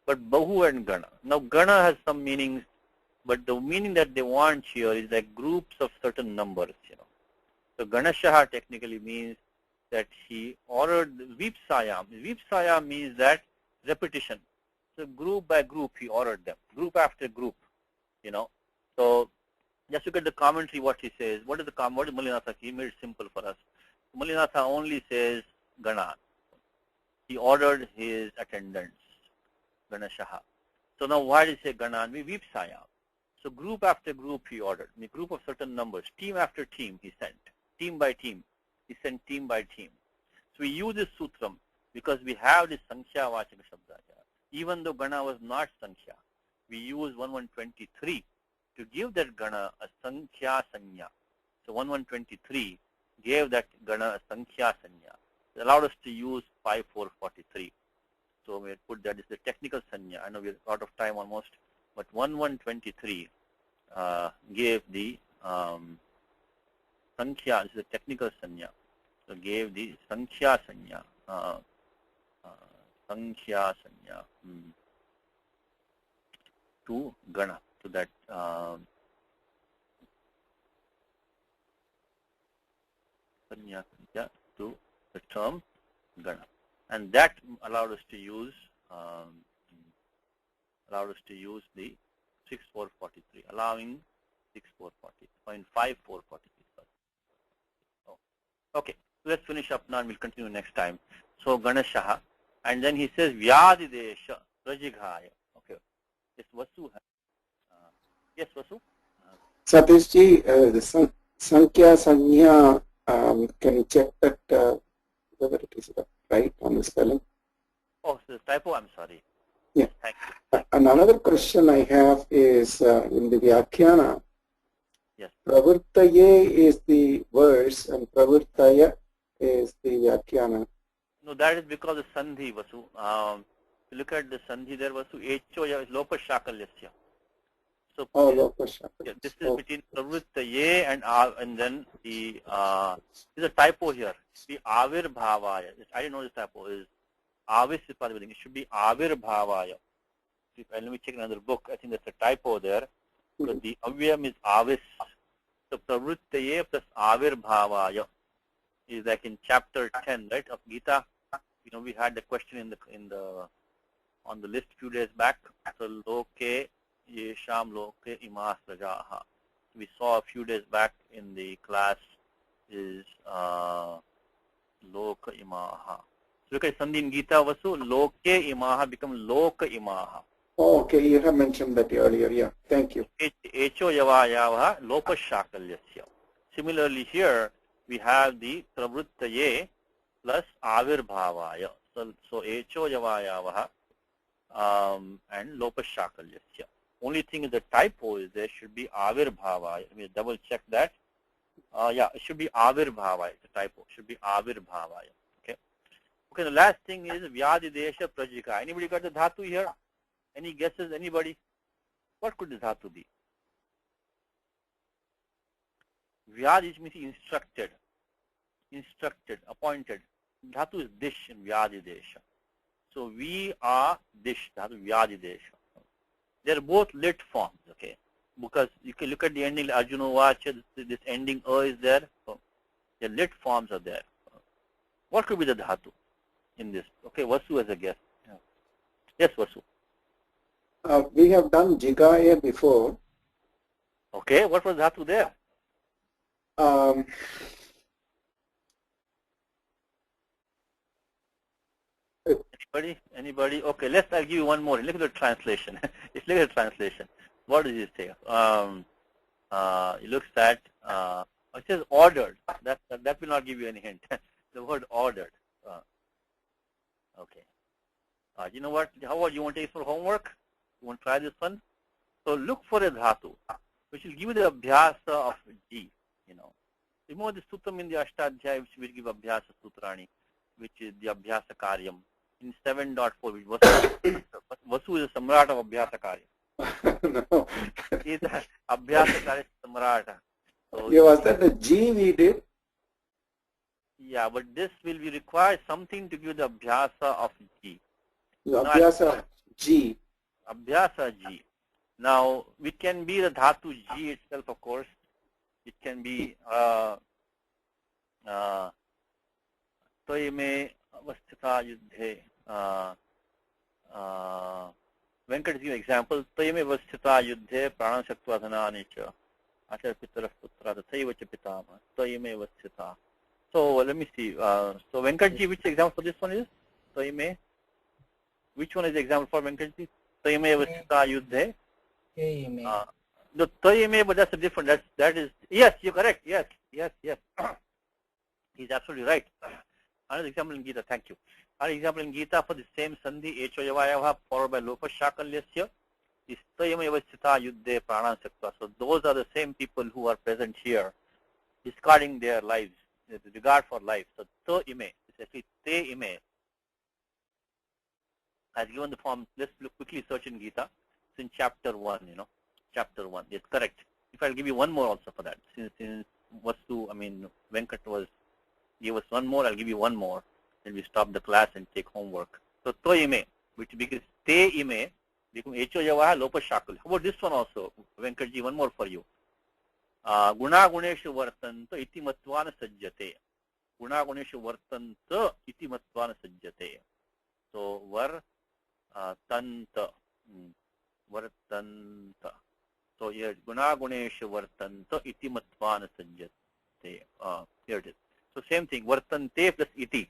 But Bahu and Gana. Now Gana has some meanings, but the meaning that they want here is like groups of certain numbers, So Ganashaha technically means that he ordered Vipsayam. Vipsayam means that repetition. So group by group he ordered them, group after group, So just look at the commentary what he says. What is Mullinatha? He made it simple for us. Mullinatha only says Gana. He ordered his attendants. Ganashaha. So now why did he say Gana? Vipsayam. So group after group he ordered. In a group of certain numbers, team after team he sent. Team by team. He sent team by team. So we use this sutram because we have this Sankhya Vachaka Shabda. Even though Gana was not Sankhya, we use 1123 to give that Gana a Sankhya Sanya. So 1123 gave that Gana a Sankhya Sanya. It allowed us to use 5443. So we put that as the technical Sanya. I know we're out of time almost, but 1123 gave the Sankhya, this is the technical Sanya. So gave the Sankhya Sanya. Sankhya Sanya to Gana, to that Sanya to the term Gana. And that allowed us to use the 6443, allowing 5443. Oh. Okay, so let's finish up now and we'll continue next time. So Ganashaha, and then he says Vyadidesha Rajighaya. Okay, yes, Vasu. Yes, Vasu. Satishji, the Sankhya Sanya, can you check that whether it is right on the spelling? Oh, so the typo, I'm sorry. Yeah. Thank you. And another question I have is in the Vyakhyana, yes. Pravrittaye is the verse and Pravrittaya is the Vyakhyana. No, that is because of Sandhi, Vasu. If you look at the Sandhi there, Vasu, Echoya is Lopa Shakalyasya. So yeah, this is between Pravrittaye and then the there's a typo here. The Avir Bhavaya. I didn't know this typo is Avis is part of everything. It should be Avir Bhavaya. Let me check another book. I think there's a typo there. Because the Avyam is Avis. So Pravrittaye plus Avir Bhavaya is like in chapter 10, right, of Gita. We had the question on the list a few days back. So Loke Yesham Loke Imas Rajaha. We saw a few days back in the class is Loka Imaha. So look at Sandhi in Gita Vasu, Loke Imaha become Loka Imaha. Oh, okay, you have mentioned that earlier, yeah. Thank you. Echo Yavayavaha Lopa Shakalyasya. Similarly here we have the Pravrittaye plus Avir Bhavaya. So Echo Yavayavaha and Lopa Shakalyasya. Only thing is the typo is there should be Avir Bhavaya. Let me double check that. Yeah, it should be Avir Bhavaya. It's a typo. It should be Avir Bhavaya. Okay. Okay, the last thing is Vyadidesha Prajika. Anybody got the dhatu here? Any guesses? Anybody? What could the dhatu be? Vyad means instructed, appointed. Dhatu is dish in Vyadidesha. So we are dish, dhatu Vyadidesha. They're both lit forms, okay? Because you can look at the ending Arjuna Vacha, this ending is there. So the lit forms are there. What could be the dhatu in this? Okay, Vasu as a guess. Yeah. Yes, Vasu. We have done Jigaya before. Okay, what was dhatu there? Anybody? Okay, I'll give you one more. Look at the translation. Look at the translation. What does it say? It looks at, it says ordered. That will not give you any hint. The word ordered. Okay. You know what? How about you want to take some homework? You want to try this one? So look for a dhatu, which will give you the abhyasa of G. You know, remove the sutram in the Ashtadhyaya, which will give abhyasa sutrani, which is the abhyasa karyam. In 7.4, which Vasu is a samrat of abhyasa karyam. No. He is abhyasa karya samrata. So Yeah, was that the G we did? yeah, but this will be required something to give the abhyasa of G. Abhyasa G. Abhyasa G. Now, it can be the dhatu G itself, of course. It can be Toyame avasthita yuddhe. Venkat, give you an example. Toyame avasthita yuddhe pranam shaktva dhanani cha. Achar pitarah putra tathaiva cha pitama. Toyame avasthita. So, let me see. So, Venkatji, which example for this one is? Toyame. Which one is the example for Venkatji? Toyame avasthita yuddhe. The Toyame, but that's a different, that is, yes, you're correct, yes. He's absolutely right. Another example in Gita, thank you. Another example in Gita for the same sandhi, echo yavayava, followed by lopa shakalyasya, is Toyame avasthita yuddhe pranam saktva. So those are the same people who are present here, discarding their lives, the regard for life. So Toyame, it's actually te ime. As given the form, let's quickly search in Gita. It's in chapter 1, you know. Chapter 1, yes, correct. If I'll give you one more also for that, since Venkat gave us one more, I'll give you one more. Then we stop the class and take homework. So Toyime, which becomes te ime, becomes echo yavaha lopa shakul. How about this one also, Venkatji? One more for you. Guna guneshu vartanta iti matvana sajjate. Guna guneshu vartanta iti matvana sajjate. So vartanta. Vartanta. So here, guna guneshu vartanta iti matvana sajjate. Here it is. So same thing, vartante plus iti.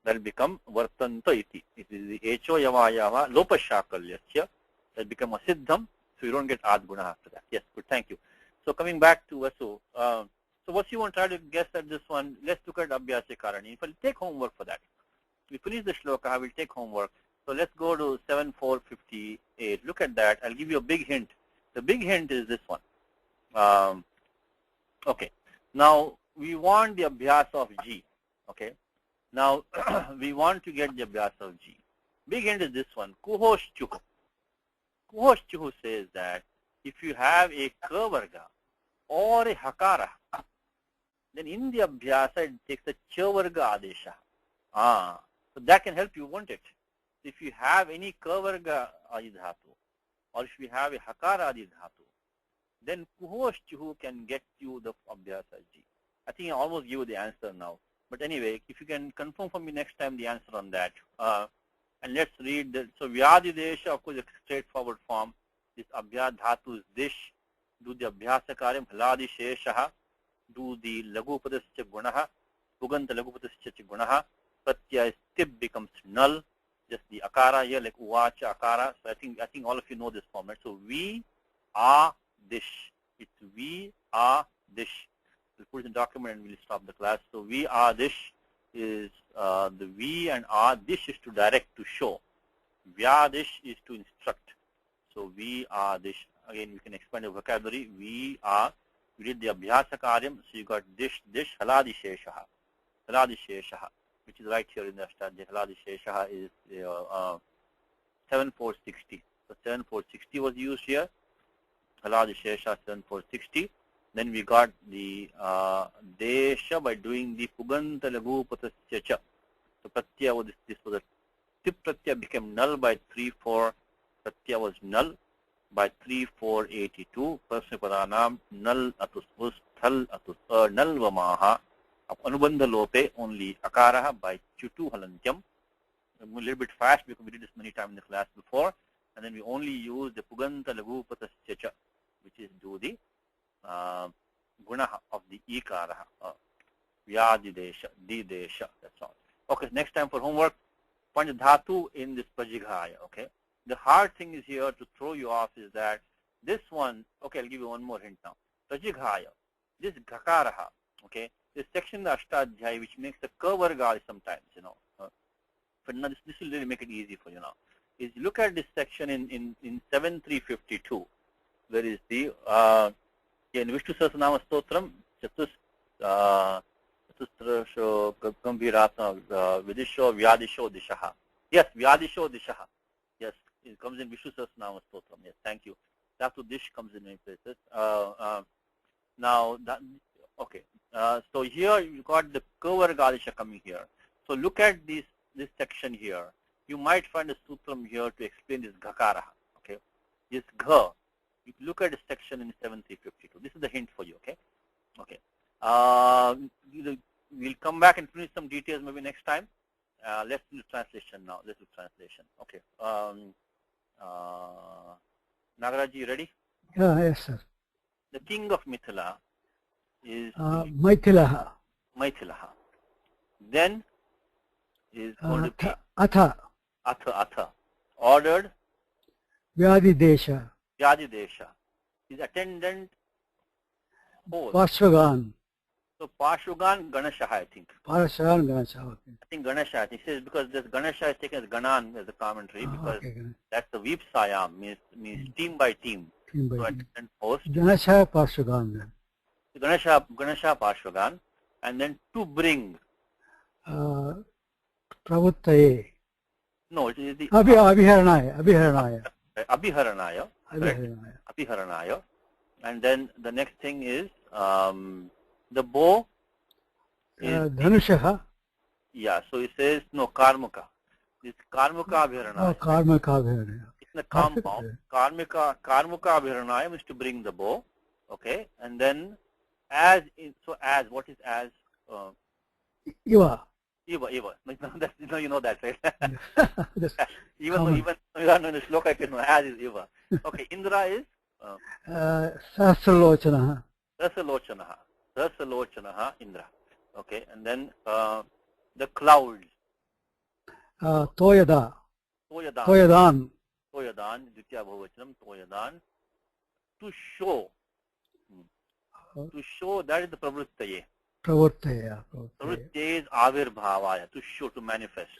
That will become vartanta iti. It is the echo yavayava lopa shakalyasya. That will become a siddham. So you don't get ad guna after that. Yes, good, thank you. So coming back to Vasu. So what you want to try to guess at this one, let's look at abhyasa karani. If I'll take homework for that. We finish the shloka, I will take homework. So let's go to 7.458. Look at that. I'll give you a big hint. The big hint is this one. Okay. Now, we want the abhyasa of G. Okay. Now, we want to get the abhyasa of G. Big hint is this one. Kuhosh chuhu. Kuhosh chuhu says that if you have a kavarga or a hakara, then in the abhyasa it takes a chavarga adesha. So that can help you, won't it? If you have any kavarga adi dhatu, or if you have a hakara adi dhatu, then kuhosh chuhu can get you the abhyasa G. I think I almost give you the answer now. But anyway, if you can confirm for me next time the answer on that. And let's read that. So Vyadidesha, of course, a straightforward form. This abhyad dhatu is dish. Do the abhyasa karyam haladi sheshaha. Do the lagupadascha gunaha. Uganta lagupadascha gunaha. Pratyaya stib becomes null. Just the akara here, like uvacha akara. So I think all of you know this format. So we are dish. It's we are dish. We'll put it in the document and we'll stop the class. So we are dish is the we and are dish is to direct, to show. Vyadish is to instruct. So we are dish. Again, we can expand the vocabulary. We did the abhyasa karyam. So you got dish, haladi sheshaha. Haladi sheshaha. which is right here in the Ashtadhyayi. Haladishesha is 7460. So 7460 was used here. Haladishesha 7460. Then we got the desha by doing the puganta lagupatasya cha. So pratyaya, this was a tip pratyaya became null by 3-4. Pratyaya was null by 3-4-82. Persnipadanam null atus us thal atus null vamaha. Anubandha lope only akaraha by chutu halantyam. A little bit fast because we did this many times in the class before. And then we only use the puganta lagupatasya cha, which is do the guna of the ikara, vyadidesha, didesha, that's all. Okay, next time for homework, find the dhatu in this prajighaya, okay? The hard thing is here to throw you off is that this one, okay, I'll give you one more hint now. Prajighaya, this ghakaraha, okay, this section in the Ashtadhyayi which makes the kavarga sometimes, you know. But now this will really make it easy for you now. Is look at this section in 7352. There is the in Vishnu Sahasranama Stotram Chatusrasho Gambhiratma Vidisho Vyadisho Dishaha. Yes, Vyadisho Dishaha. Yes, it comes in Vishnu Sahasranama Stotram. Yes, thank you. Dhatu Dish comes in many places. Now, that, okay. So here you got the Kavargadisha coming here. So look at this section here. You might find a sutram here to explain this Ghakara. Okay, this Gha. You look at the section in 7352. This is the hint for you, okay? Okay. We'll come back and finish some details maybe next time. Let's do translation now. Let's do translation. Okay. Nagaraj, you ready? Yes, sir. The king of Mithila is Maithilaha. Maithilaha. Then is going to be Atha. Ordered Vyadidesha. Vyadidesha. His attendant host. Parshvagan. So Parshugan Ganesha, I think. Parshvagan Ganesha. Okay. I think Ganesha. He says because this Ganesha is taken as Ganan as a commentary because that's the Vipsayam, means team by team. Team by so team. attendant host. Ganesha Parshvagan. Ganesha Parshugan, and then to bring. Pravuttaye. No, it is the Abhiharanaya. Abhiharanaya. And then the next thing is the bow is Dhanushaha. Yeah, so it says no Karmuka. This Karmuka Abhiharanaya. Oh, Karmuka Abhiharanaya. It's the compound. Karmuka Abhiharanaya means to bring the bow. Okay, and then as what is as? Iva. No, you know that, right? even though in the sloka, you know, as is Iva. Okay, Indra is Sahasralochanaha. Sahasralochanaha, Indra. Okay, and then the clouds. Toyadan. Ditya Bhavachanam, Toyadan. To show that is the Pravruttaye. Pravruttaye is Avirbhavaya, to show, to manifest.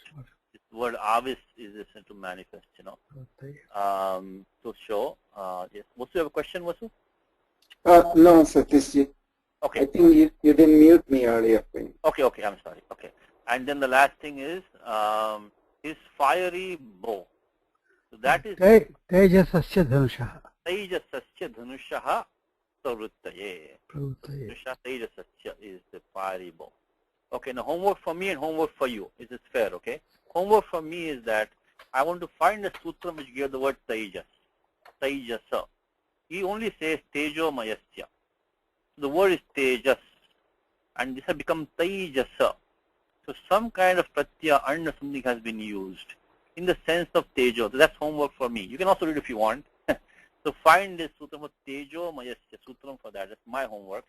This word Avis is to manifest, you know. To show. Yes. Vasu, you have a question, Vasu? No, Satishji. Okay. I think you didn't mute me earlier. Okay, I'm sorry. Okay. And then the last thing is his fiery bow. So that is Tejasasya Dhanushaha. Tejasasya Pravruttaye. Tejasasya is the fiery bow. Okay, now homework for me and homework for you. Is this fair, okay? Homework for me is that I want to find a sutra which gives the word Tejas. Tejasa. He only says Tejo Mayasya. The word is Tejas. And this has become Tejasa. So some kind of pratyaya and something has been used in the sense of Tejo. So that's homework for me. You can also read if you want. So find this sutram of Tejo Mayasya, sutram for that. That's my homework.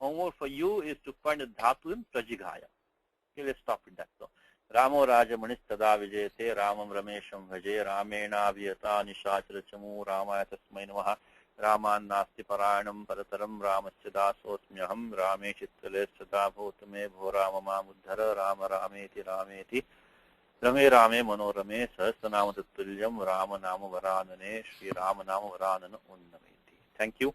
Homework for you is to find a dhatu in Prajighaya. Okay, let's stop with that. So, Ramo Raja Manistada Vijayate Ramam Ramesham Bhaje Ramena Vyata Nishachara Chamu Ramaya Tasmai Namaha Raman Nasti Paranam Parataram Ramasya Dasosmyaham Rame Chittale Sada Bhutame Bhorama Muddhara Rama Rameti Rameti Rame Rame Manorame Sahasranama Tutulyam Rama Nama Varanane Shri Rama Nama Varanana Unnameti. Thank you.